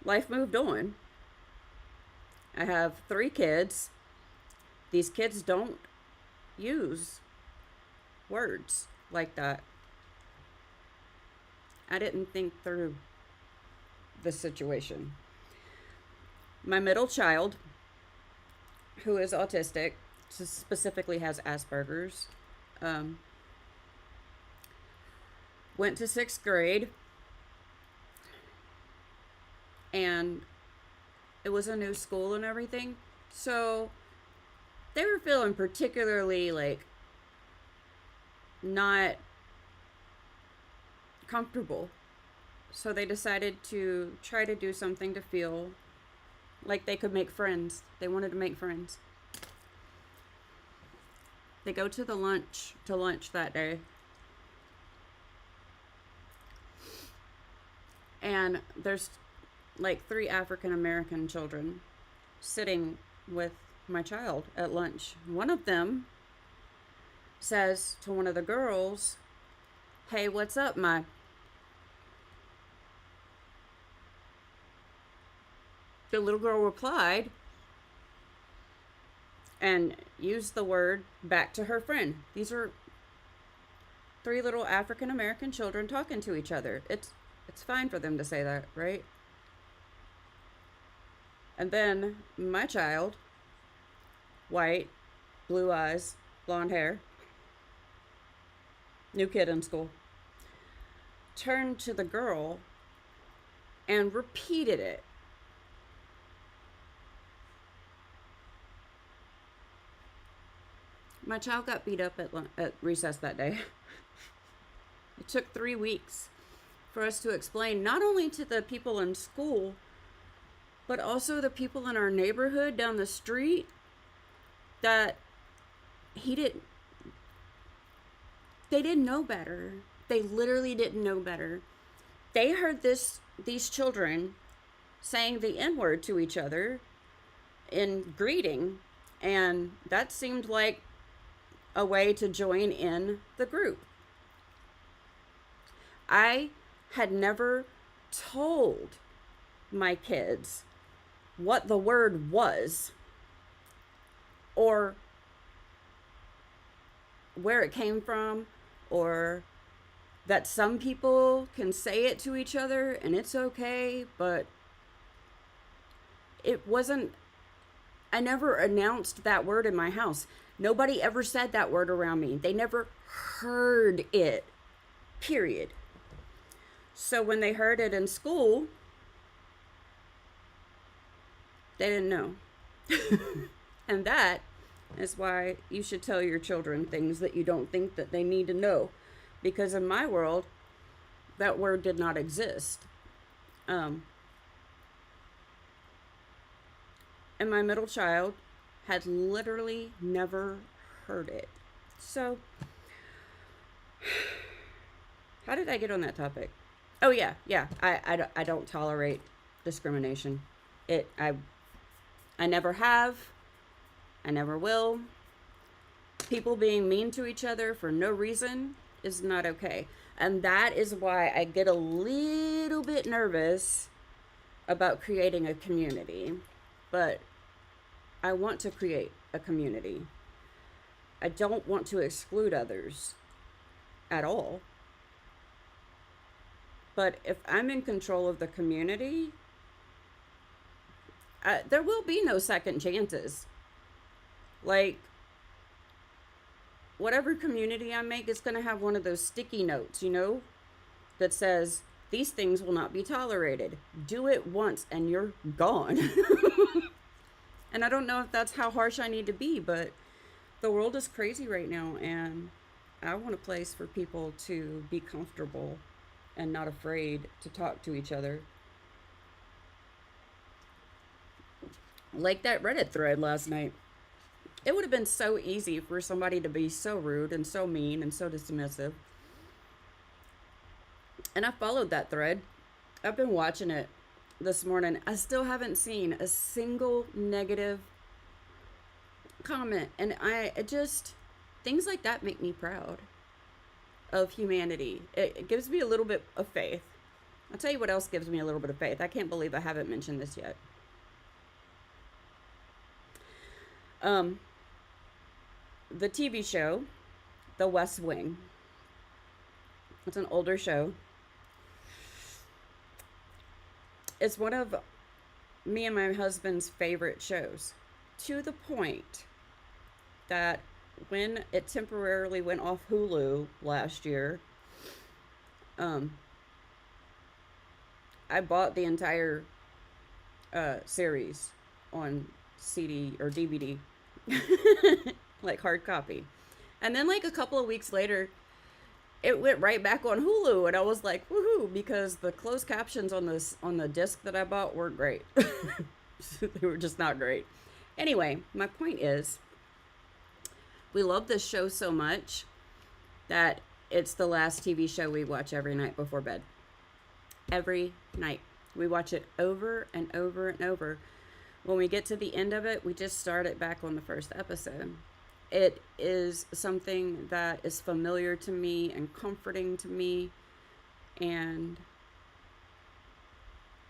life moved on. I have 3 kids. These kids don't use words like that. I didn't think through the situation. My middle child, who is autistic, specifically has Asperger's, went to 6th grade, and it was a new school and everything, so they were feeling particularly like not comfortable. So they decided to try to do something to feel like they could make friends. They wanted to make friends. They go to lunch that day. And there's like 3 African American children sitting with my child at lunch. One of them says to one of the girls, "Hey, what's up, my?" The little girl replied and used the word back to her friend. These are 3 little African American children talking to each other. It's fine for them to say that, right? And then my child, white, blue eyes, blonde hair, new kid in school, turned to the girl and repeated it. My child got beat up at recess that day. It took 3 weeks for us to explain, not only to the people in school, but also the people in our neighborhood down the street, that they didn't know better. They literally didn't know better. They heard these children saying the N-word to each other in greeting, and that seemed like a way to join in the group. I had never told my kids what the word was or where it came from, or that some people can say it to each other and it's okay, but it wasn't. I never announced that word in my house. Nobody ever said that word around me. They never heard it, period. So when they heard it in school, they didn't know. And that is why you should tell your children things that you don't think that they need to know. Because in my world, that word did not exist. And my middle child had literally never heard it. So, how did I get on that topic? Oh yeah. I don't tolerate discrimination. I never have. I never will. People being mean to each other for no reason is not okay. And that is why I get a little bit nervous about creating a community. But I want to create a community. I don't want to exclude others at all. But if I'm in control of the community, there will be no second chances. Like, whatever community I make is going to have one of those sticky notes, that says, these things will not be tolerated. Do it once and you're gone. And I don't know if that's how harsh I need to be, but the world is crazy right now, and I want a place for people to be comfortable and not afraid to talk to each other. Like that Reddit thread last night. It would have been so easy for somebody to be so rude and so mean and so dismissive. And I followed that thread. I've been watching it this morning. I still haven't seen a single negative comment. And things like that make me proud of humanity. It gives me a little bit of faith. I'll tell you what else gives me a little bit of faith. I can't believe I haven't mentioned this yet. The TV show, The West Wing. It's an older show. It's one of me and my husband's favorite shows, to the point that when it temporarily went off Hulu last year, I bought the entire series on CD or DVD, like hard copy. And then like a couple of weeks later, it went right back on Hulu, and I was like, woohoo, because the closed captions on the disc that I bought weren't great. They were just not great. Anyway, my point is, we love this show so much that it's the last TV show we watch every night before bed. Every night. We watch it over and over and over. When we get to the end of it, we just start it back on the first episode. It is something that is familiar to me and comforting to me, and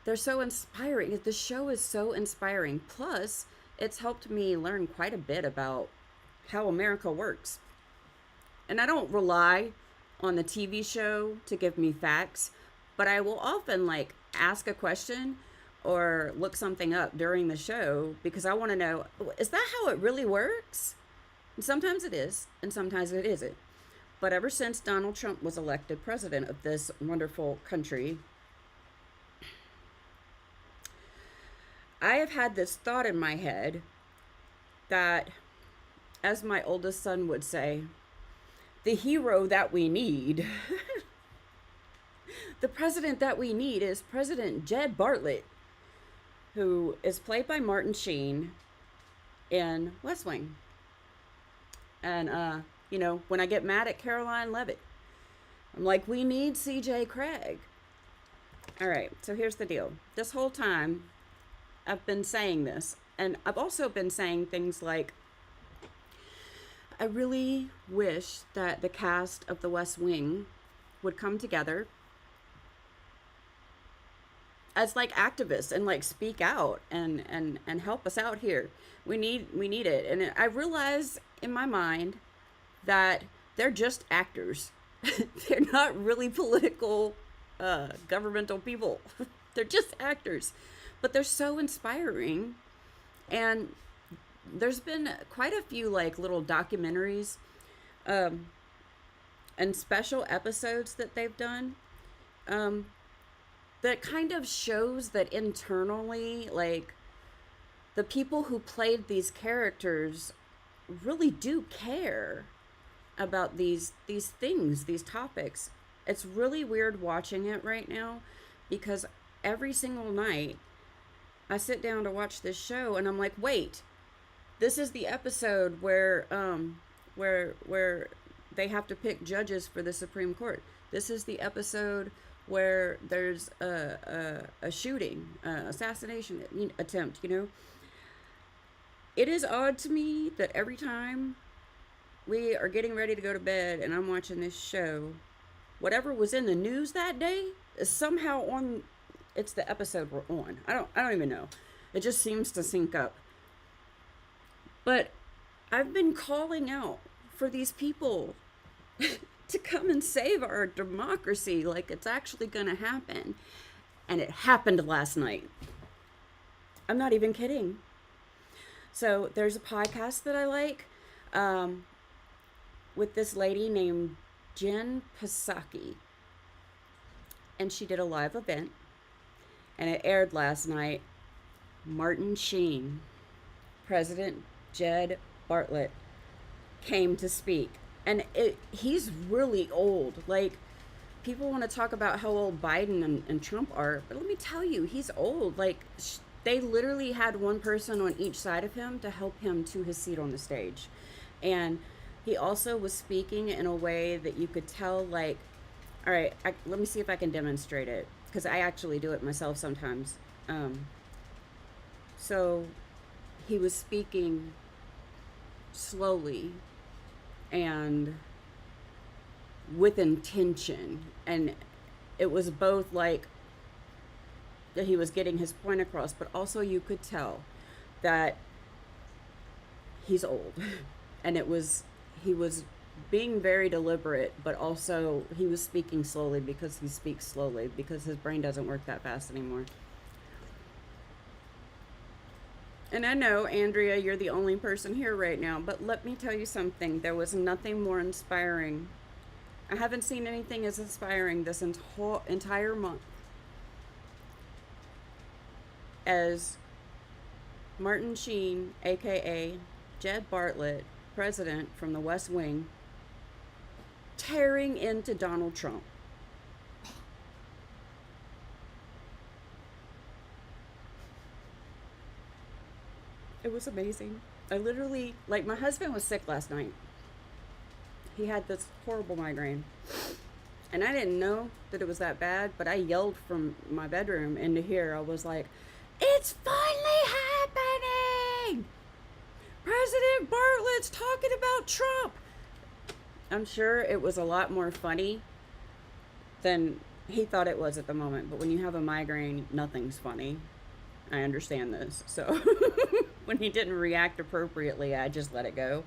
they're so inspiring. The show is so inspiring. Plus, it's helped me learn quite a bit about how America works. And I don't rely on the TV show to give me facts, but I will often like ask a question or look something up during the show because I want to know, is that how it really works? And sometimes it is, and sometimes it isn't. But ever since Donald Trump was elected president of this wonderful country, I have had this thought in my head that, as my oldest son would say, the hero that we need, the president that we need is President Jed Bartlett, who is played by Martin Sheen in West Wing. And, you know, when I get mad at Caroline Levitt, I'm like, we need CJ Craig. All right, so here's the deal. This whole time, I've been saying this, and I've also been saying things like, I really wish that the cast of The West Wing would come together as like activists and like speak out and help us out here. We need it. And I realize in my mind that they're just actors. They're not really political governmental people. They're just actors, but they're so inspiring. And there's been quite a few like little documentaries and special episodes that they've done that kind of shows that internally, like, the people who played these characters really do care about these things, these topics. It's really weird watching it right now because every single night I sit down to watch this show and I'm like, wait, this is the episode where they have to pick judges for the Supreme Court. This is the episode where there's a shooting, assassination attempt, you know. It is odd to me that every time we are getting ready to go to bed and I'm watching this show, whatever was in the news that day is somehow on, it's the episode we're on. I don't even know. It just seems to sync up. But I've been calling out for these people to come and save our democracy like it's actually going to happen. And it happened last night. I'm not even kidding. So there's a podcast that I like with this lady named Jen Psaki. And she did a live event. And it aired last night. Martin Sheen, President Jed Bartlett, came to speak. And he's really old. Like, people want to talk about how old Biden and Trump are. But let me tell you, he's old. Like, they literally had one person on each side of him to help him to his seat on the stage. And he also was speaking in a way that you could tell, like, all right, let me see if I can demonstrate it. Because I actually do it myself sometimes. So he was speaking slowly and with intention, and it was both like that he was getting his point across, but also you could tell that he's old. And he was being very deliberate, but also he was speaking slowly because he speaks slowly because his brain doesn't work that fast anymore. And I know, Andrea, you're the only person here right now, but let me tell you something. There was nothing more inspiring. I haven't seen anything as inspiring this entire month as Martin Sheen, aka Jed Bartlett, president from the West Wing, tearing into Donald Trump. It was amazing. I literally, like, my husband was sick last night. He had this horrible migraine. And I didn't know that it was that bad, but I yelled from my bedroom into here. I was like, it's finally happening! President Bartlett's talking about Trump! I'm sure it was a lot more funny than he thought it was at the moment. But when you have a migraine, nothing's funny. I understand this. So when he didn't react appropriately, I just let it go.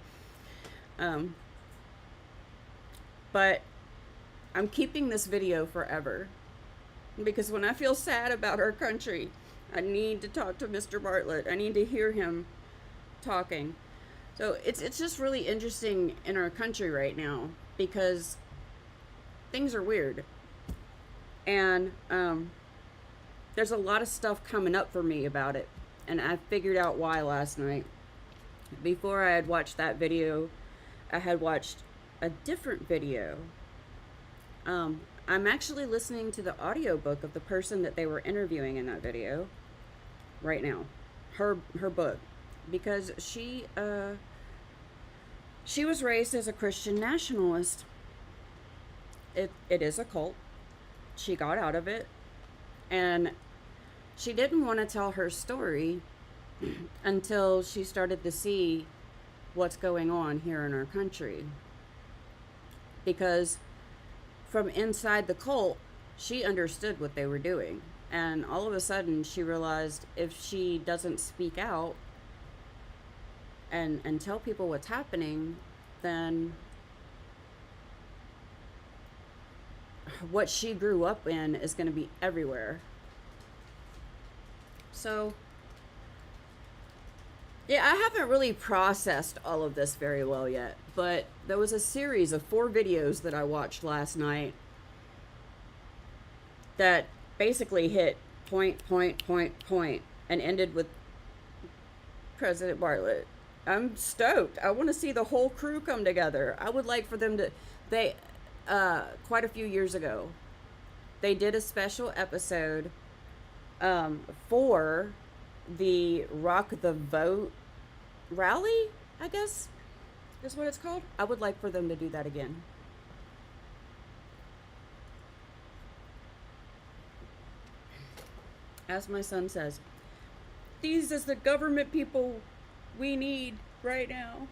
But I'm keeping this video forever, because when I feel sad about our country, I need to talk to Mr. Bartlett. I need to hear him talking. So it's just really interesting in our country right now, because things are weird. And there's a lot of stuff coming up for me about it. And I figured out why last night. Before I had watched that video, I had watched a different video. I'm actually listening to the audiobook of the person that they were interviewing in that video right now. Her book. Because she was raised as a Christian nationalist. It is a cult. She got out of it. And she didn't want to tell her story until she started to see what's going on here in our country. Because from inside the cult, she understood what they were doing. And all of a sudden, she realized if she doesn't speak out and tell people what's happening, then what she grew up in is going to be everywhere. So, yeah, I haven't really processed all of this very well yet, but there was a series of 4 videos that I watched last night that basically hit point, and ended with President Bartlett. I'm stoked. I want to see the whole crew come together. I would like for them to, quite a few years ago, they did a special episode for the Rock the Vote rally, I guess is what it's called. I would like for them to do that again. As my son says, these is the government people we need right now.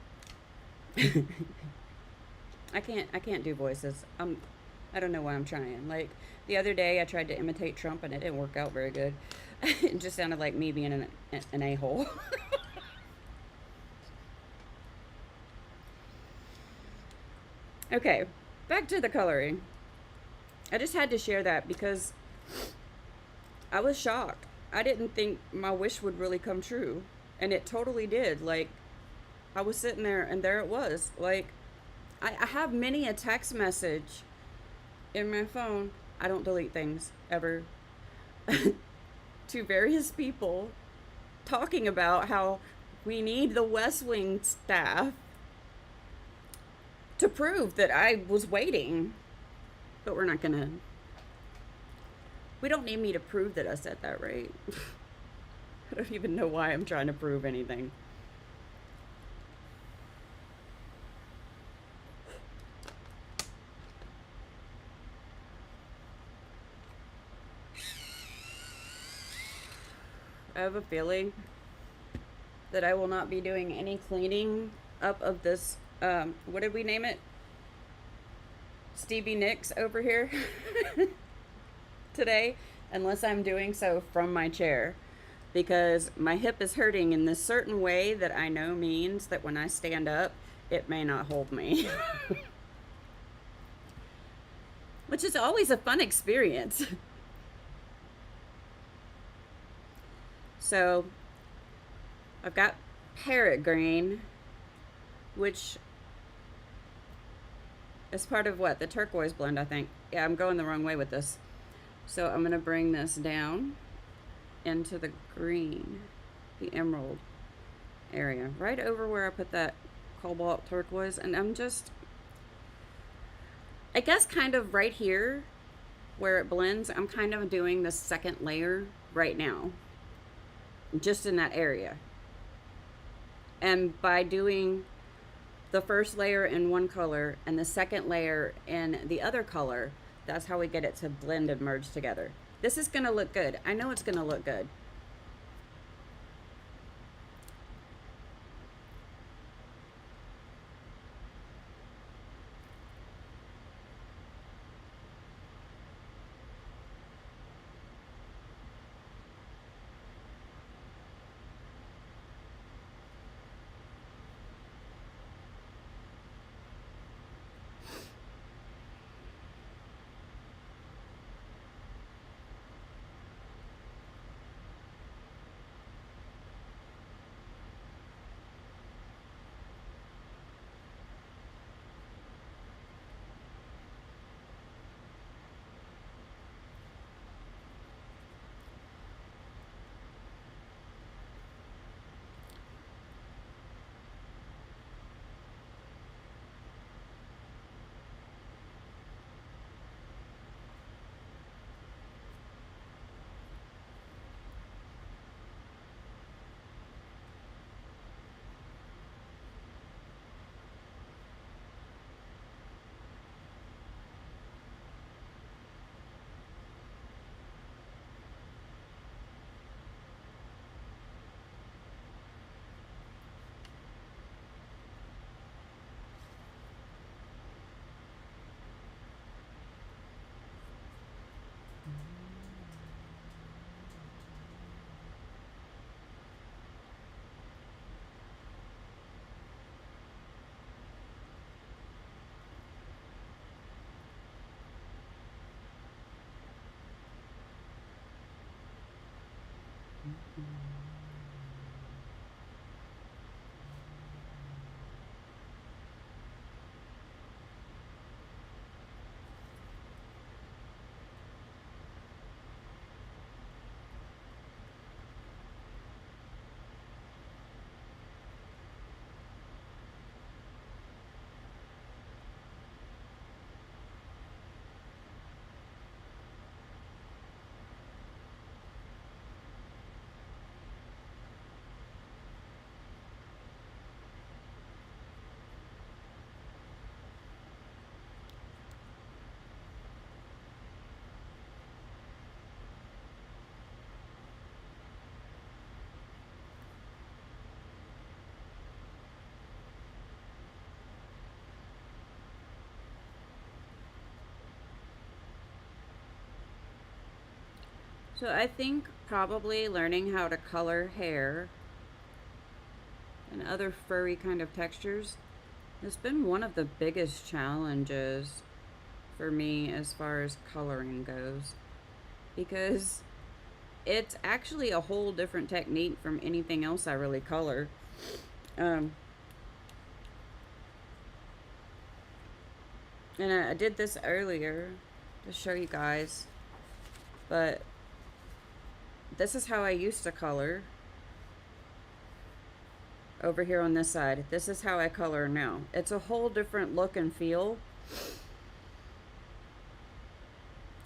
I can't do voices. I don't know why I'm trying. Like the other day I tried to imitate Trump and it didn't work out very good. It just sounded like me being an a-hole. Okay, back to the coloring. I just had to share that because I was shocked. I didn't think my wish would really come true. And it totally did. Like, I was sitting there and there it was. Like, I have many a text message in my phone. I don't delete things, ever. To various people talking about how we need the West Wing staff to prove that I was waiting. But we're not gonna... We don't need me to prove that I said that, right? I don't even know why I'm trying to prove anything. I have a feeling that I will not be doing any cleaning up of this, what did we name it? Stevie Nicks over here today, unless I'm doing so from my chair, because my hip is hurting in this certain way that I know means that when I stand up, it may not hold me. Which is always a fun experience. So, I've got parrot green, which is part of what? The turquoise blend, I think. Yeah, I'm going the wrong way with this. So I'm going to bring this down into the green, the emerald area, right over where I put that cobalt turquoise. And I'm just, I guess kind of right here where it blends, I'm kind of doing the second layer right now, just in that area. And by doing the first layer in one color and the second layer in the other color, That's how we get it to blend and merge together. This is gonna look good. I know it's gonna look good. So I think probably learning how to color hair and other furry kind of textures has been one of the biggest challenges for me as far as coloring goes, because it's actually a whole different technique from anything else I really color. Um, and I did this earlier to show you guys, but this is how I used to color over here on this side. This is how I color now. It's a whole different look and feel.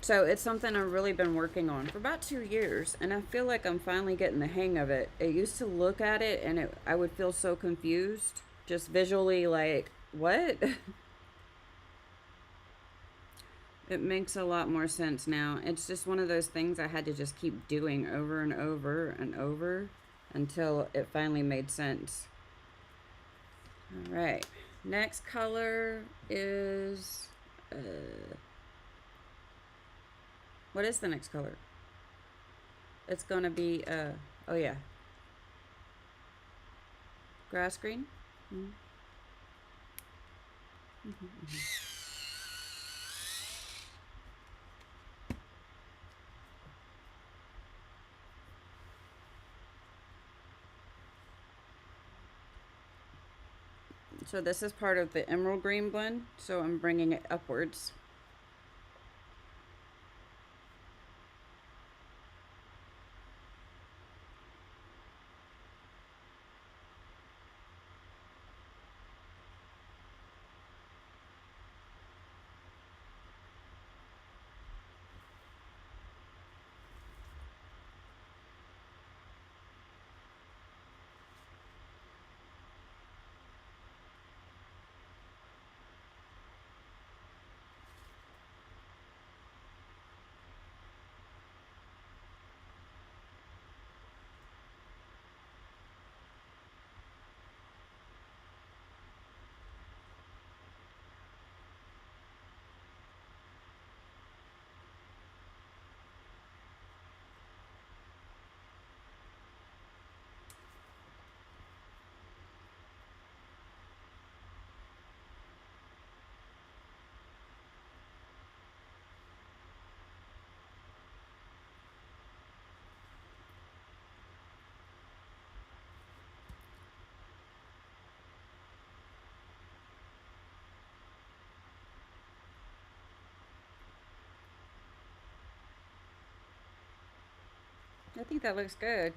So it's something I've really been working on for about 2 years, and I feel like I'm finally getting the hang of it. It used to look at it and I would feel so confused, just visually, like, what? It makes a lot more sense now. It's just one of those things I had to just keep doing over and over and over until it finally made sense. All right, next color is, what is the next color? It's gonna be, oh yeah, grass green. Mm-hmm. Mm-hmm. So this is part of the emerald green blend, so I'm bringing it upwards. I think that looks good.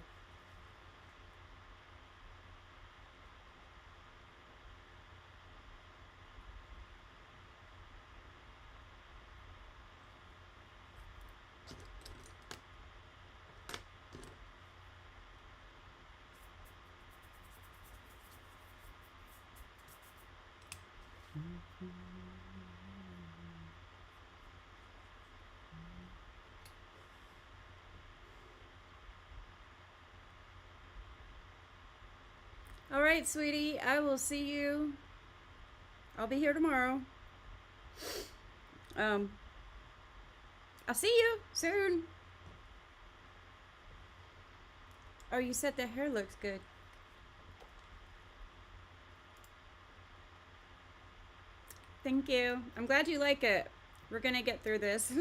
All right, sweetie, I will see you. I'll be here tomorrow. I'll see you soon. Oh, you said the hair looks good. Thank you. I'm glad you like it. We're gonna get through this.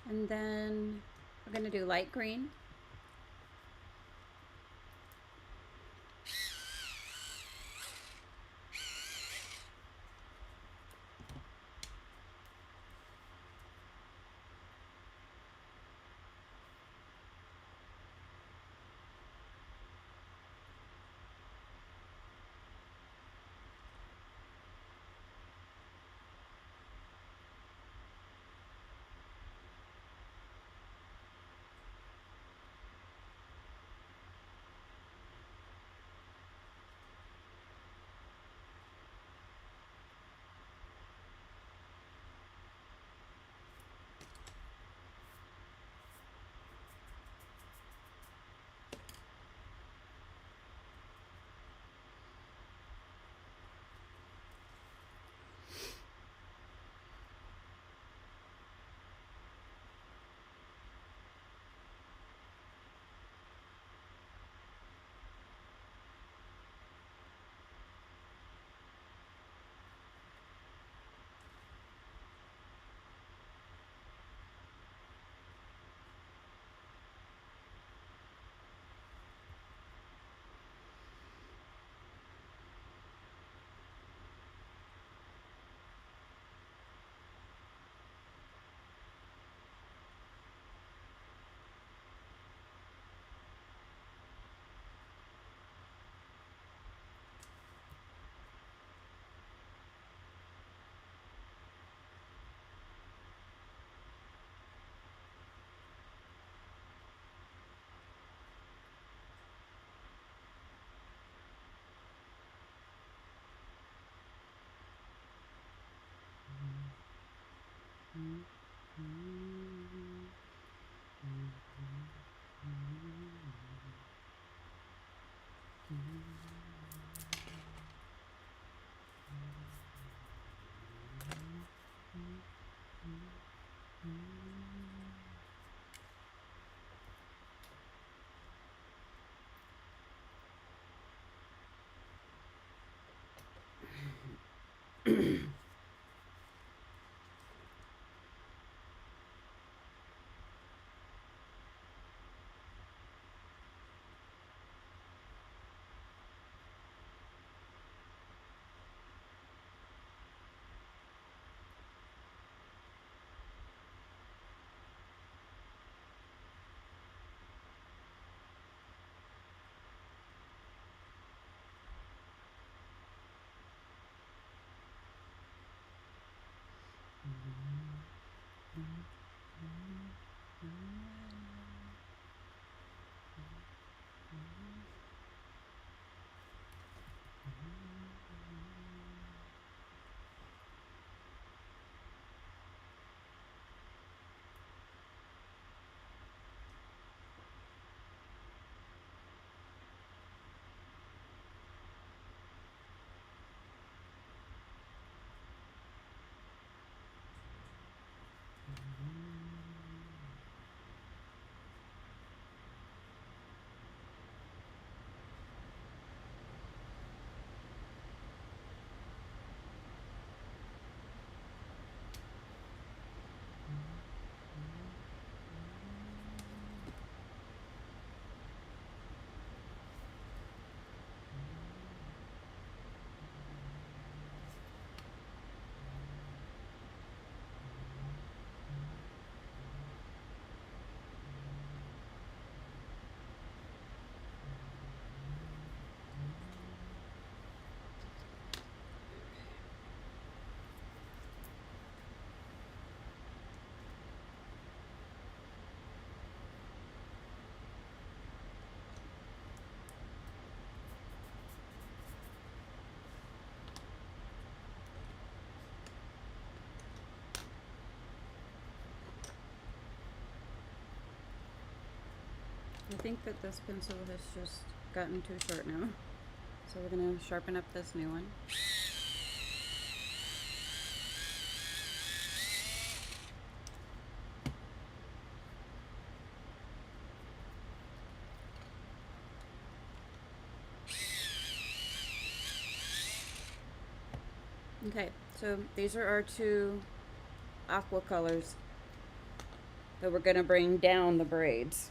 And then we're gonna do light green. I think that this pencil has just gotten too short now. So we're going to sharpen up this new one. Okay, so these are our two aqua colors that we're going to bring down the braids.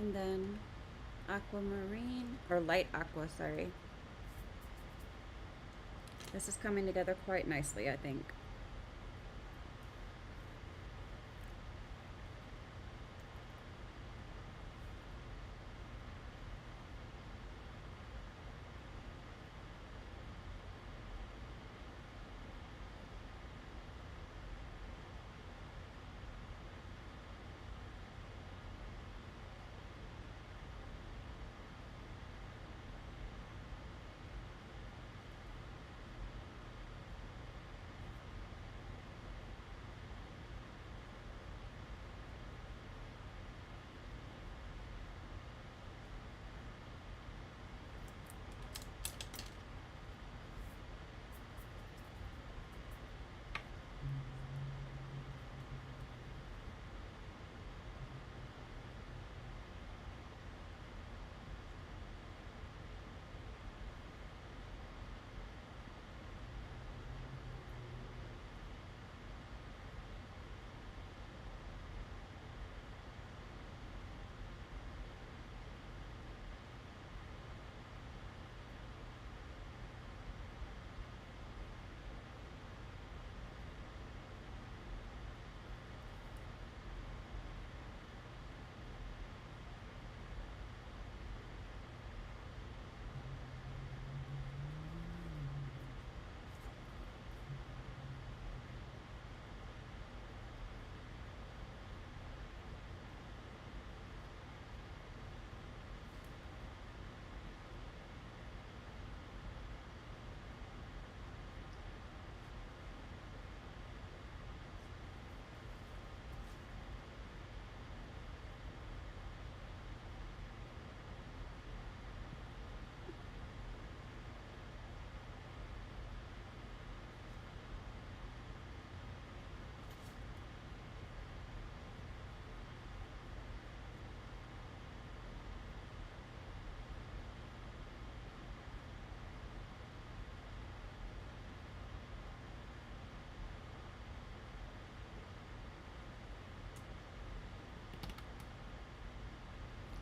And then aquamarine, or light aqua, sorry. This is coming together quite nicely, I think.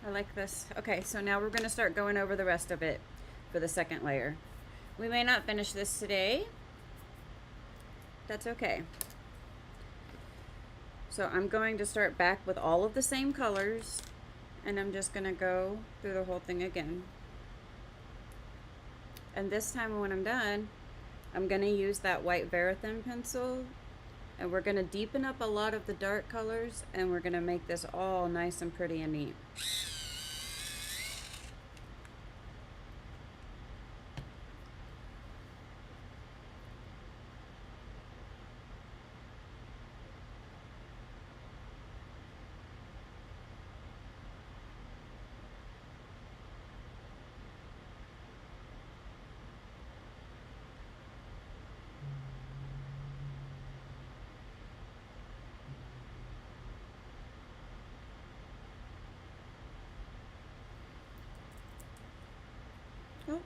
I like this. Okay, so now we're gonna start going over the rest of it for the second layer. We may not finish this today. That's okay. So I'm going to start back with all of the same colors, and I'm just gonna go through the whole thing again. And this time when I'm done, I'm gonna use that white Verithin pencil, and we're gonna deepen up a lot of the dark colors, and we're gonna make this all nice and pretty and neat. Oh.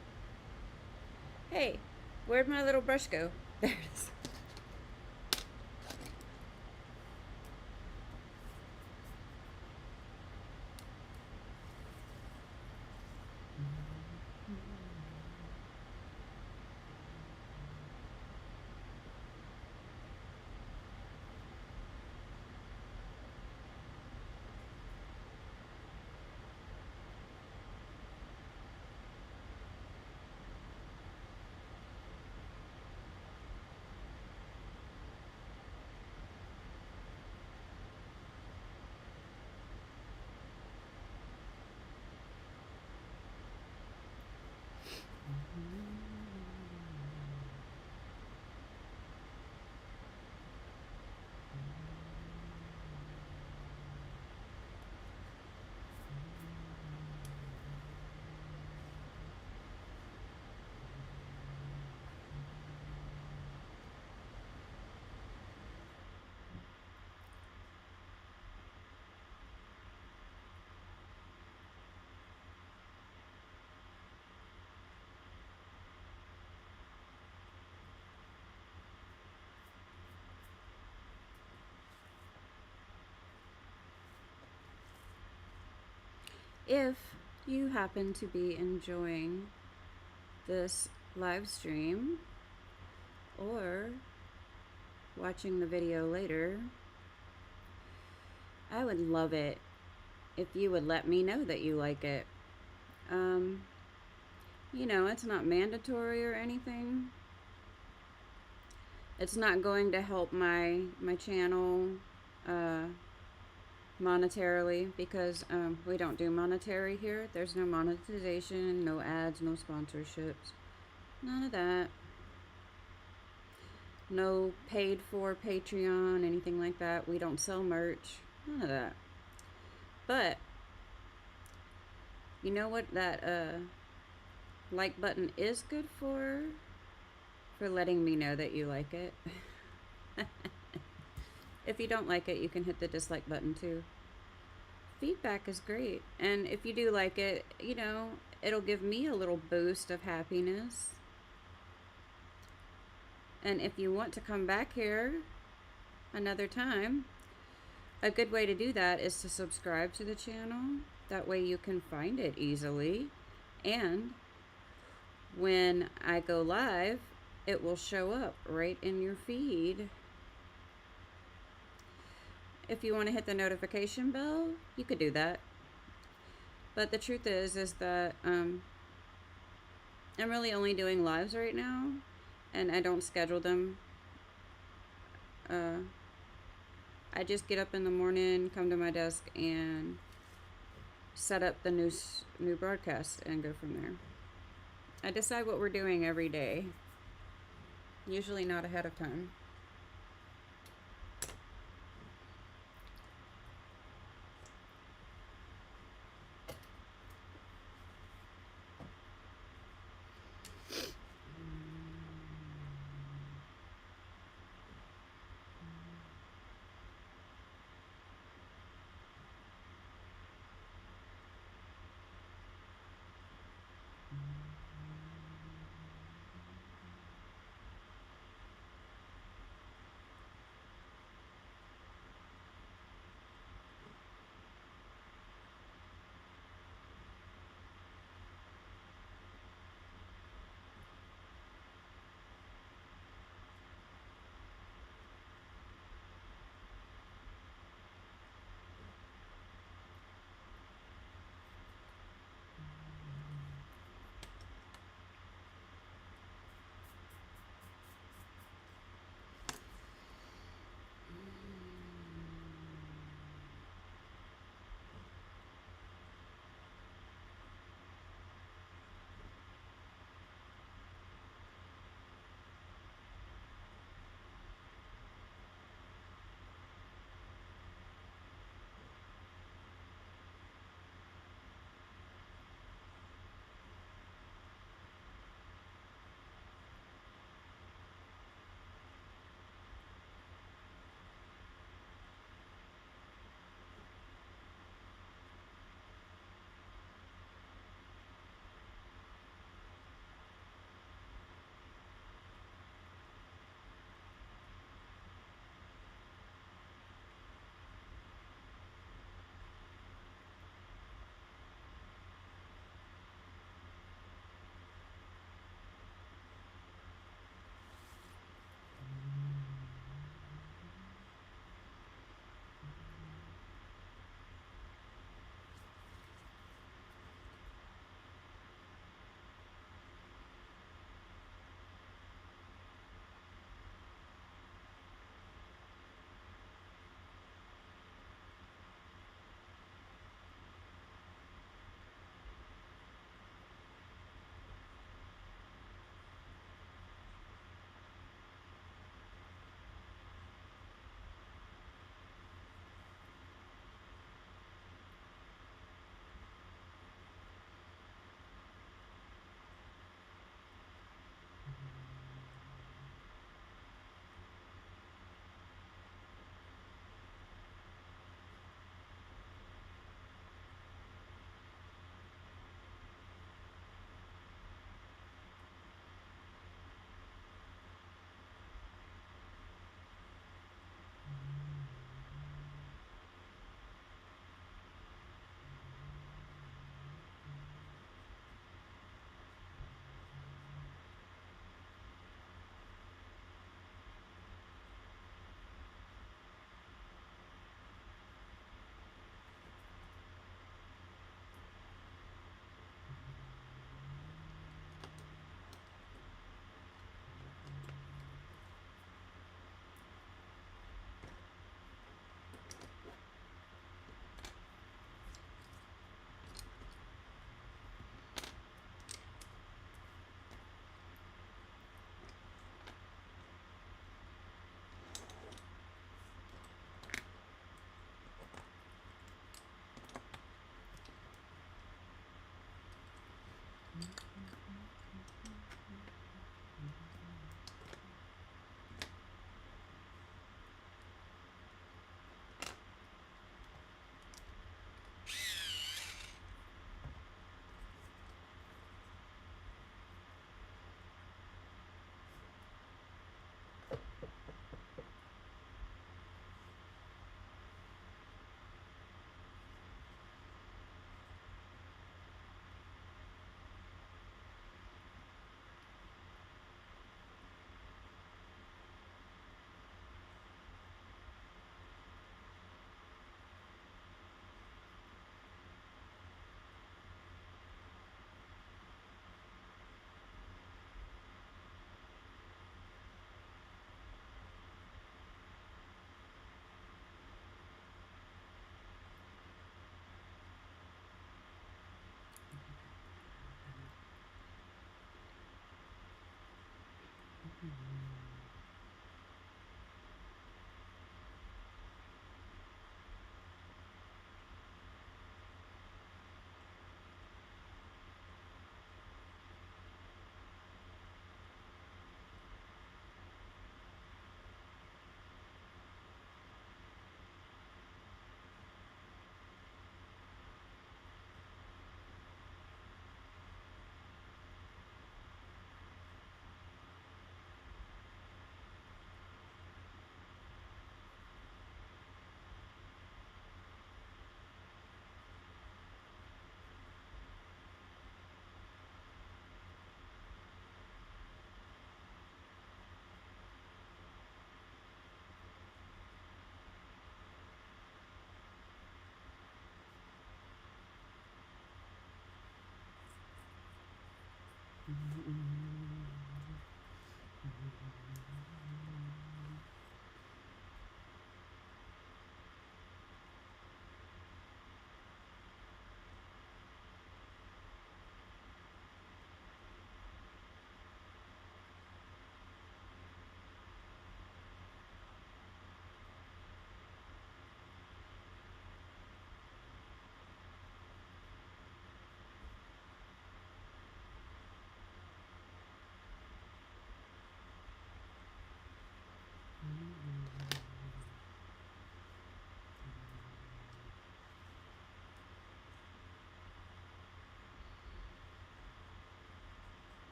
Hey, where'd my little brush go? There it is. if you happen to be enjoying this live stream or watching the video later, I would love it if you would let me know that you like it. You know, it's not mandatory or anything. It's not going to help my channel monetarily, because we don't do monetary here. There's no monetization, no ads, no sponsorships, none of that. No paid for Patreon, anything like that. We don't sell merch, none of that. But you know what that like button is good for? For letting me know that you like it. If you don't like it, you can hit the dislike button too. Feedback is great. And if you do like it, you know, it'll give me a little boost of happiness. And if you want to come back here another time, a good way to do that is to subscribe to the channel. That way you can find it easily. And when I go live, it will show up right in your feed. If you want to hit the notification bell, you could do that. But the truth is that I'm really only doing lives right now, and I don't schedule them. I just get up in the morning, come to my desk, and set up the new broadcast and go from there. I decide what we're doing every day, usually not ahead of time.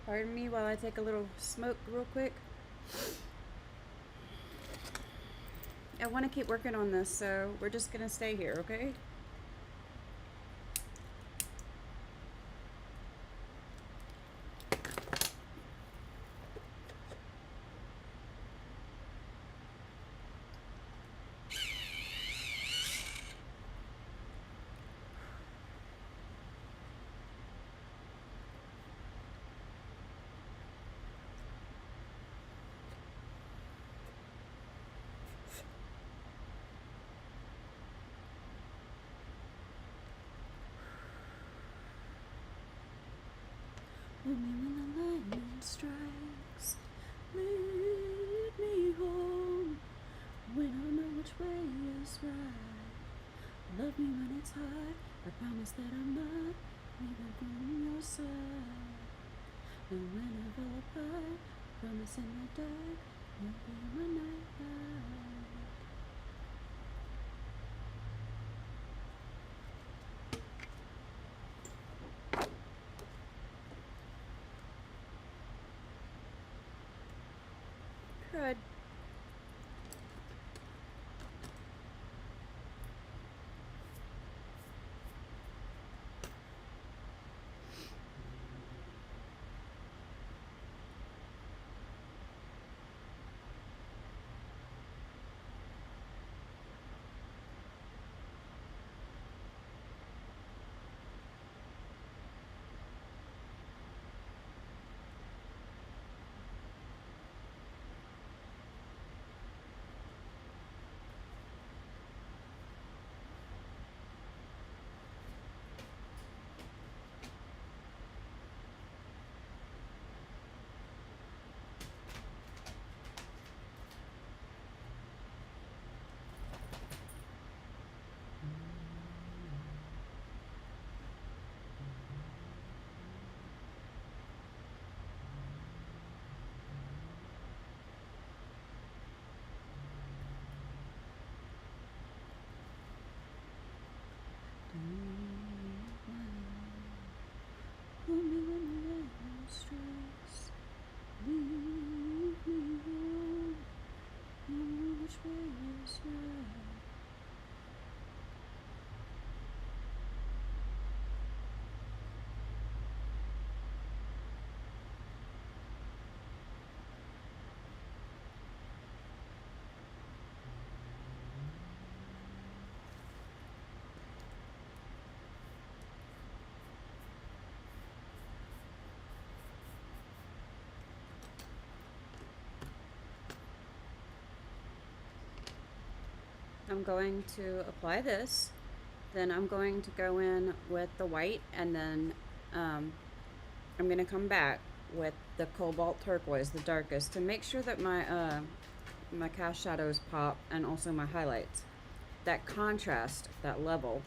Pardon me while I take a little smoke real quick. I want to keep working on this, so we're just going to stay here, okay? Only when the lightning strikes, lead me home. When I know which way is right, love me when it's high. I promise that I'm not leaving from your side. And when I fall apart, promise in the dark, you'll be my nightlight. Crud. Hold me when the lightning strikes, lead me home. You know which way is right. I'm going to apply this, then I'm going to go in with the white, and then I'm going to come back with the cobalt turquoise, the darkest, to make sure that my cast shadows pop, and also my highlights. That contrast, that level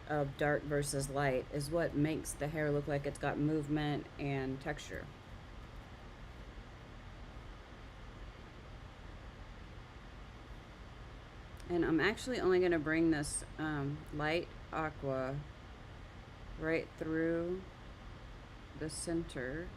of dark versus light, is what makes the hair look like it's got movement and texture. And I'm actually only going to bring this light aqua right through the center.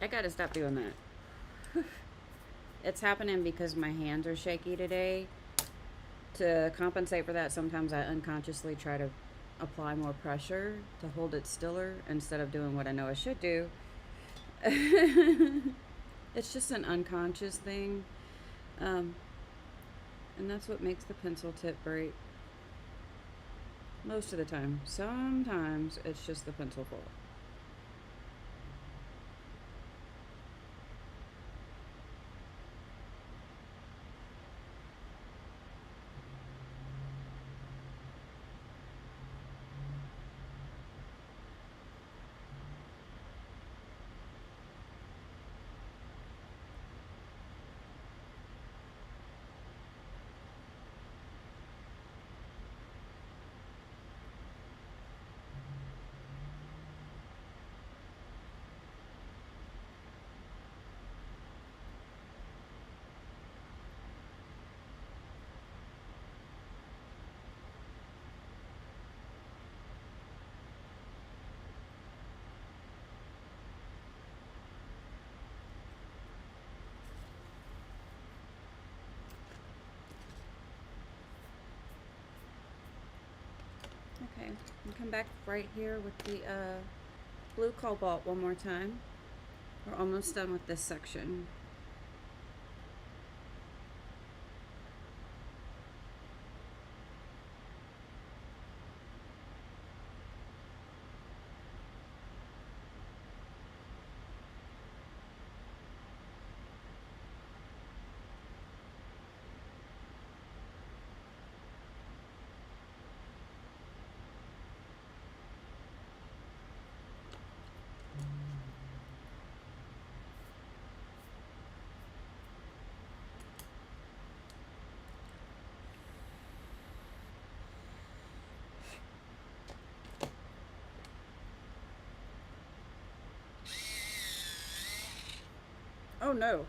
I gotta stop doing that. It's happening because my hands are shaky today. To compensate for that, sometimes I unconsciously try to apply more pressure to hold it stiller instead of doing what I know I should do. It's just an unconscious thing. And that's what makes the pencil tip break. Most of the time. Sometimes it's just the pencil fault. Okay, and come back right here with the blue cobalt one more time. We're almost done with this section. Oh no.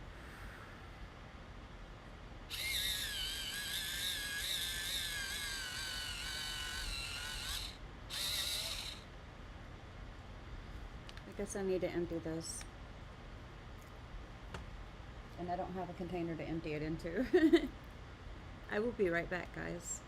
I guess I need to empty this. And I don't have a container to empty it into. I will be right back, guys.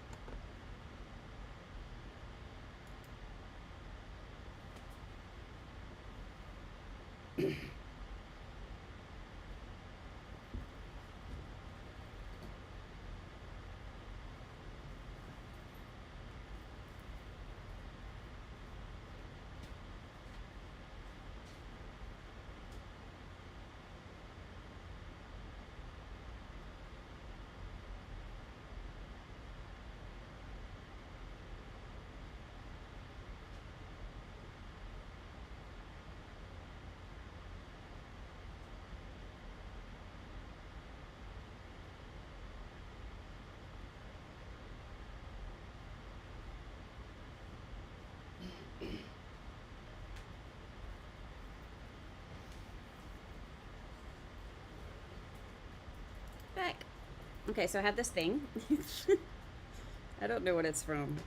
Back. Okay, so I have this thing. I don't know what it's from.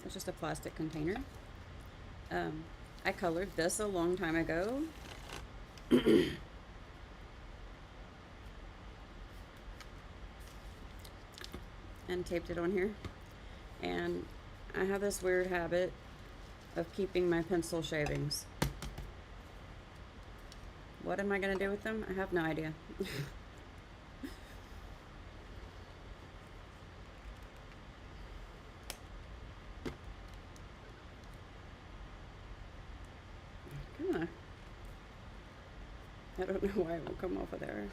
It's just a plastic container. I colored this a long time ago. And taped it on here. And I have this weird habit of keeping my pencil shavings. What am I going to do with them? I have no idea. Come on. I don't know why it won't come off of there.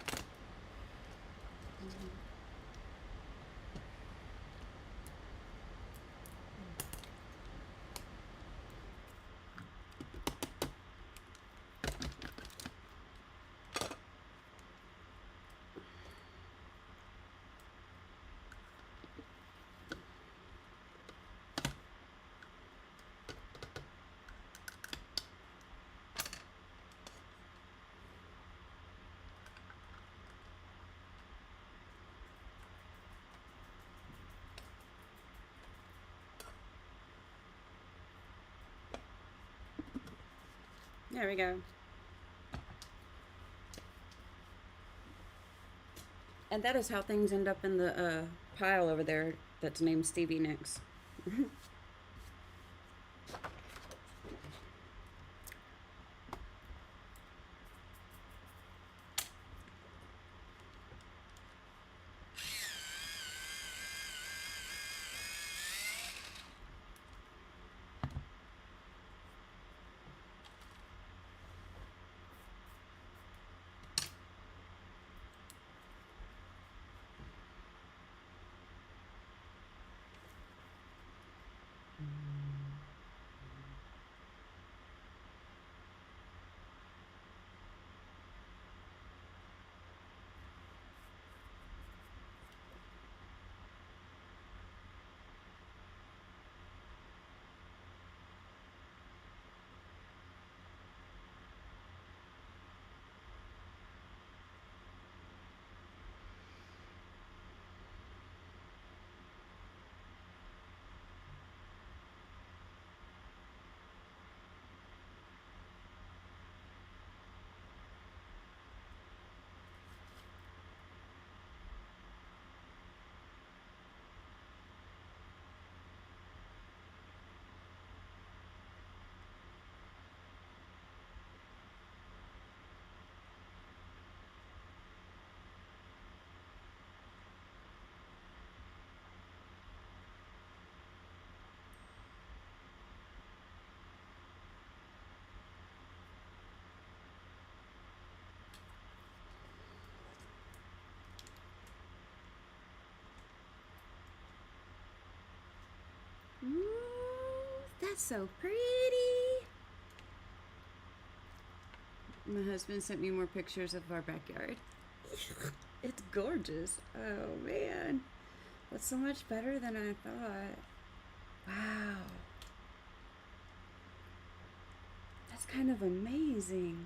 There we go. And that is how things end up in the pile over there that's named Stevie Nicks. Ooh, that's so pretty. My husband sent me more pictures of our backyard. It's gorgeous. Oh man, that's so much better than I thought. Wow, that's kind of amazing.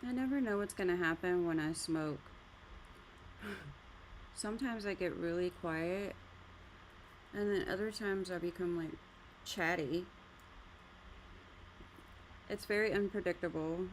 I never know what's gonna happen when I smoke. Sometimes I get really quiet, and then other times I become like chatty. It's very unpredictable.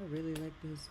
I really like this.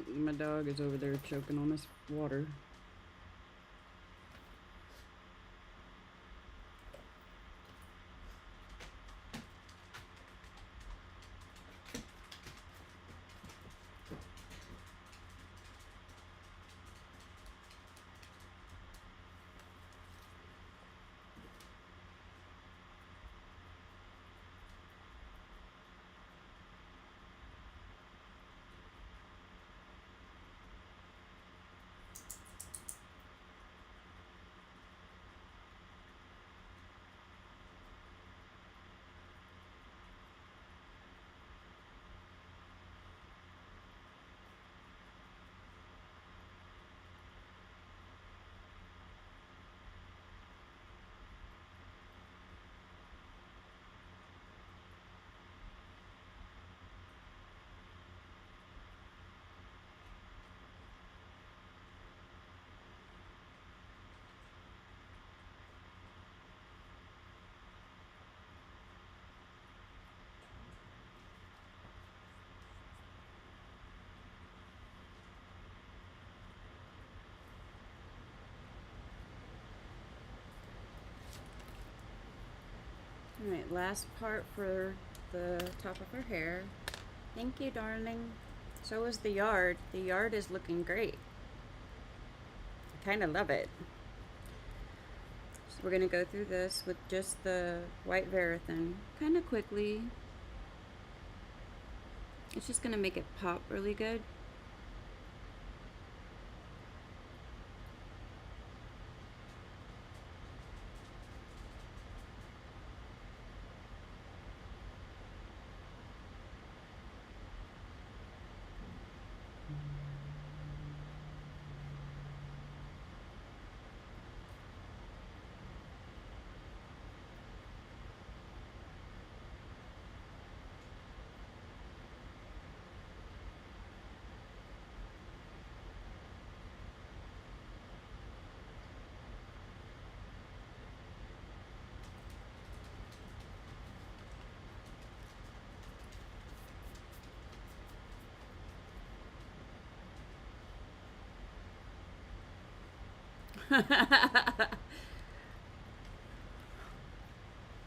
My dog is over there choking on this water. Alright, last part for the top of her hair. Thank you, darling. So is the yard. The yard is looking great. I kind of love it. So we're going to go through this with just the white Verithin kind of quickly. It's just going to make it pop really good.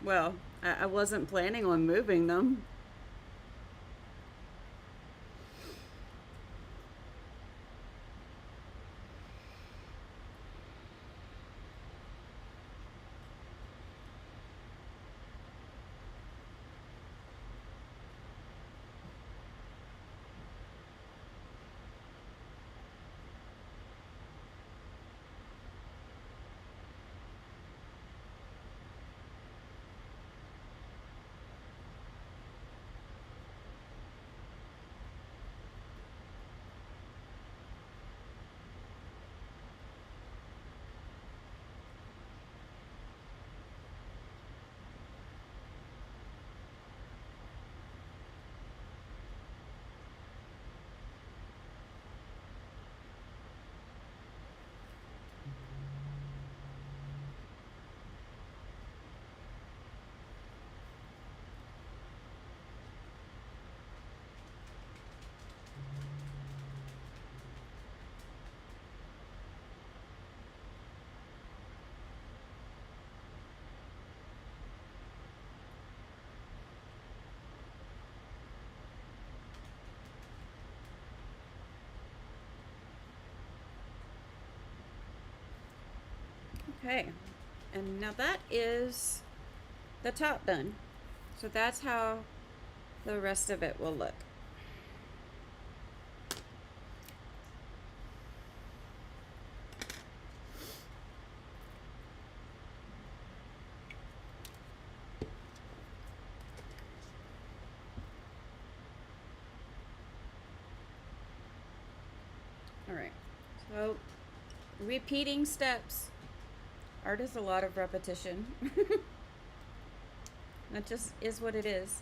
Well, I wasn't planning on moving them. Okay, and now that is the top done. So that's how the rest of it will look. All right, so repeating steps. Art is a lot of repetition. That just is what it is.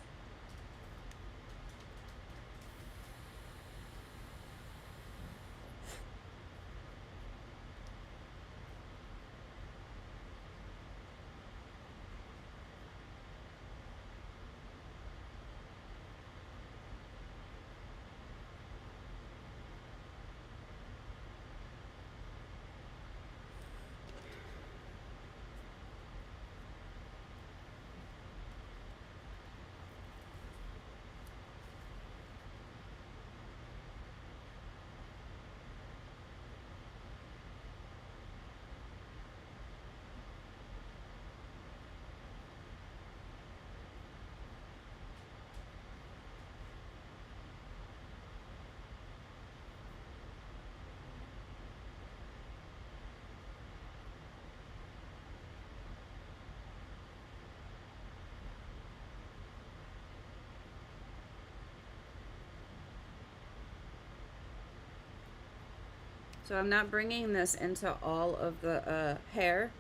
So I'm not bringing this into all of the hair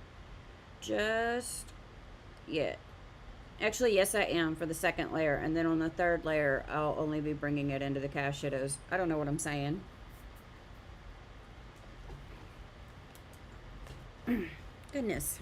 just yet. Actually, yes, I am for the second layer. And then on the third layer, I'll only be bringing it into the cast shadows. I don't know what I'm saying. Goodness.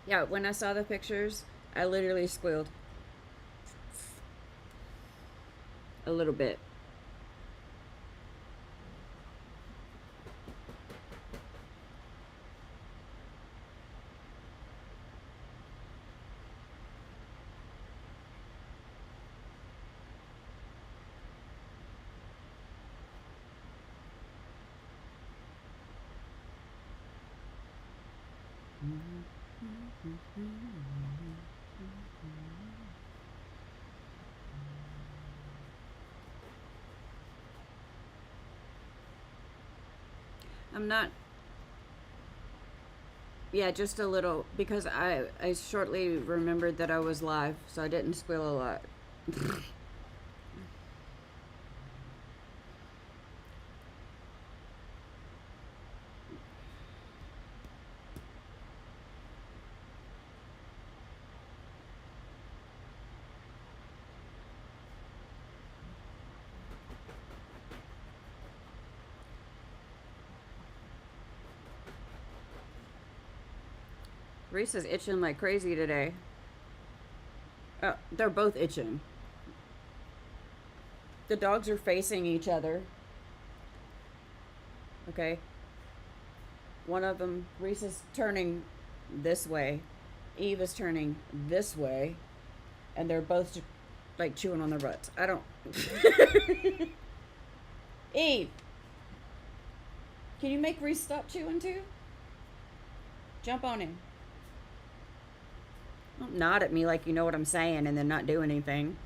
Yeah, when I saw the pictures, I literally squealed. A little bit. I'm not. Yeah, just a little because I shortly remembered that I was live, so I didn't squeal a lot. Reese is itching like crazy today. Oh, they're both itching. The dogs are facing each other. Okay. One of them, Reese is turning this way. Eve is turning this way. And they're both like chewing on their butts. I don't. Eve! Can you make Reese stop chewing too? Jump on him. Don't nod at me like you know what I'm saying and then not do anything.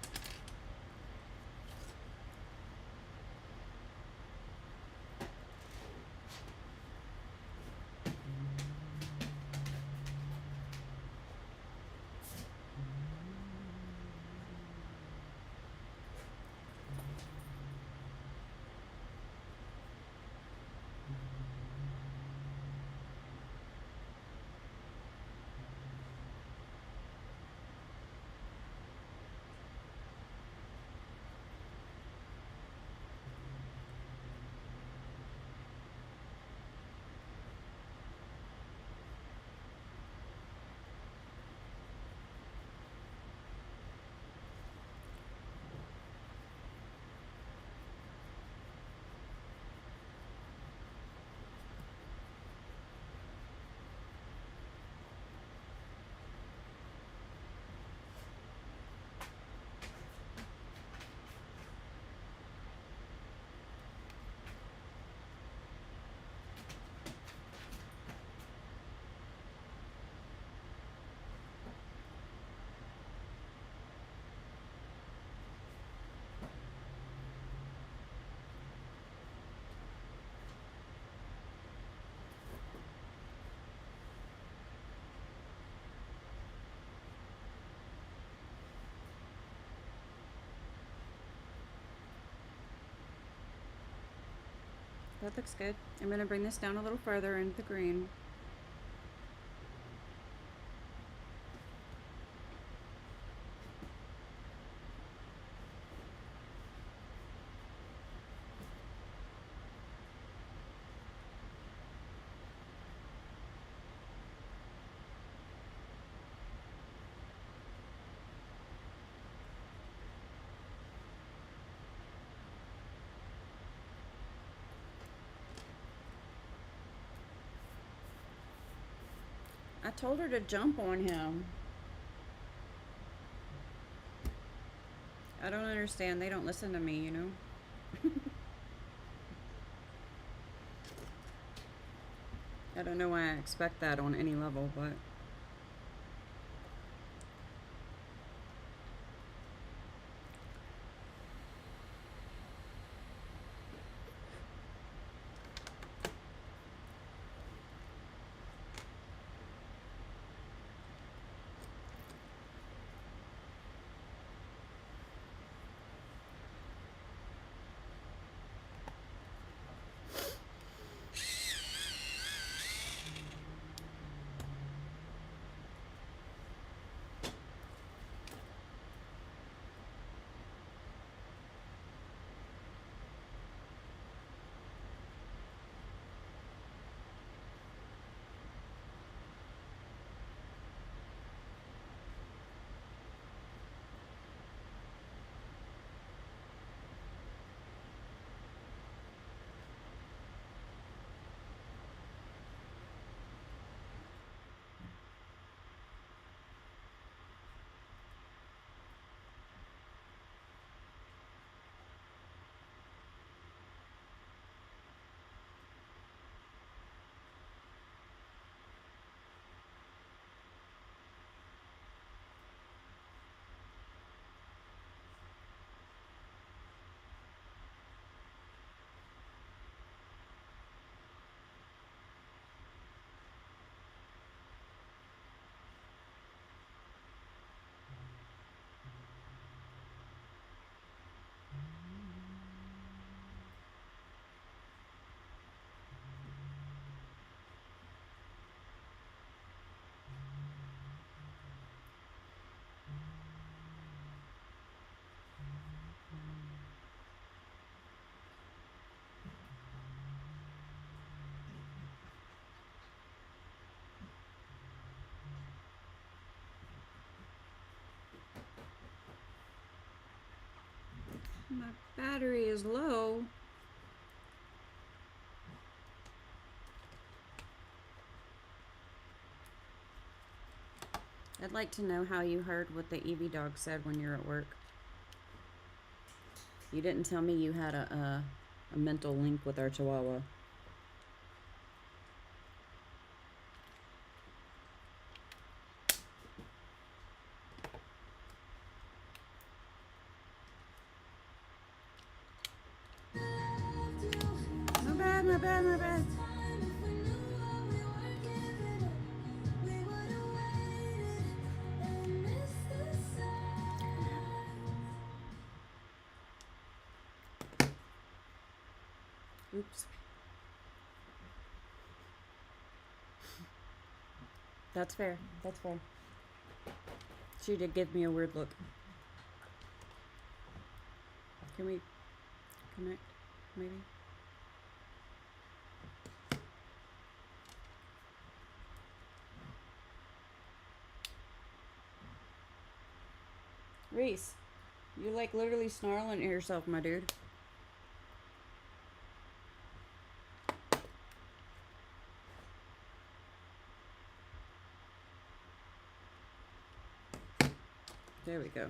That looks good. I'm going to bring this down a little further into the green. I told her to jump on him. I don't understand. They don't listen to me, you know? I don't know why I expect that on any level, but... My battery is low. I'd like to know how you heard what the Evie dog said when you're at work. You didn't tell me you had a mental link with our Chihuahua. My bad, my bad, my bad. Oops. That's fair. That's fair. She did give me a weird look. Can we connect, maybe? Reese, you like literally snarling at yourself, my dude. There we go.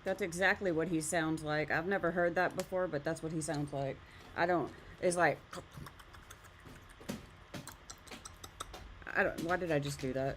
That's exactly what he sounds like. I've never heard that before, but that's what he sounds like. I don't, it's like, I don't, why did I just do that?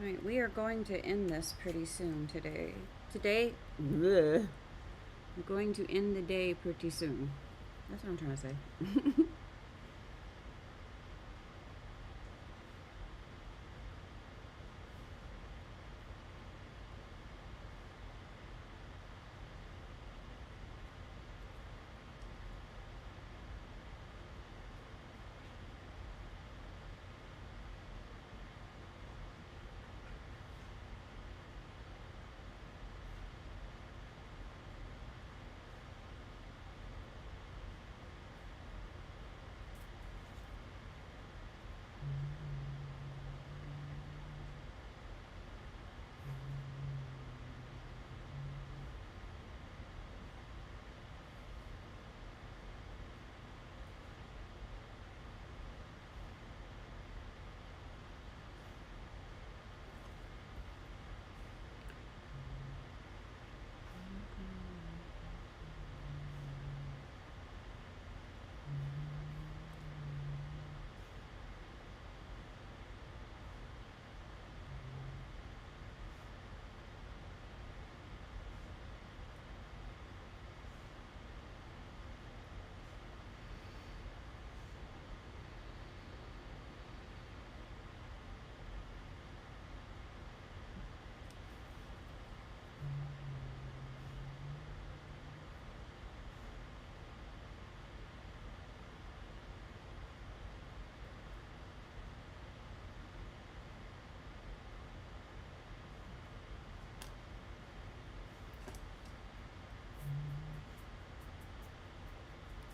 Alright, we are going to end this pretty soon today. Bleh. I'm going to end the day pretty soon. That's what I'm trying to say.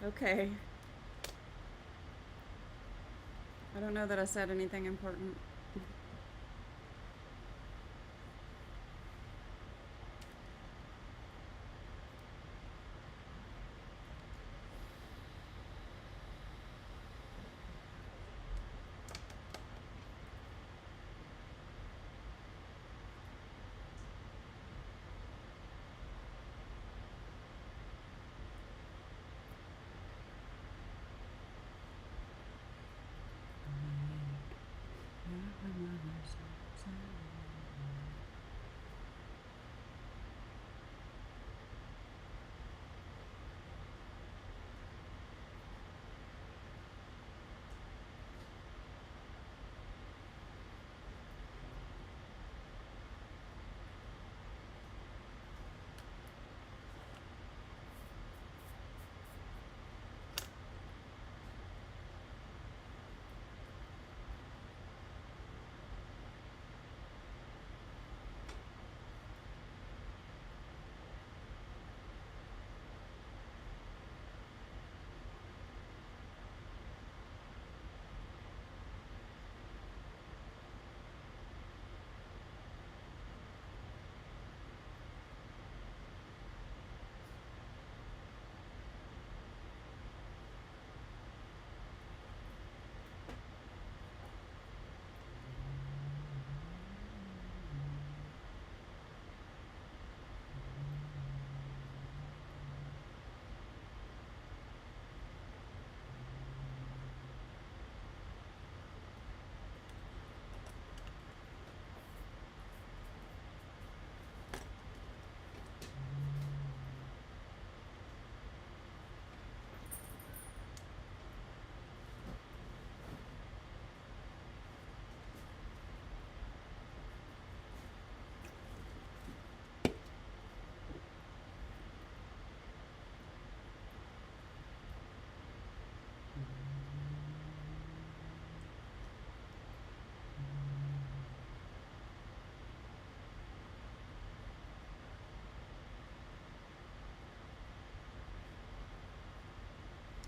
Okay. I don't know that I said anything important.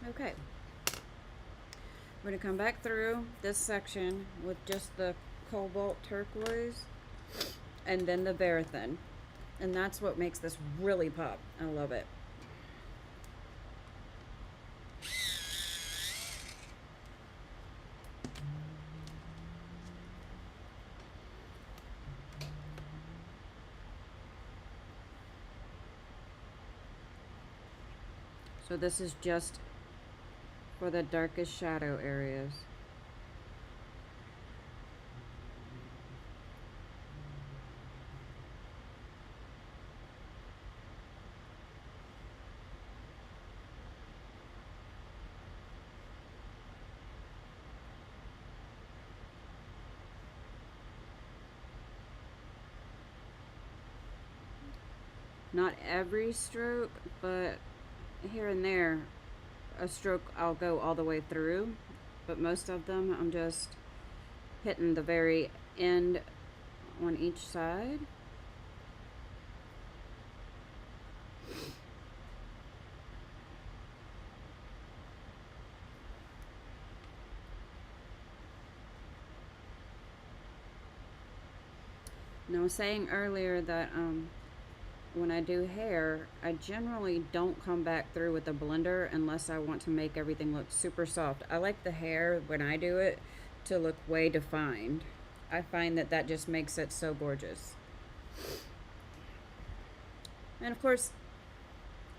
Okay. We're going to come back through this section with just the cobalt turquoise and then the Verithin. And that's what makes this really pop. I love it. So this is just for the darkest shadow areas. Not every stroke, but here and there, a stroke I'll go all the way through. But most of them, I'm just hitting the very end on each side. And I was saying earlier that when I do hair, I generally don't come back through with a blender unless I want to make everything look super soft. I like the hair when I do it to look way defined. I find that that just makes it so gorgeous. And of course,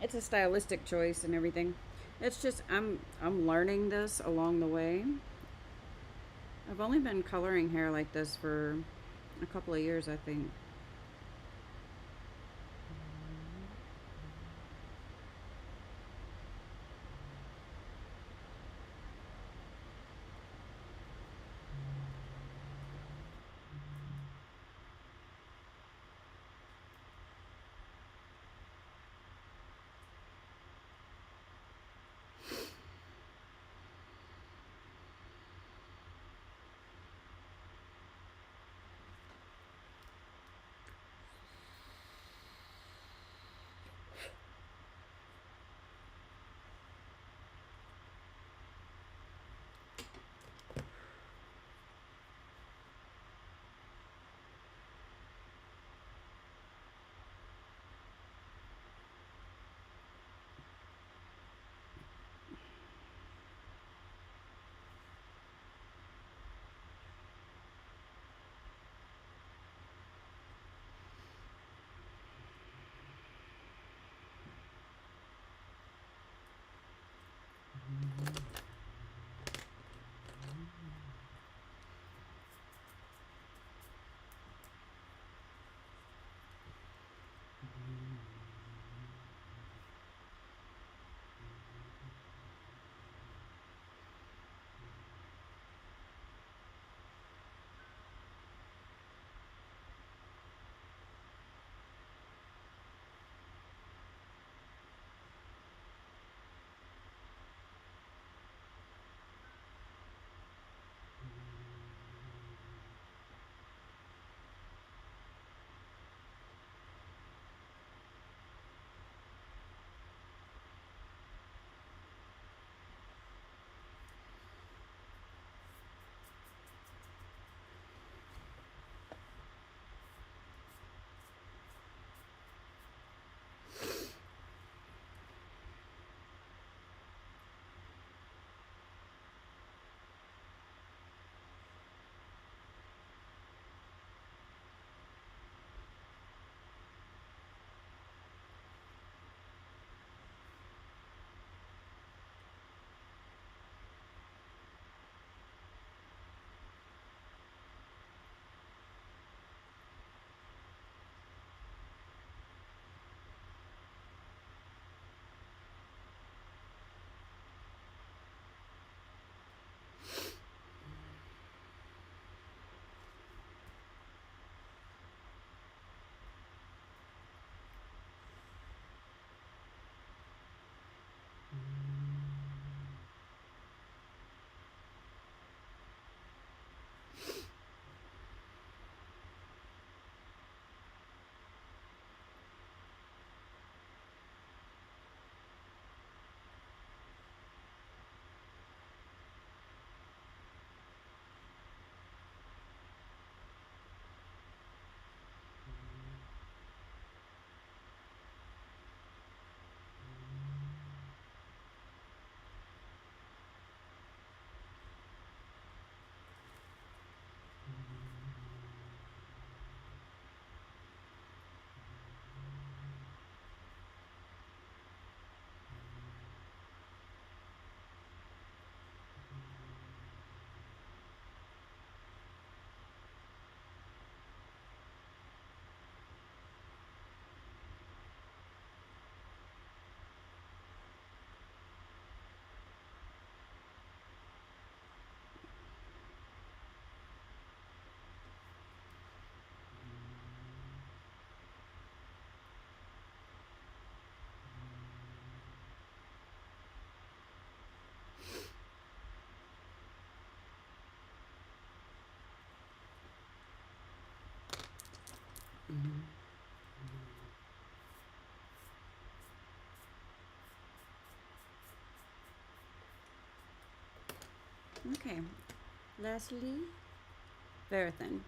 it's a stylistic choice and everything. It's just I'm learning this along the way. I've only been coloring hair like this for a couple of years, I think. Okay. Lastly, Verithan.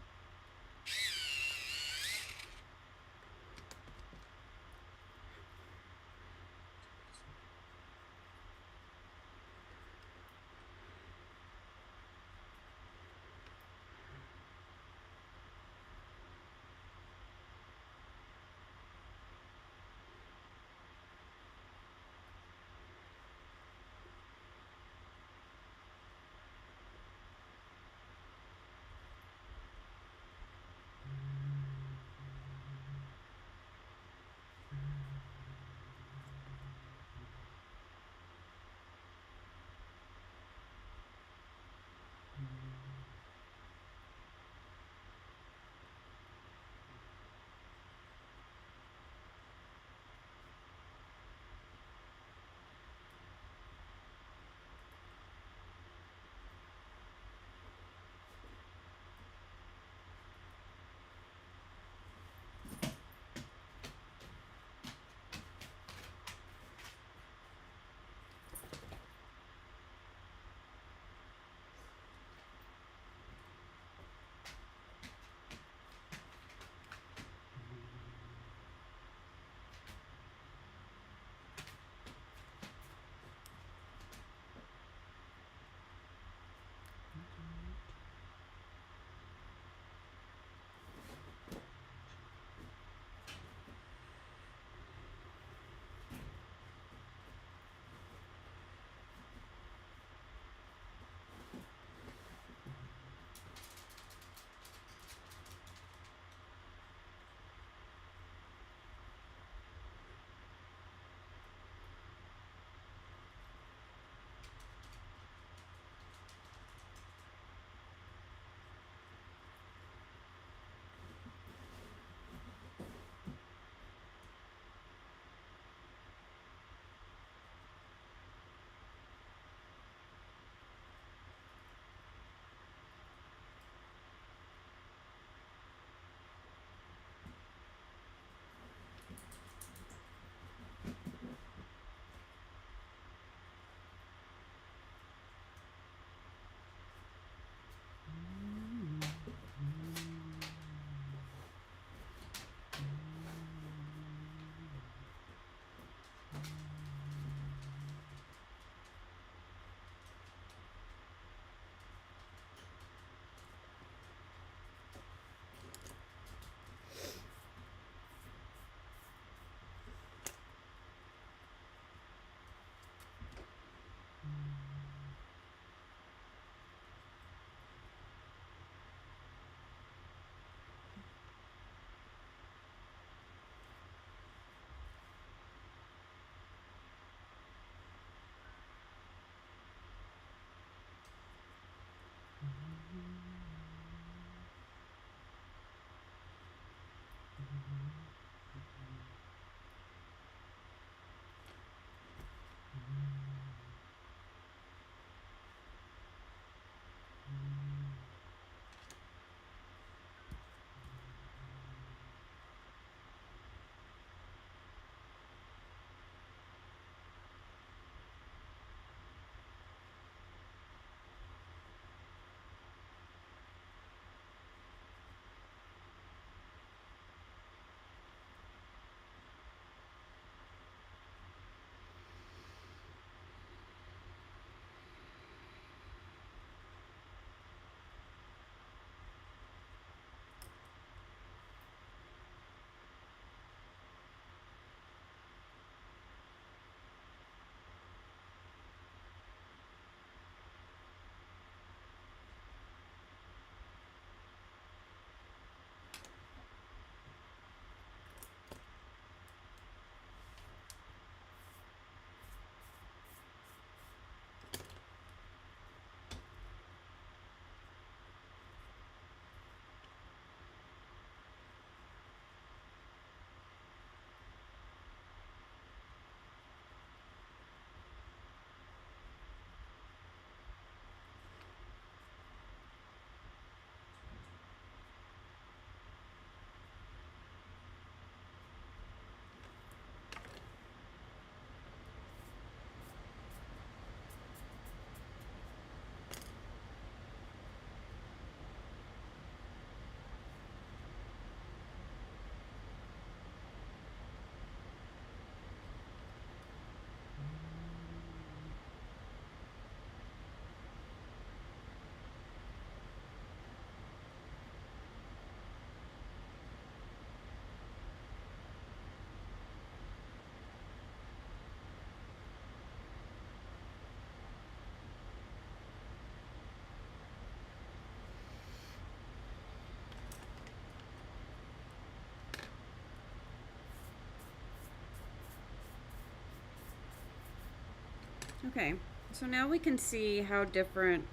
Okay, so now we can see how different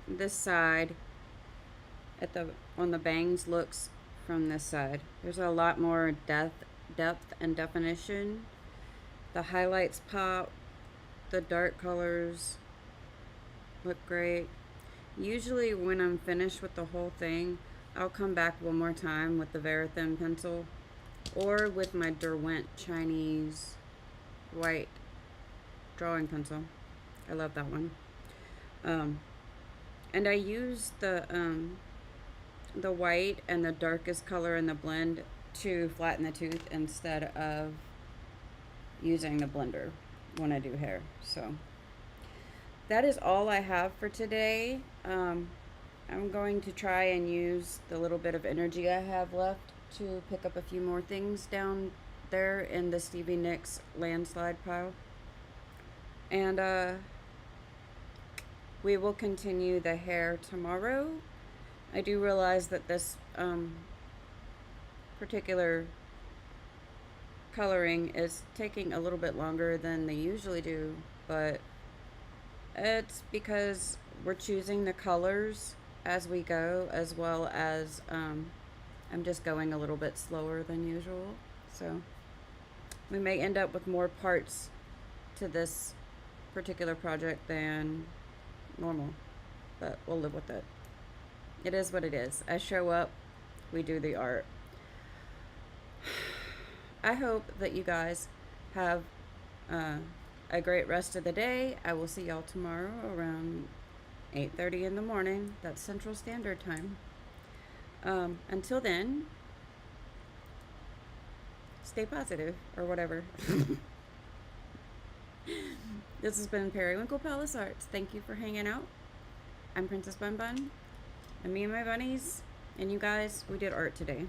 this side at the on the bangs looks from this side. There's a lot more depth and definition. The highlights pop, the dark colors look great. Usually when I'm finished with the whole thing, I'll come back one more time with the Verithin pencil or with my Derwent Chinese white drawing pencil. I love that one. And I use the white and the darkest color in the blend to flatten the tooth instead of using the blender when I do hair. So that is all I have for today. I'm going to try and use the little bit of energy I have left to pick up a few more things down there in the Stevie Nicks landslide pile. And we will continue the hair tomorrow. I do realize that this particular coloring is taking a little bit longer than they usually do, but it's because we're choosing the colors as we go, as well as I'm just going a little bit slower than usual. So we may end up with more parts to this particular project than normal, but we'll live with it. It is what it is. I show up, we do the art. I hope that you guys have a great rest of the day. I will see y'all tomorrow around 8:30 in the morning. That's Central Standard Time. Until then, stay positive or whatever. This has been Periwinkle Palace Arts. Thank you for hanging out. I'm Princess Bun Bun, and me and my bunnies, and you guys, we did art today.